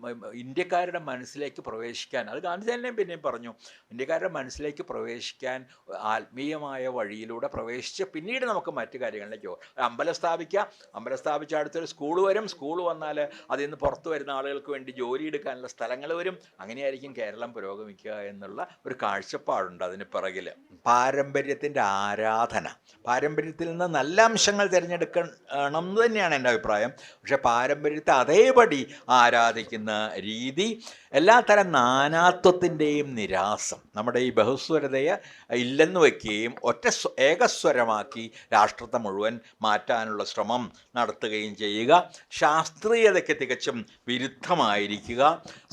ഇന്ത്യക്കാരുടെ മനസ്സിലേക്ക് പ്രവേശിക്കാൻ, അത് ഗാന്ധി തന്നെ പിന്നെയും പറഞ്ഞു, ഇന്ത്യക്കാരുടെ മനസ്സിലേക്ക് പ്രവേശിക്കാൻ ആത്മീയമായ വഴിയിലൂടെ പ്രവേശിച്ച് പിന്നീട് നമുക്ക് മറ്റു കാര്യങ്ങളിലേക്ക് പോകും. അമ്പലം സ്ഥാപിച്ച അടുത്തൊരു സ്കൂൾ വരും. സ്കൂൾ വന്നാൽ അതിൽ നിന്ന് പുറത്തു വരുന്ന ആളുകൾക്ക് വേണ്ടി ജോലി എടുക്കാനുള്ള സ്ഥലങ്ങൾ വരും. അങ്ങനെയായിരിക്കും കേരളം പുരോഗമിക്കുക എന്നുള്ള ഒരു കാഴ്ചപ്പാടുണ്ട് അതിന് പിറകിൽ. പാരമ്പര്യത്തിൻ്റെ ആരാധന, പാരമ്പര്യത്തിൽ നിന്ന് നല്ല അംശങ്ങൾ തിരഞ്ഞെടുക്കണം എന്ന് തന്നെയാണ് എൻ്റെ അഭിപ്രായം. പക്ഷേ പാരമ്പര്യത്തെ അതേപടി ആരാധിക്കുന്ന രീതി, എല്ലാത്തരം നാനാത്വത്തിൻ്റെയും നിരാസം, നമ്മുടെ ഈ ബഹുസ്വരതയെ ഇല്ലെന്ന് വയ്ക്കുകയും ഏകസ്വരമാക്കി രാഷ്ട്രത്തെ മുഴുവൻ മാറ്റാനുള്ള ശ്രമം നടത്തുകയും ചെയ്യുക, ശാസ്ത്രീയതയ്ക്ക് തികച്ചും വിരുദ്ധമായിരിക്കുക,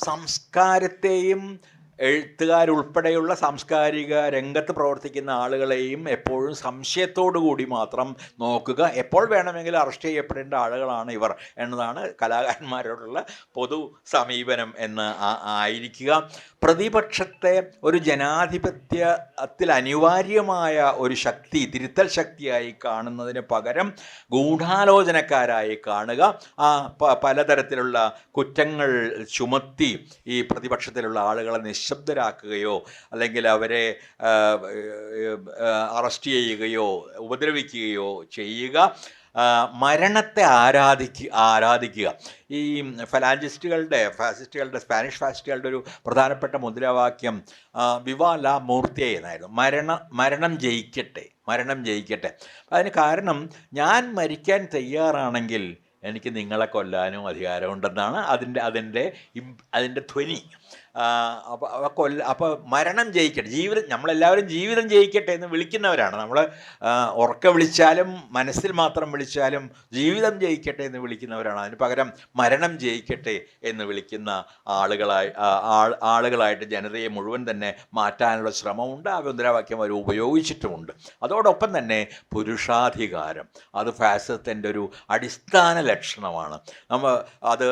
സംസ്കാരത്തെയും എഴുത്തുകാരുൾപ്പെടെയുള്ള സാംസ്കാരിക രംഗത്ത് പ്രവർത്തിക്കുന്ന ആളുകളെയും എപ്പോഴും സംശയത്തോടു കൂടി മാത്രം നോക്കുക. എപ്പോൾ വേണമെങ്കിലും അറസ്റ്റ് ചെയ്യപ്പെടേണ്ട ആളുകളാണ് ഇവർ എന്നതാണ് കലാകാരന്മാരോടുള്ള പൊതു സമീപനം എന്ന് ആയിരിക്കുക. പ്രതിപക്ഷത്തെ ഒരു ജനാധിപത്യത്തിൽ അനിവാര്യമായ ഒരു ശക്തി, തിരുത്തൽ ശക്തിയായി കാണുന്നതിന് പകരം ഗൂഢാലോചനക്കാരായി കാണുക, പലതരത്തിലുള്ള കുറ്റങ്ങൾ ചുമത്തി ഈ പ്രതിപക്ഷത്തിലുള്ള ആളുകളെ നിശബ്ദരാക്കുകയോ അല്ലെങ്കിൽ അവരെ അറസ്റ്റ് ചെയ്യുകയോ ഉപദ്രവിക്കുകയോ ചെയ്യുക, മരണത്തെ ആരാധിക്കുക. ഈ ഫാസിസ്റ്റുകളുടെ സ്പാനിഷ് ഫാസിസ്റ്റുകളുടെ ഒരു പ്രധാനപ്പെട്ട മുദ്രാവാക്യം വിവാ ലാ മൂർത്തിയെ എന്നായിരുന്നു. മരണം ജയിക്കട്ടെ. അതിന് കാരണം, ഞാൻ മരിക്കാൻ തയ്യാറാണെങ്കിൽ എനിക്ക് നിങ്ങളെ കൊല്ലാനും അധികാരമുണ്ടെന്നാണ് അതിൻ്റെ ധ്വനി. അപ്പോൾ മരണം ജയിക്കട്ടെ, നമ്മളെല്ലാവരും ജീവിതം ജയിക്കട്ടെ എന്ന് വിളിക്കുന്നവരാണ്. നമ്മൾ ഉറക്കെ വിളിച്ചാലും മനസ്സിൽ മാത്രം വിളിച്ചാലും ജീവിതം ജയിക്കട്ടെ എന്ന് വിളിക്കുന്നവരാണ്. അതിന് പകരം മരണം ജയിക്കട്ടെ എന്ന് വിളിക്കുന്ന ആളുകളായിട്ട് ജനതയെ മുഴുവൻ തന്നെ മാറ്റാനുള്ള ശ്രമമുണ്ട്. ആ മുദ്രാവാക്യം അവർ ഉപയോഗിച്ചിട്ടുമുണ്ട്. അതോടൊപ്പം തന്നെ പുരുഷാധികാരം, അത് ഫാസിസത്തിൻ്റെ ഒരു അടിസ്ഥാന ലക്ഷണമാണ്. അത്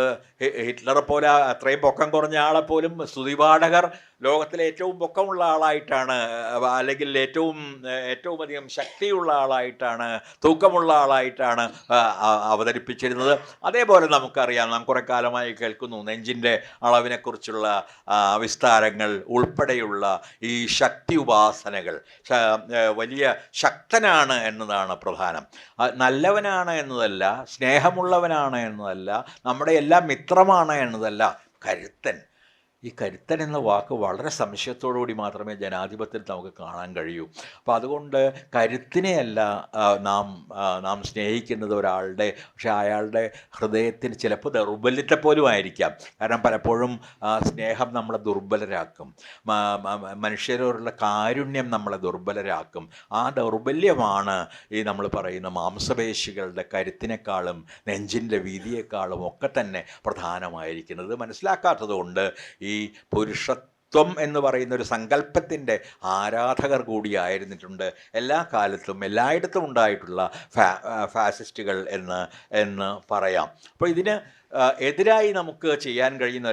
ഹിറ്റ്ലറെ പോലെ അത്രയും പൊക്കം കുറഞ്ഞ ആളെപ്പോലും സ്തുതിപാഠകർ ലോകത്തിലെ ഏറ്റവും പൊക്കമുള്ള ആളായിട്ടാണ്, അല്ലെങ്കിൽ ഏറ്റവും അധികം ശക്തിയുള്ള ആളായിട്ടാണ്, തൂക്കമുള്ള ആളായിട്ടാണ് അവതരിപ്പിച്ചിരുന്നത്. അതേപോലെ നമുക്കറിയാം, നാം കുറേ കാലമായി കേൾക്കുന്നു നെഞ്ചിൻ്റെ അളവിനെക്കുറിച്ചുള്ള വിസ്താരങ്ങൾ ഉൾപ്പെടെയുള്ള ഈ ശക്തി ഉപാസനകൾ. വലിയ ശക്തനാണ് എന്നതാണ് പ്രധാനം. നല്ലവനാണ് എന്നതല്ല, സ്നേഹമുള്ളവനാണ് എന്നതല്ല, നമ്മുടെ എല്ലാം മിത്രമാണ് എന്നതല്ല, കരുത്തൻ. ഈ കരുത്തൻ എന്ന വാക്ക് വളരെ സംശയത്തോടുകൂടി മാത്രമേ ജനാധിപത്യത്തിൽ നമുക്ക് കാണാൻ കഴിയൂ. അപ്പോൾ അതുകൊണ്ട് കരുത്തിനെയല്ല നാം സ്നേഹിക്കുന്നത് ഒരാളുടെ, പക്ഷേ അയാളുടെ ഹൃദയത്തിന് ചിലപ്പോൾ ദൗർബല്യത്തെ പോലും ആയിരിക്കാം. കാരണം പലപ്പോഴും സ്നേഹം നമ്മളെ ദുർബലരാക്കും, മനുഷ്യരോടുള്ള കാരുണ്യം നമ്മളെ ദുർബലരാക്കും. ആ ദൗർബല്യമാണ് ഈ നമ്മൾ പറയുന്ന മാംസപേശികളുടെ കരുത്തിനേക്കാളും നെഞ്ചിൻ്റെ വീതിയേക്കാളും ഒക്കെ തന്നെ പ്രധാനമായിരിക്കുന്നത്. മനസ്സിലാക്കാത്തത് കൊണ്ട് ഈ പുരുഷത്വം എന്ന് പറയുന്ന ഒരു സങ്കല്പത്തിൻ്റെ ആരാധകർ കൂടിയായിരുന്നിട്ടുണ്ട് എല്ലാ കാലത്തും എല്ലായിടത്തും ഉണ്ടായിട്ടുള്ള ഫാസിസ്റ്റുകൾ എന്ന് പറയാം. അപ്പോൾ ഇതിന് എതിരായി നമുക്ക് ചെയ്യാൻ കഴിയുന്ന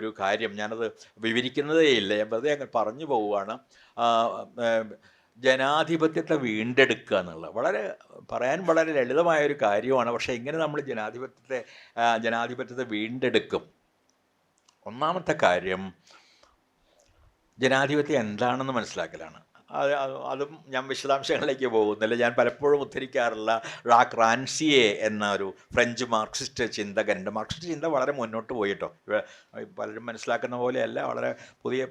ഒരു കാര്യം, ഞാനത് വിവരിക്കുന്നതേ ഇല്ല, ഞാൻ വെറുതെ അങ്ങ് പറഞ്ഞു പോവുകയാണ്. ജനാധിപത്യത്തെ വീണ്ടെടുക്കുക എന്നുള്ളത് പറയാൻ വളരെ ലളിതമായൊരു കാര്യമാണ്. പക്ഷേ ഇങ്ങനെ നമ്മൾ ജനാധിപത്യത്തെ വീണ്ടെടുക്കും. ഒന്നാമത്തെ കാര്യം, ജനാധിപത്യം എന്താണെന്ന് മനസ്സിലാക്കലാണ്. അതും ഞാൻ വിശദാംശങ്ങളിലേക്ക് പോകുന്നില്ല. ഞാൻ പലപ്പോഴും ഉദ്ധരിക്കാറുള്ള ഴാക്ക് റാൻസിയെ എന്ന ഒരു ഫ്രഞ്ച് മാർക്സിസ്റ്റ് ചിന്തകനുണ്ട്. മാർക്സിസ്റ്റ് ചിന്ത വളരെ മുന്നോട്ട് പോയിട്ടോ, പലരും മനസ്സിലാക്കുന്ന പോലെയല്ല, വളരെ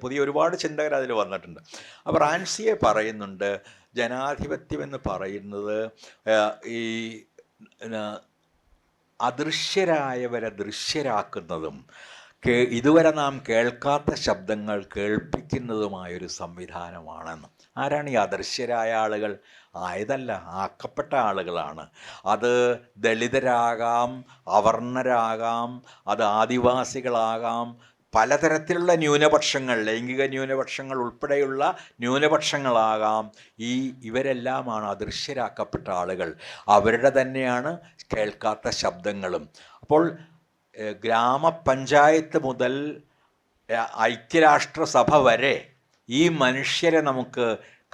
പുതിയ ഒരുപാട് ചിന്തകർ അതിൽ വന്നിട്ടുണ്ട്. അപ്പോൾ റാൻസിയെ പറയുന്നുണ്ട്, ജനാധിപത്യം എന്ന് പറയുന്നത് ഈ അദൃശ്യരായവരെ ദൃശ്യരാക്കുന്നതും ഇതുവരെ നാം കേൾക്കാത്ത ശബ്ദങ്ങൾ കേൾപ്പിക്കുന്നതുമായൊരു സംവിധാനമാണെന്ന്. ആരാണ് ഈ അദൃശ്യരായ ആളുകൾ? ആയതല്ല, ആക്കപ്പെട്ട ആളുകളാണ്. അത് ദളിതരാകാം, അവർണരാകാം, അത് ആദിവാസികളാകാം, പലതരത്തിലുള്ള ന്യൂനപക്ഷങ്ങൾ, ലൈംഗിക ന്യൂനപക്ഷങ്ങൾ ഉൾപ്പെടെയുള്ള ന്യൂനപക്ഷങ്ങളാകാം. ഇവരെല്ലാമാണ് അദൃശ്യരാക്കപ്പെട്ട ആളുകൾ. അവരുടെ തന്നെയാണ് കേൾക്കാത്ത ശബ്ദങ്ങളും. അപ്പോൾ ഗ്രാമപഞ്ചായത്ത് മുതൽ ഐക്യരാഷ്ട്രസഭ വരെ ഈ മനുഷ്യരെ നമുക്ക്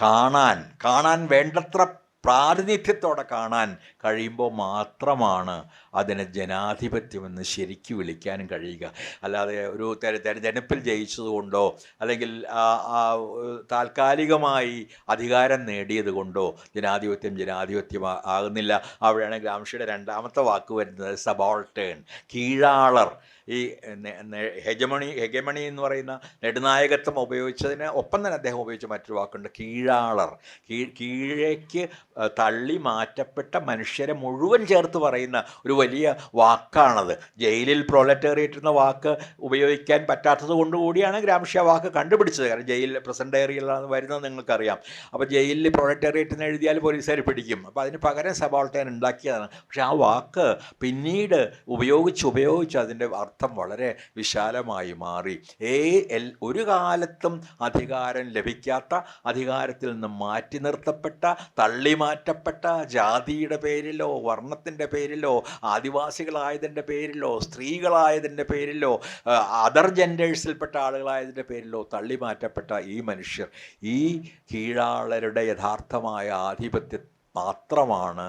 കാണാൻ വേണ്ടത്ര പ്രാതിനിധ്യത്തോടെ കാണാൻ കഴിയുമ്പോൾ മാത്രമാണ് അതിനെ ജനാധിപത്യമെന്ന് ശരിക്കും വിളിക്കാനും കഴിയുക. അല്ലാതെ ഒരു തെരഞ്ഞെടുപ്പിൽ ജയിച്ചതുകൊണ്ടോ അല്ലെങ്കിൽ താൽക്കാലികമായി അധികാരം നേടിയത് കൊണ്ടോ ജനാധിപത്യം ആകുന്നില്ല. അവിടെയാണ് ഗ്രാംഷിയുടെ രണ്ടാമത്തെ വാക്ക് വരുന്നത്, സബോൾട്ടേൺ, കീഴാളർ. ഈ ഹെജമണി എന്ന് പറയുന്ന നെടുനായകത്വം ഉപയോഗിച്ചതിന് ഒപ്പം തന്നെ അദ്ദേഹം ഉപയോഗിച്ച മറ്റൊരു വാക്കുണ്ട്, കീഴാളർ. കീഴേക്ക് തള്ളി മാറ്റപ്പെട്ട മനുഷ്യരെ മുഴുവൻ ചേർത്ത് പറയുന്ന ഒരു വലിയ വാക്കാണത്. ജയിലിൽ പ്രൊലറ്റേറിയറ്റ് എന്ന വാക്ക് ഉപയോഗിക്കാൻ പറ്റാത്തത് കൊണ്ടുകൂടിയാണ് ഗ്രാംഷി ആ വാക്ക് കണ്ടുപിടിച്ചത്. കാരണം ജയിലിൽ പ്രസൻറ്റ് ഏറിയയിലാണ് വരുന്നത് നിങ്ങൾക്കറിയാം. അപ്പോൾ ജയിലിൽ പ്രൊലറ്റേറിയറ്റ് എന്ന് എഴുതിയാൽ പോലീസുകാർ പിടിക്കും. അപ്പോൾ അതിന് പകരം സബോൾട്ടേൺ ഉണ്ടാക്കിയതാണ്. പക്ഷേ ആ വാക്ക് പിന്നീട് ഉപയോഗിച്ച് അതിൻ്റെ അർത്ഥം വളരെ വിശാലമായി മാറി. ഒരു കാലത്തും അധികാരം ലഭിക്കാത്ത, അധികാരത്തിൽ നിന്ന് മാറ്റി നിർത്തപ്പെട്ട, തള്ളിമാറ്റപ്പെട്ട, ജാതിയുടെ പേരിലോ വർണ്ണത്തിൻ്റെ പേരിലോ ആദിവാസികളായതിൻ്റെ പേരിലോ സ്ത്രീകളായതിൻ്റെ പേരിലോ അതർ ജെൻഡേഴ്സിൽപ്പെട്ട ആളുകളായതിൻ്റെ പേരിലോ തള്ളിമാറ്റപ്പെട്ട ഈ മനുഷ്യർ, ഈ കീഴാളരുടെ യഥാർത്ഥമായ ആധിപത്യം മാത്രമാണ്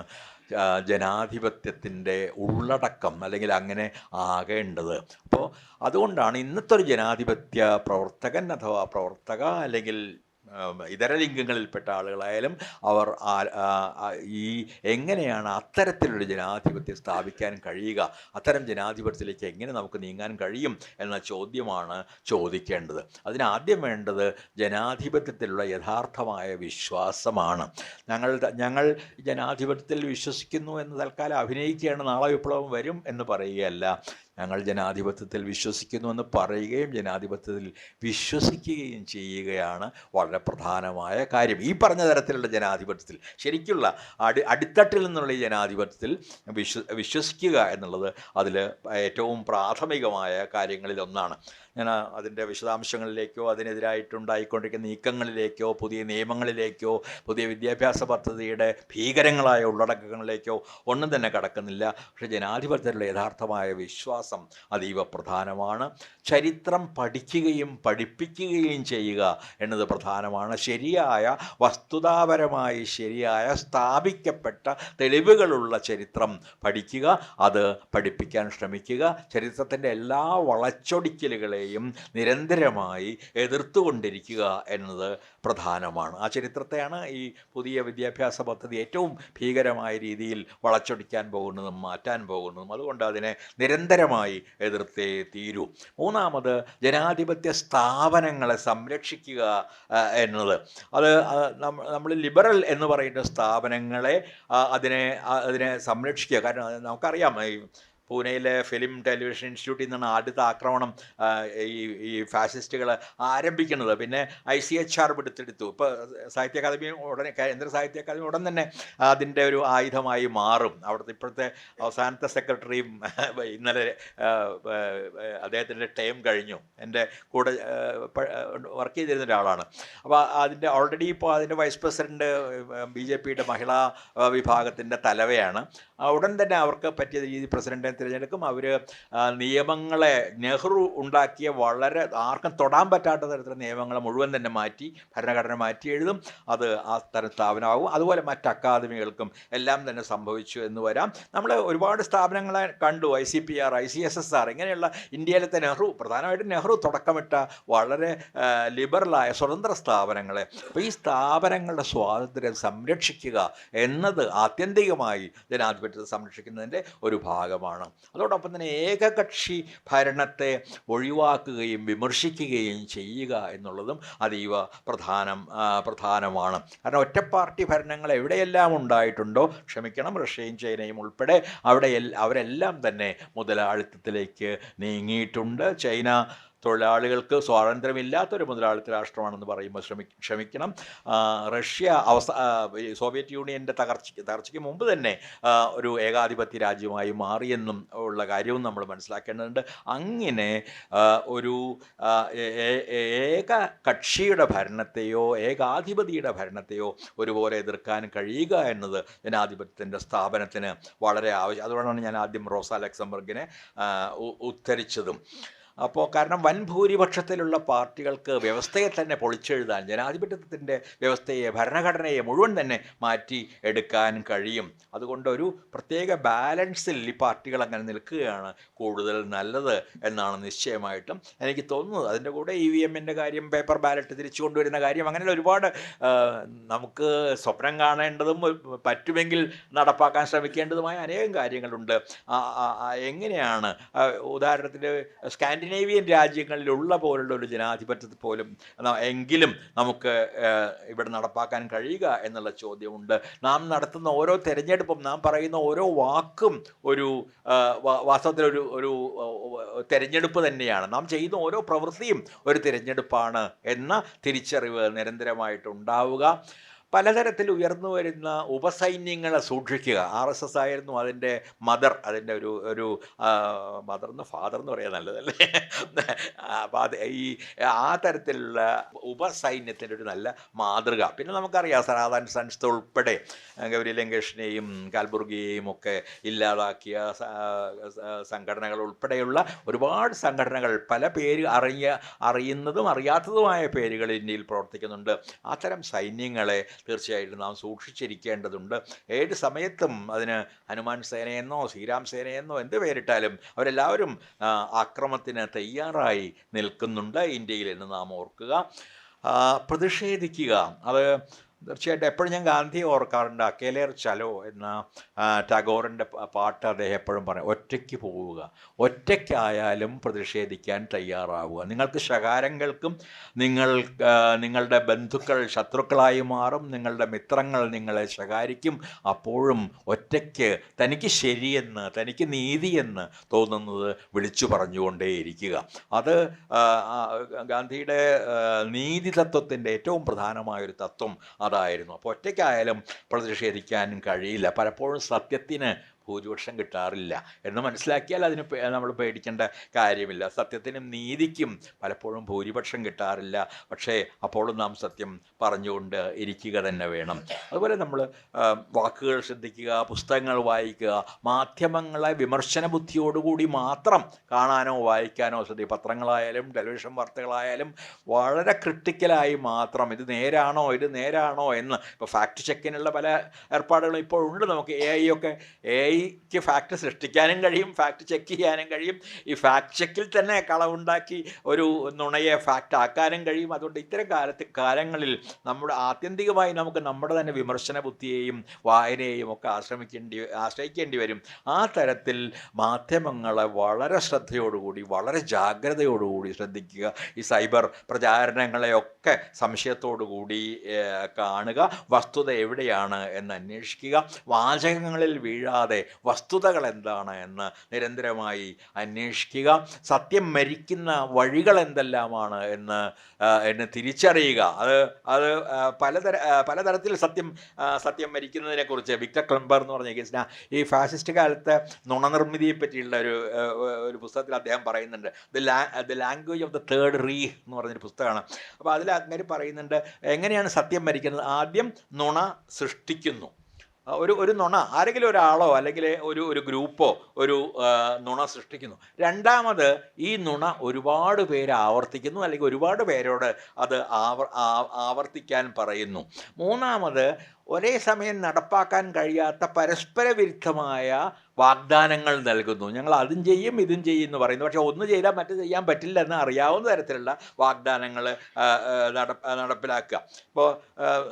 ജനാധിപത്യത്തിൻ്റെ ഉള്ളടക്കം, അല്ലെങ്കിൽ അങ്ങനെ ആകേണ്ടത്. അപ്പോൾ അതുകൊണ്ടാണ് ഇന്നത്തെ ഒരു ജനാധിപത്യ പ്രവർത്തകൻ അഥവാ പ്രവർത്തക, അല്ലെങ്കിൽ ഇതര ലിംഗങ്ങളിൽപ്പെട്ട ആളുകളായാലും അവർ ഈ എങ്ങനെയാണ് അത്തരത്തിലൊരു ജനാധിപത്യം സ്ഥാപിക്കാൻ കഴിയുക, അത്തരം ജനാധിപത്യത്തിലേക്ക് എങ്ങനെ നമുക്ക് നീങ്ങാൻ കഴിയും എന്ന ചോദ്യമാണ് ചോദിക്കേണ്ടത്. അതിനാദ്യം വേണ്ടത് ജനാധിപത്യത്തിലുള്ള യഥാർത്ഥമായ വിശ്വാസമാണ്. ഞങ്ങൾ ജനാധിപത്യത്തിൽ വിശ്വസിക്കുന്നു എന്ന് തൽക്കാലം അഭിനയിക്കുകയാണ്, നാളെ വിപ്ലവം വരും എന്ന് പറയുകയല്ല. ഞങ്ങൾ ജനാധിപത്യത്തിൽ വിശ്വസിക്കുന്നുവെന്ന് പറയുകയും ജനാധിപത്യത്തിൽ വിശ്വസിക്കുകയും ചെയ്യുകയാണ് വളരെ പ്രധാനമായ കാര്യം. ഈ പറഞ്ഞ തരത്തിലുള്ള ജനാധിപത്യത്തിൽ, ശരിക്കുള്ള അടിത്തട്ടിൽ നിന്നുള്ള ഈ ജനാധിപത്യത്തിൽ വിശ്വസിക്കുക എന്നുള്ളത് അതിൽ ഏറ്റവും പ്രാഥമികമായ കാര്യങ്ങളിലൊന്നാണ്. ഞാൻ അതിൻ്റെ വിശദാംശങ്ങളിലേക്കോ അതിനെതിരായിട്ടുണ്ടായിക്കൊണ്ടിരിക്കുന്ന നീക്കങ്ങളിലേക്കോ പുതിയ നിയമങ്ങളിലേക്കോ പുതിയ വിദ്യാഭ്യാസ പദ്ധതിയുടെ ഭീകരങ്ങളായ ഉള്ളടക്കങ്ങളിലേക്കോ ഒന്നും തന്നെ കടക്കുന്നില്ല. പക്ഷേ ജനാധിപത്യത്തിലുള്ള യഥാർത്ഥമായ വിശ്വാസം അതീവ പ്രധാനമാണ്. ചരിത്രം പഠിക്കുകയും പഠിപ്പിക്കുകയും ചെയ്യുക എന്നത് പ്രധാനമാണ്. ശരിയായ വസ്തുതാപരമായി ശരിയായ സ്ഥാപിക്കപ്പെട്ട തെളിവുകളുള്ള ചരിത്രം പഠിക്കുക, അത് പഠിപ്പിക്കാൻ ശ്രമിക്കുക. ചരിത്രത്തിൻ്റെ എല്ലാ വളച്ചൊടിക്കലുകളെയും നിരന്തരമായി എതിർത്തുകൊണ്ടിരിക്കുക എന്നത് പ്രധാനമാണ്. ആ ചരിത്രത്തെയാണ് ഈ പുതിയ വിദ്യാഭ്യാസ പദ്ധതി ഏറ്റവും ഭീകരമായ രീതിയിൽ വളച്ചൊടിക്കാൻ പോകുന്നതും മാറ്റാൻ പോകുന്നതും. അതുകൊണ്ട് അതിനെ നിരന്തരമായി എതിർത്തേ തീരൂ. മൂന്നാമത് ജനാധിപത്യ സ്ഥാപനങ്ങളെ സംരക്ഷിക്കുക എന്നത്. നമ്മൾ ലിബറൽ എന്ന് പറയുന്ന സ്ഥാപനങ്ങളെ അതിനെ സംരക്ഷിക്കുക. കാരണം നമുക്കറിയാം, പൂനെയിലെ ഫിലിം ടെലിവിഷൻ ഇൻസ്റ്റിറ്റ്യൂട്ടിൽ നിന്നാണ് ആദ്യത്തെ ആക്രമണം ഈ ഫാസിസ്റ്റുകൾ ആരംഭിക്കുന്നത്. പിന്നെ ICHR എടുത്തെടുത്തു. ഇപ്പോൾ സാഹിത്യ അക്കാദമി ഉടനെ, കേന്ദ്ര സാഹിത്യ അക്കാദമി ഉടൻ തന്നെ അതിൻ്റെ ഒരു ആയുധമായി മാറും. അവിടുത്തെ ഇപ്പോഴത്തെ അവസാനത്തെ സെക്രട്ടറിയും ഇന്നലെ അദ്ദേഹത്തിൻ്റെ ടൈം കഴിഞ്ഞു, എൻ്റെ കൂടെ വർക്ക് ചെയ്തിരുന്ന ഒരാളാണ്. അപ്പോൾ അതിൻ്റെ ഓൾറെഡി ഇപ്പോൾ അതിൻ്റെ വൈസ് പ്രസിഡൻറ്റ് BJPയുടെ മഹിളാ വിഭാഗത്തിൻ്റെ തലവയാണ്. ഉടൻ തന്നെ അവർക്ക് പറ്റിയ രീതി പ്രസിഡൻറ്റിനെ തിരഞ്ഞെടുക്കും. അവർ നിയമങ്ങളെ, നെഹ്റു ഉണ്ടാക്കിയ വളരെ ആർക്കും തൊടാൻ പറ്റാത്ത തരത്തിലുള്ള നിയമങ്ങളെ മുഴുവൻ തന്നെ മാറ്റി ഭരണഘടന മാറ്റി എഴുതും. അത് ആ തരം സ്ഥാപനമാകും. അതുപോലെ മറ്റ് അക്കാദമികൾക്കും എല്ലാം തന്നെ സംഭവിച്ചു എന്ന് വരാം. നമ്മൾ ഒരുപാട് സ്ഥാപനങ്ങളെ കണ്ടു, ICPR, ICSSR, ഇങ്ങനെയുള്ള ഇന്ത്യയിലത്തെ പ്രധാനമായിട്ടും നെഹ്റു തുടക്കമിട്ട വളരെ ലിബറലായ സ്വതന്ത്ര സ്ഥാപനങ്ങളെ. അപ്പോൾ ഈ സ്ഥാപനങ്ങളുടെ സ്വാതന്ത്ര്യം സംരക്ഷിക്കുക എന്നത് ആത്യന്തികമായി ജനാധിപത്യത്തെ സംരക്ഷിക്കുന്നതിൻ്റെ ഒരു ഭാഗമാണ്. അതോടൊപ്പം തന്നെ ഏകകക്ഷി ഭരണത്തെ ഒഴിവാക്കുകയും വിമർശിക്കുകയും ചെയ്യുക എന്നുള്ളതും അതീവ പ്രധാനമാണ്. കാരണം ഒറ്റപ്പാർട്ടി ഭരണങ്ങൾ എവിടെയെല്ലാം ഉണ്ടായിട്ടുണ്ടോ, ക്ഷമിക്കണം, റഷ്യയും ചൈനയും ഉൾപ്പെടെ അവരെല്ലാം തന്നെ മുതലാളിത്തത്തിലേക്ക് നീങ്ങിയിട്ടുണ്ട്. ചൈന തൊഴിലാളികൾക്ക് സ്വാതന്ത്ര്യമില്ലാത്തൊരു മുതലാളിത്ത രാഷ്ട്രമാണെന്ന് പറയുമ്പോൾ ക്ഷമിക്കണം. റഷ്യ സോവിയറ്റ് യൂണിയൻ്റെ തകർച്ചയ്ക്ക് മുമ്പ് തന്നെ ഒരു ഏകാധിപത്യ രാജ്യമായി മാറിയെന്നും ഉള്ള കാര്യവും നമ്മൾ മനസ്സിലാക്കേണ്ടതുണ്ട്. അങ്ങനെ ഒരു ഏക കക്ഷിയുടെ ഭരണത്തെയോ ഏകാധിപതിയുടെ ഭരണത്തെയോ ഒരുപോലെ എതിർക്കാൻ കഴിയുക എന്നത് ജനാധിപത്യത്തിൻ്റെ സ്ഥാപനത്തിന് വളരെ ആവശ്യം. അതുകൊണ്ടാണ് ഞാൻ ആദ്യം റോസ ലക്സംബർഗിനെ ഉദ്ധരിച്ചതും. അപ്പോൾ കാരണം വൻ ഭൂരിപക്ഷത്തിലുള്ള പാർട്ടികൾക്ക് വ്യവസ്ഥയെ തന്നെ പൊളിച്ചെഴുതാൻ, ജനാധിപത്യത്തിൻ്റെ വ്യവസ്ഥയെ, ഭരണഘടനയെ മുഴുവൻ തന്നെ മാറ്റി എടുക്കാൻ കഴിയും. അതുകൊണ്ട് ഒരു പ്രത്യേക ബാലൻസിൽ ഈ പാർട്ടികൾ അങ്ങനെ നിൽക്കുകയാണ് കൂടുതൽ നല്ലത് എന്നാണ് നിശ്ചയമായിട്ടും എനിക്ക് തോന്നുന്നത്. അതിൻ്റെ കൂടെ EVMൻ്റെ കാര്യം, പേപ്പർ ബാലറ്റ് തിരിച്ചു കൊണ്ടുവരുന്ന കാര്യം, അങ്ങനെ ഒരുപാട് നമുക്ക് സ്വപ്നം കാണേണ്ടതും പറ്റുമെങ്കിൽ നടപ്പാക്കാൻ ശ്രമിക്കേണ്ടതുമായ അനേകം കാര്യങ്ങളുണ്ട്. എങ്ങനെയാണ് ഉദാഹരണത്തിന് സ്കാൻഡിനേവിയൻ രാജ്യങ്ങളിലുള്ള പോലുള്ള ഒരു ജനാധിപത്യത്തിൽ പോലും എങ്കിലും നമുക്ക് ഇവിടെ നടപ്പാക്കാൻ കഴിയുക എന്നുള്ള ചോദ്യമുണ്ട്. നാം നടത്തുന്ന ഓരോ തെരഞ്ഞെടുപ്പും, നാം പറയുന്ന ഓരോ വാക്കും ഒരു വാസ്തവത്തിൽ ഒരു തെരഞ്ഞെടുപ്പ് തന്നെയാണ്. നാം ചെയ്യുന്ന ഓരോ പ്രവൃത്തിയും ഒരു തിരഞ്ഞെടുപ്പാണ് എന്ന തിരിച്ചറിവ് നിരന്തരമായിട്ടുണ്ടാവുക. പലതരത്തിൽ ഉയർന്നു വരുന്ന ഉപസൈന്യങ്ങളെ സൂക്ഷിക്കുക. RSS ആയിരുന്നു അതിൻ്റെ മദർ. അതിൻ്റെ ഒരു ഒരു മദർ എന്ന് ഫാദർ എന്ന് പറയാൻ നല്ലതല്ലേ. അപ്പോൾ അത് ഈ ആ തരത്തിലുള്ള ഉപസൈന്യത്തിൻ്റെ ഒരു നല്ല മാതൃക. പിന്നെ നമുക്കറിയാം സനാതൻ സൺസ് ഉൾപ്പെടെ ഗൗരി ലങ്കേഷിനെയും കാൽബുർഗിയെയും ഒക്കെ ഇല്ലാതാക്കിയ സംഘടനകൾ ഉൾപ്പെടെയുള്ള ഒരുപാട് സംഘടനകൾ, പല പേര് അറിയുന്നതും അറിയാത്തതുമായ പേരുകൾ ഇന്ത്യയിൽ പ്രവർത്തിക്കുന്നുണ്ട്. അത്തരം സൈന്യങ്ങളെ തീർച്ചയായിട്ടും നാം സൂക്ഷിച്ചിരിക്കേണ്ടതുണ്ട്. ഏത് സമയത്തും അതിന് ഹനുമാൻ സേനയെന്നോ ശ്രീരാം സേനയെന്നോ എന്ത് പേരിട്ടാലും അവരെല്ലാവരും ആക്രമണത്തിന് തയ്യാറായി നിൽക്കുന്നുണ്ട് ഇന്ത്യയിൽ എന്ന് നാം ഓർക്കുക. പ്രതിഷേധിക്കുക, അത് തീർച്ചയായിട്ടും എപ്പോഴും ഞാൻ ഗാന്ധിയെ ഓർക്കാറുണ്ട്. അക്കേലേർ ചലോ എന്ന ടാഗോറിൻ്റെ പാട്ട് അദ്ദേഹം എപ്പോഴും പറയും, ഒറ്റയ്ക്ക് പോവുക, ഒറ്റയ്ക്കായാലും പ്രതിഷേധിക്കാൻ തയ്യാറാവുക. നിങ്ങൾക്ക് ശകാരങ്ങൾക്കും നിങ്ങളുടെ ബന്ധുക്കൾ ശത്രുക്കളായി മാറും, നിങ്ങളുടെ മിത്രങ്ങൾ നിങ്ങളെ ശകാരിക്കും. അപ്പോഴും ഒറ്റയ്ക്ക് തനിക്ക് ശരിയെന്ന്, തനിക്ക് നീതിയെന്ന് തോന്നുന്നത് വിളിച്ചു പറഞ്ഞുകൊണ്ടേയിരിക്കുക. അത് ഗാന്ധിയുടെ നീതി തത്വത്തിൻ്റെ ഏറ്റവും പ്രധാനമായൊരു തത്വം അതായിരുന്നു. അപ്പോൾ ഒറ്റയ്ക്കായാലും പ്രതിഷേധിക്കാനും കഴിയില്ല. പലപ്പോഴും സത്യത്തിന് ഭൂരിപക്ഷം കിട്ടാറില്ല എന്ന് മനസ്സിലാക്കിയാൽ അതിന് നമ്മൾ പേടിക്കേണ്ട കാര്യമില്ല. സത്യത്തിനും നീതിക്കും പലപ്പോഴും ഭൂരിപക്ഷം കിട്ടാറില്ല. പക്ഷേ അപ്പോഴും നാം സത്യം പറഞ്ഞുകൊണ്ട് ഇരിക്കുക തന്നെ വേണം. അതുപോലെ നമ്മൾ വാക്കുകൾ ശ്രദ്ധിക്കുക, പുസ്തകങ്ങൾ വായിക്കുക, മാധ്യമങ്ങളെ വിമർശന ബുദ്ധിയോടുകൂടി മാത്രം കാണാനോ വായിക്കാനോ ശ്രദ്ധിക്കുക. പത്രങ്ങളായാലും ടെലിവിഷൻ വാർത്തകളായാലും വളരെ ക്രിട്ടിക്കലായി മാത്രം ഇത് നേരാണോ എന്ന്. ഇപ്പോൾ ഫാക്ട് ചെക്കിനുള്ള പല ഏർപ്പാടുകളും ഇപ്പോൾ ഉണ്ട്. നമുക്ക് AI ഫാക്ട് സൃഷ്ടിക്കാനും കഴിയും, ഫാക്ട് ചെക്ക് ചെയ്യാനും കഴിയും. ഈ ഫാക്ട് ചെക്കിൽ തന്നെ കളവുണ്ടാക്കി ഒരു നുണയെ ഫാക്റ്റ് ആക്കാനും കഴിയും. അതുകൊണ്ട് ഇത്തരം കാലങ്ങളിൽ ആത്യന്തികമായി നമുക്ക് നമ്മുടെ തന്നെ വിമർശന ബുദ്ധിയെയും വായനയെയും ഒക്കെ ആശ്രയിക്കേണ്ടി വരും. ആ തരത്തിൽ മാധ്യമങ്ങളെ വളരെ ശ്രദ്ധയോടുകൂടി, വളരെ ജാഗ്രതയോടുകൂടി ശ്രദ്ധിക്കുക. ഈ സൈബർ പ്രചാരണങ്ങളെയൊക്കെ സംശയത്തോടുകൂടി കാണുക, വസ്തുത എവിടെയാണ് എന്ന് അന്വേഷിക്കുക, വാചകങ്ങളിൽ വീഴാതെ വസ്തുതകൾ എന്താണ് എന്ന് നിരന്തരമായി അന്വേഷിക്കുക, സത്യം മരിക്കുന്ന വഴികൾ എന്തെല്ലാമാണ് എന്ന് തിരിച്ചറിയുക. അത് പലതരത്തിൽ സത്യം മരിക്കുന്നതിനെക്കുറിച്ച് വിക്ടർ ക്ലെമ്പർ എന്ന് പറഞ്ഞ കേസിന് ഈ ഫാസിസ്റ്റ് കാലത്ത് നുണനിർമ്മിതിയെ പറ്റിയുള്ള ഒരു പുസ്തകത്തിൽ അദ്ദേഹം പറയുന്നുണ്ട്. The language of the third re എന്ന് പറഞ്ഞൊരു പുസ്തകമാണ്. അപ്പോൾ അതിൽ അങ്ങനെ പറയുന്നുണ്ട്, എങ്ങനെയാണ് സത്യം മരിക്കുന്നത്. ആദ്യം നുണ സൃഷ്ടിക്കുന്നു. ഒരു നുണ ആരെങ്കിലും ഒരാളോ അല്ലെങ്കിൽ ഒരു ഗ്രൂപ്പോ ഒരു നുണ സൃഷ്ടിക്കുന്നു. രണ്ടാമത് ഈ നുണ ഒരുപാട് പേര് ആവർത്തിക്കുന്നു, അല്ലെങ്കിൽ ഒരുപാട് പേരോട് അത് ആവർത്തിക്കാൻ പറയുന്നു. മൂന്നാമത് ഒരേ സമയം നടപ്പാക്കാൻ കഴിയാത്ത പരസ്പര വിരുദ്ധമായ വാഗ്ദാനങ്ങൾ നൽകുന്നു. ഞങ്ങൾ അതും ചെയ്യും ഇതും ചെയ്യും എന്ന് പറയുന്നു. പക്ഷേ ഒന്ന് ചെയ്താൽ മറ്റു ചെയ്യാൻ പറ്റില്ല എന്ന് അറിയാവുന്ന തരത്തിലുള്ള വാഗ്ദാനങ്ങൾ നടപ്പിലാക്കുക. ഇപ്പോൾ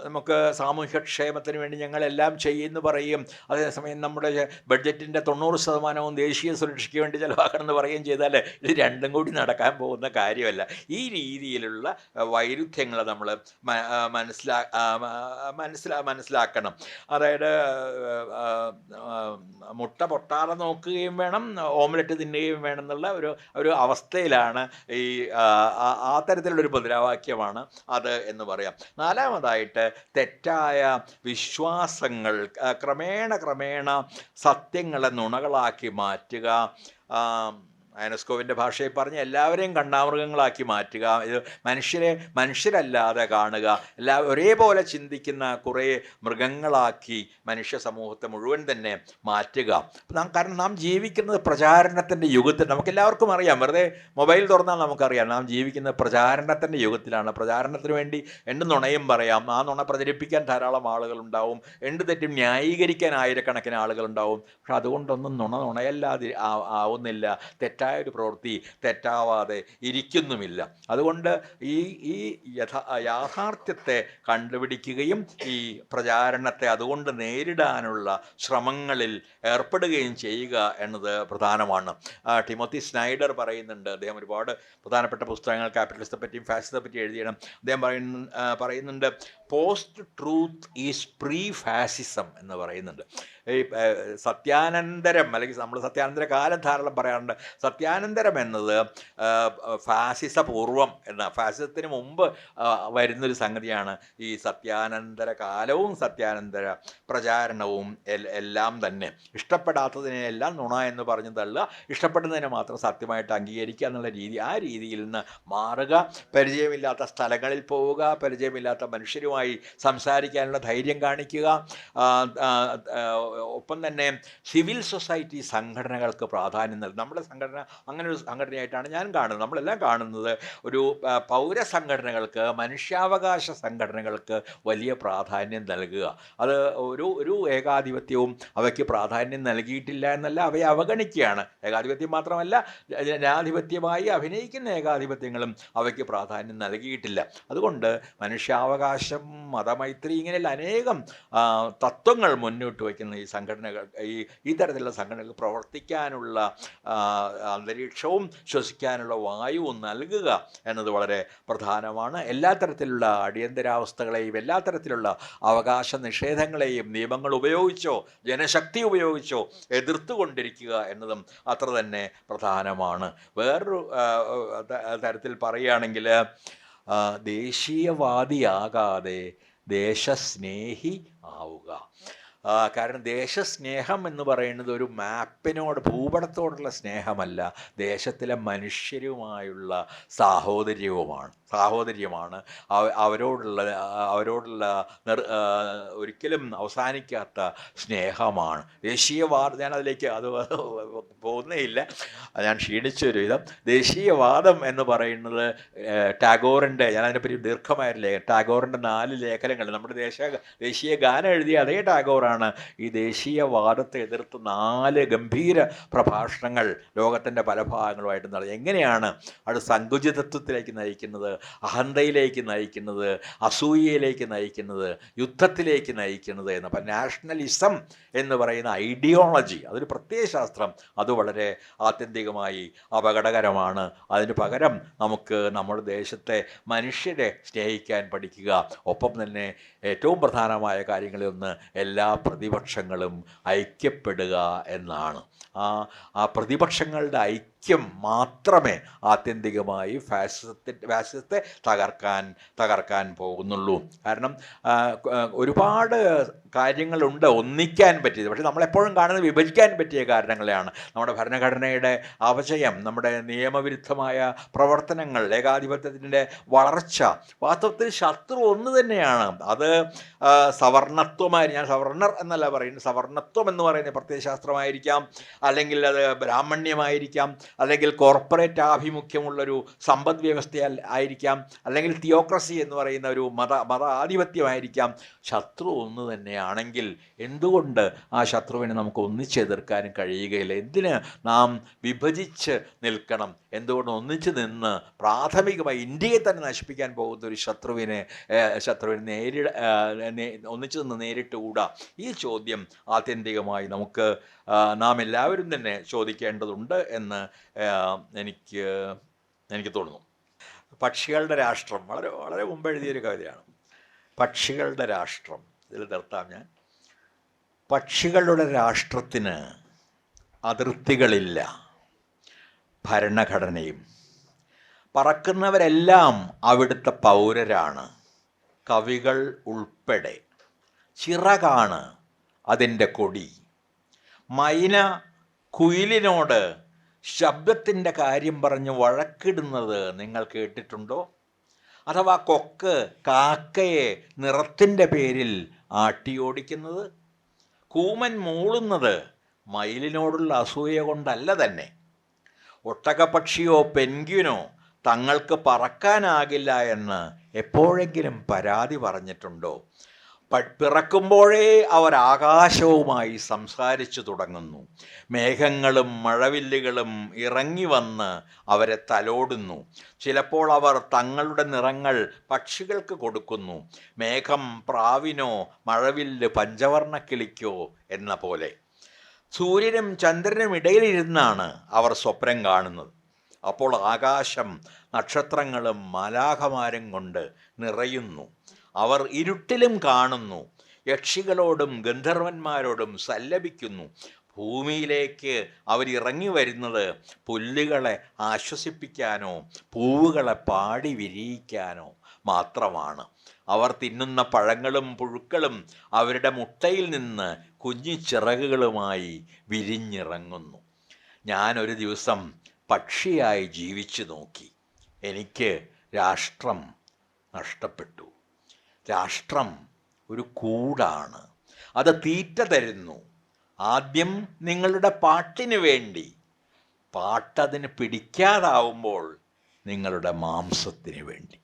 നമുക്ക് സാമൂഹ്യക്ഷേമത്തിന് വേണ്ടി ഞങ്ങളെല്ലാം ചെയ്യുമെന്ന് പറയും, അതേസമയം നമ്മുടെ ബഡ്ജറ്റിൻ്റെ 90% ദേശീയ സുരക്ഷയ്ക്ക് വേണ്ടി ചിലവാക്കണമെന്ന് പറയുകയും ചെയ്താൽ ഇത് രണ്ടും കൂടി നടക്കാൻ പോകുന്ന കാര്യമല്ല. ഈ രീതിയിലുള്ള വൈരുദ്ധ്യങ്ങൾ നമ്മൾ മനസ്സിലാക്കണം. അതായത് മുട്ട പൊട്ടാതെ നോക്കുകയും വേണം, ഓംലെറ്റ് തിന്നുകയും വേണം എന്നുള്ള ഒരു അവസ്ഥയിലാണ് ആ തരത്തിലുള്ളൊരു മുദ്രാവാക്യമാണ് അത് എന്ന് പറയാം. നാലാമതായിട്ട് തെറ്റായ വിശ്വാസങ്ങൾ ക്രമേണ സത്യങ്ങളെ നുണകളാക്കി മാറ്റുക. ഐനസ്കോവിൻ്റെ ഭാഷയിൽ പറഞ്ഞ് എല്ലാവരെയും കണ്ടാമൃഗങ്ങളാക്കി മാറ്റുക. ഇത് മനുഷ്യരല്ലാതെ കാണുക, ഒരേപോലെ ചിന്തിക്കുന്ന കുറേ മൃഗങ്ങളാക്കി മനുഷ്യ സമൂഹത്തെ മുഴുവൻ തന്നെ മാറ്റുക. കാരണം നാം ജീവിക്കുന്നത് പ്രചാരണത്തിൻ്റെ യുഗത്തിൽ, നമുക്കെല്ലാവർക്കും അറിയാം, വെറുതെ മൊബൈൽ തുറന്നാൽ നമുക്കറിയാം നാം ജീവിക്കുന്നത് പ്രചാരണത്തിൻ്റെ യുഗത്തിലാണ്. പ്രചാരണത്തിന് വേണ്ടി എന്ത് നുണയും പറയാം, ആ നുണ പ്രചരിപ്പിക്കാൻ ധാരാളം ആളുകളുണ്ടാവും, എന്ത് തെറ്റും ന്യായീകരിക്കാൻ ആയിരക്കണക്കിന് ആളുകളുണ്ടാവും. പക്ഷെ അതുകൊണ്ടൊന്നും നുണയല്ലാതെ ആവുന്നില്ല, തെറ്റായ ഒരു പ്രവൃത്തി തെറ്റാവാതെ ഇരിക്കുന്നുമില്ല. അതുകൊണ്ട് ഈ യാഥാർത്ഥ്യത്തെ കണ്ടുപിടിക്കുകയും ഈ പ്രചാരണത്തെ അതുകൊണ്ട് നേരിടാനുള്ള ശ്രമങ്ങളിൽ ഏർപ്പെടുകയും ചെയ്യുക എന്നത് പ്രധാനമാണ്. ടിമോത്തി സ്നൈഡർ പറയുന്നുണ്ട്, അദ്ദേഹം ഒരുപാട് പ്രധാനപ്പെട്ട പുസ്തകങ്ങൾ ക്യാപിറ്റലിസത്തെ പറ്റിയും ഫാസിസത്തെ പറ്റി എഴുതിയാണ്. അദ്ദേഹം പറയുന്നുണ്ട് പോസ്റ്റ് ട്രൂത്ത് ഈസ് പ്രീ ഫാസിസം എന്ന് പറയുന്നുണ്ട്. ഈ സത്യാനന്തരം, അല്ലെങ്കിൽ നമ്മൾ സത്യാനന്തര കാലം ധാരാളം പറയാറുണ്ട്. സത്യാനന്തരം എന്നത് ഫാസിസ പൂർവം ഫാസിസത്തിന് മുമ്പ് വരുന്നൊരു സംഗതിയാണ് ഈ സത്യാനന്തര കാലവും സത്യാനന്തര പ്രചാരണവും എല്ലാം തന്നെ. ഇഷ്ടപ്പെടാത്തതിനെല്ലാം നുണ എന്ന് പറഞ്ഞ് തള്ളുക, ഇഷ്ടപ്പെടുന്നതിനെ മാത്രം സത്യമായിട്ട് അംഗീകരിക്കുക എന്നുള്ള രീതി, ആ രീതിയിൽ നിന്ന് മാറുക, പരിചയമില്ലാത്ത സ്ഥലങ്ങളിൽ പോവുക, പരിചയമില്ലാത്ത മനുഷ്യരുമായി സംസാരിക്കാനുള്ള ധൈര്യം കാണിക്കുക. ഒപ്പം തന്നെ സിവിൽ സൊസൈറ്റി സംഘടനകൾക്ക് പ്രാധാന്യം നൽകും. നമ്മുടെ സംഘടന അങ്ങനെ ഒരു സംഘടനയായിട്ടാണ് ഞാൻ കാണുന്നത്. നമ്മളെല്ലാം കാണുന്നത് ഒരു പൗരസംഘടനകൾക്ക്, മനുഷ്യാവകാശ സംഘടനകൾക്ക് വലിയ പ്രാധാന്യം നൽകുക. അത് ഒരു ഏകാധിപത്യവും അവയ്ക്ക് പ്രാധാന്യം നൽകിയിട്ടില്ല എന്നല്ല, അവയെ അവഗണിക്കുകയാണ്. ഏകാധിപത്യം മാത്രമല്ല, ജനാധിപത്യമായി അഭിനയിക്കുന്ന ഏകാധിപത്യങ്ങളും അവയ്ക്ക് പ്രാധാന്യം നൽകിയിട്ടില്ല. അതുകൊണ്ട് മനുഷ്യാവകാശം, മതമൈത്രി, ഇങ്ങനെയുള്ള അനേകം തത്വങ്ങൾ മുന്നോട്ട് വയ്ക്കുന്ന ഈ സംഘടനകൾ, ഈ തരത്തിലുള്ള സംഘടനകൾ പ്രവർത്തിക്കാനുള്ള അന്തരീക്ഷവും ശ്വസിക്കാനുള്ള വായുവും നൽകുക എന്നത് വളരെ പ്രധാനമാണ്. എല്ലാ തരത്തിലുള്ള അടിയന്തരാവസ്ഥകളെയും എല്ലാ തരത്തിലുള്ള അവകാശ നിഷേധങ്ങളെയും നിയമങ്ങൾ ഉപയോഗിച്ചോ ജനശക്തി ഉപയോഗിച്ചോ എതിർത്തുകൊണ്ടിരിക്കുക എന്നതും അത്ര തന്നെ പ്രധാനമാണ്. വേറൊരു തരത്തിൽ പറയുകയാണെങ്കിൽ ദേശീയവാദിയാകാതെ ദേശസ്നേഹി ആവുക. കാരണം ദേശസ്നേഹം എന്ന് പറയുന്നത് ഒരു മാപ്പിനോട്, ഭൂപടത്തോടുള്ള സ്നേഹമല്ല, ദേശത്തിലെ മനുഷ്യരുമായുള്ള സാഹോദര്യമാണ്. അവരോടുള്ള ഒരിക്കലും അവസാനിക്കാത്ത സ്നേഹമാണ് ദേശീയവാദം. ഞാനതിലേക്ക് പോകുന്നേയില്ല, ഞാൻ ക്ഷീണിച്ചൊരു വിധം. ദേശീയവാദം എന്ന് പറയുന്നത് ടാഗോറിൻ്റെ, ഞാനതിനെപ്പറ്റി ദീർഘമായൊരു ടാഗോറിൻ്റെ 4 ലേഖനങ്ങൾ, നമ്മുടെ ദേശീയ ഗാനം എഴുതിയ അതേ ടാഗോറാണ് ഈ ദേശീയവാദത്തെ എതിർത്ത് 4 ഗംഭീര പ്രഭാഷണങ്ങൾ ലോകത്തിൻ്റെ പല ഭാഗങ്ങളുമായിട്ട് നടത്തി. എങ്ങനെയാണ് അത് സങ്കുചിതത്വത്തിലേക്ക് നയിക്കുന്നത്, അഹന്തയിലേക്ക് നയിക്കുന്നത്, അസൂയയിലേക്ക് നയിക്കുന്നത്, യുദ്ധത്തിലേക്ക് നയിക്കുന്നത് എന്ന്. അപ്പം നാഷണലിസം എന്ന് പറയുന്ന ഐഡിയോളജി, അതൊരു പ്രത്യയശാസ്ത്രം, അത് വളരെ ആത്യന്തികമായി അപകടകരമാണ്. അതിന് പകരം നമുക്ക് നമ്മുടെ ദേശത്തെ മനുഷ്യരെ സ്നേഹിക്കാൻ പഠിക്കുക. ഒപ്പം തന്നെ ഏറ്റവും പ്രധാനമായ കാര്യങ്ങളിലൊന്ന് എല്ലാ പ്രതിപക്ഷങ്ങളും ഐക്യപ്പെടുക എന്നാണ്. ആ പ്രതിപക്ഷങ്ങളുടെ ഐക്യം മാത്രമേ ആത്യന്തികമായി ഫാസിസത്തെ തകർക്കാൻ പോകുന്നുള്ളൂ. കാരണം ഒരുപാട് കാര്യങ്ങളുണ്ട് ഒന്നിക്കാൻ പറ്റിയത്, പക്ഷെ നമ്മളെപ്പോഴും കാണുന്നത് വിഭജിക്കാൻ പറ്റിയ കാരണങ്ങളെയാണ്. നമ്മുടെ ഭരണഘടനയുടെ അപചയം, നമ്മുടെ നിയമവിരുദ്ധമായ പ്രവർത്തനങ്ങൾ, ഏകാധിപത്യത്തിൻ്റെ വളർച്ച. വാസ്തവത്തിൽ ശത്രു ഒന്ന് തന്നെയാണ്. അത് സവർണത്വമായി, ഞാൻ സവർണർ എന്നല്ല പറയുന്നത്, സവർണത്വം എന്ന് പറയുന്ന പ്രത്യയശാസ്ത്രമായിരിക്കാം, അല്ലെങ്കിൽ അത് ബ്രാഹ്മണ്യമായിരിക്കാം, അല്ലെങ്കിൽ കോർപ്പറേറ്റ് ആഭിമുഖ്യമുള്ളൊരു സമ്പദ് വ്യവസ്ഥ ആയിരിക്കാം, അല്ലെങ്കിൽ തിയോക്രസി എന്ന് പറയുന്ന ഒരു മതാധിപത്യമായിരിക്കാം. ശത്രു ഒന്ന് തന്നെയാണെങ്കിൽ എന്തുകൊണ്ട് ആ ശത്രുവിനെ നമുക്ക് ഒന്നിച്ചെതിർക്കാനും കഴിയുകയില്ല? എന്തിന് നാം വിഭജിച്ച് നിൽക്കണം? എന്തുകൊണ്ട് ഒന്നിച്ച് നിന്ന് പ്രാഥമികമായി ഇന്ത്യയെ തന്നെ നശിപ്പിക്കാൻ പോകുന്ന ഒരു ശത്രുവിനെ ഒന്നിച്ചു നിന്ന് നേരിട്ടുകൂടാ? ഈ ചോദ്യം ആത്യന്തികമായി നാം എല്ലാവരും തന്നെ ചോദിക്കേണ്ടതുണ്ട് എന്ന് എനിക്ക് തോന്നുന്നു. പക്ഷികളുടെ രാഷ്ട്രം വളരെ വളരെ മുമ്പ് എഴുതിയൊരു കവിതയാണ്. പക്ഷികളുടെ രാഷ്ട്രം, ഇതിൽ നിർത്താം ഞാൻ. പക്ഷികളുടെ രാഷ്ട്രത്തിന് അതിർത്തികളില്ല, ഭരണഘടനയും. പറക്കുന്നവരെല്ലാം അവിടുത്തെ പൗരരാണ്, കവികൾ ഉൾപ്പെടെ. ചിറകാണ് അതിൻ്റെ കൊടി. മൈന കുയിലിനോട് ശബ്ദത്തിൻ്റെ കാര്യം പറഞ്ഞ് വഴക്കിടുന്നത് നിങ്ങൾ കേട്ടിട്ടുണ്ടോ? അഥവാ കൊക്ക് കാക്കയെ നിറത്തിൻ്റെ പേരിൽ ആട്ടിയോടിക്കുന്നത്? കൂമൻ മൂളുന്നത് മയിലിനോടുള്ള അസൂയ കൊണ്ടല്ല തന്നെ. ഒട്ടകപ്പക്ഷിയോ പെൻഗ്വിനോ തങ്ങൾക്ക് പറക്കാനാകില്ല എന്ന് എപ്പോഴെങ്കിലും പരാതി പറഞ്ഞിട്ടുണ്ടോ? പിറക്കുമ്പോഴേ അവർ ആകാശവുമായി സംസാരിച്ചു തുടങ്ങുന്നു. മേഘങ്ങളും മഴവില്ലുകളും ഇറങ്ങി വന്ന് അവരെ തലോടുന്നു. ചിലപ്പോൾ അവർ തങ്ങളുടെ നിറങ്ങൾ പക്ഷികൾക്ക് കൊടുക്കുന്നു. മേഘം പ്രാവിനോ മഴവില്ല് പഞ്ചവർണ്ണക്കിളിക്കോ എന്ന പോലെ. സൂര്യനും ചന്ദ്രനും ഇടയിലിരുന്നാണ് അവർ സ്വപ്നം കാണുന്നത്. അപ്പോൾ ആകാശം നക്ഷത്രങ്ങളും മാലാഖമാരും കൊണ്ട് നിറയുന്നു. അവർ ഇരുട്ടിലും കാണുന്നു, യക്ഷികളോടും ഗന്ധർവന്മാരോടും സല്ലപിക്കുന്നു. ഭൂമിയിലേക്ക് അവരിറങ്ങി വരുന്നത് പുല്ലുകളെ ആശ്വസിപ്പിക്കാനോ പൂവുകളെ പാടി വിരിയിക്കാനോ മാത്രമാണ്. അവർ തിന്നുന്ന പഴങ്ങളും പുഴുക്കളും അവരുടെ മുട്ടയിൽ നിന്ന് കുഞ്ഞു ചിറകുകളുമായി വിരിഞ്ഞിറങ്ങുന്നു. ഞാനൊരു ദിവസം പക്ഷിയായി ജീവിച്ചു നോക്കി. എനിക്ക് രാഷ്ട്രം നഷ്ടപ്പെട്ടു. രാഷ്ട്രം ഒരു കൂടാണ്. അത് തീറ്റ തരുന്നു. ആദ്യം നിങ്ങളുടെ പാട്ടിന് വേണ്ടി, പാട്ടതിന് പിടിക്കാതാവുമ്പോൾ നിങ്ങളുടെ മാംസത്തിന് വേണ്ടി.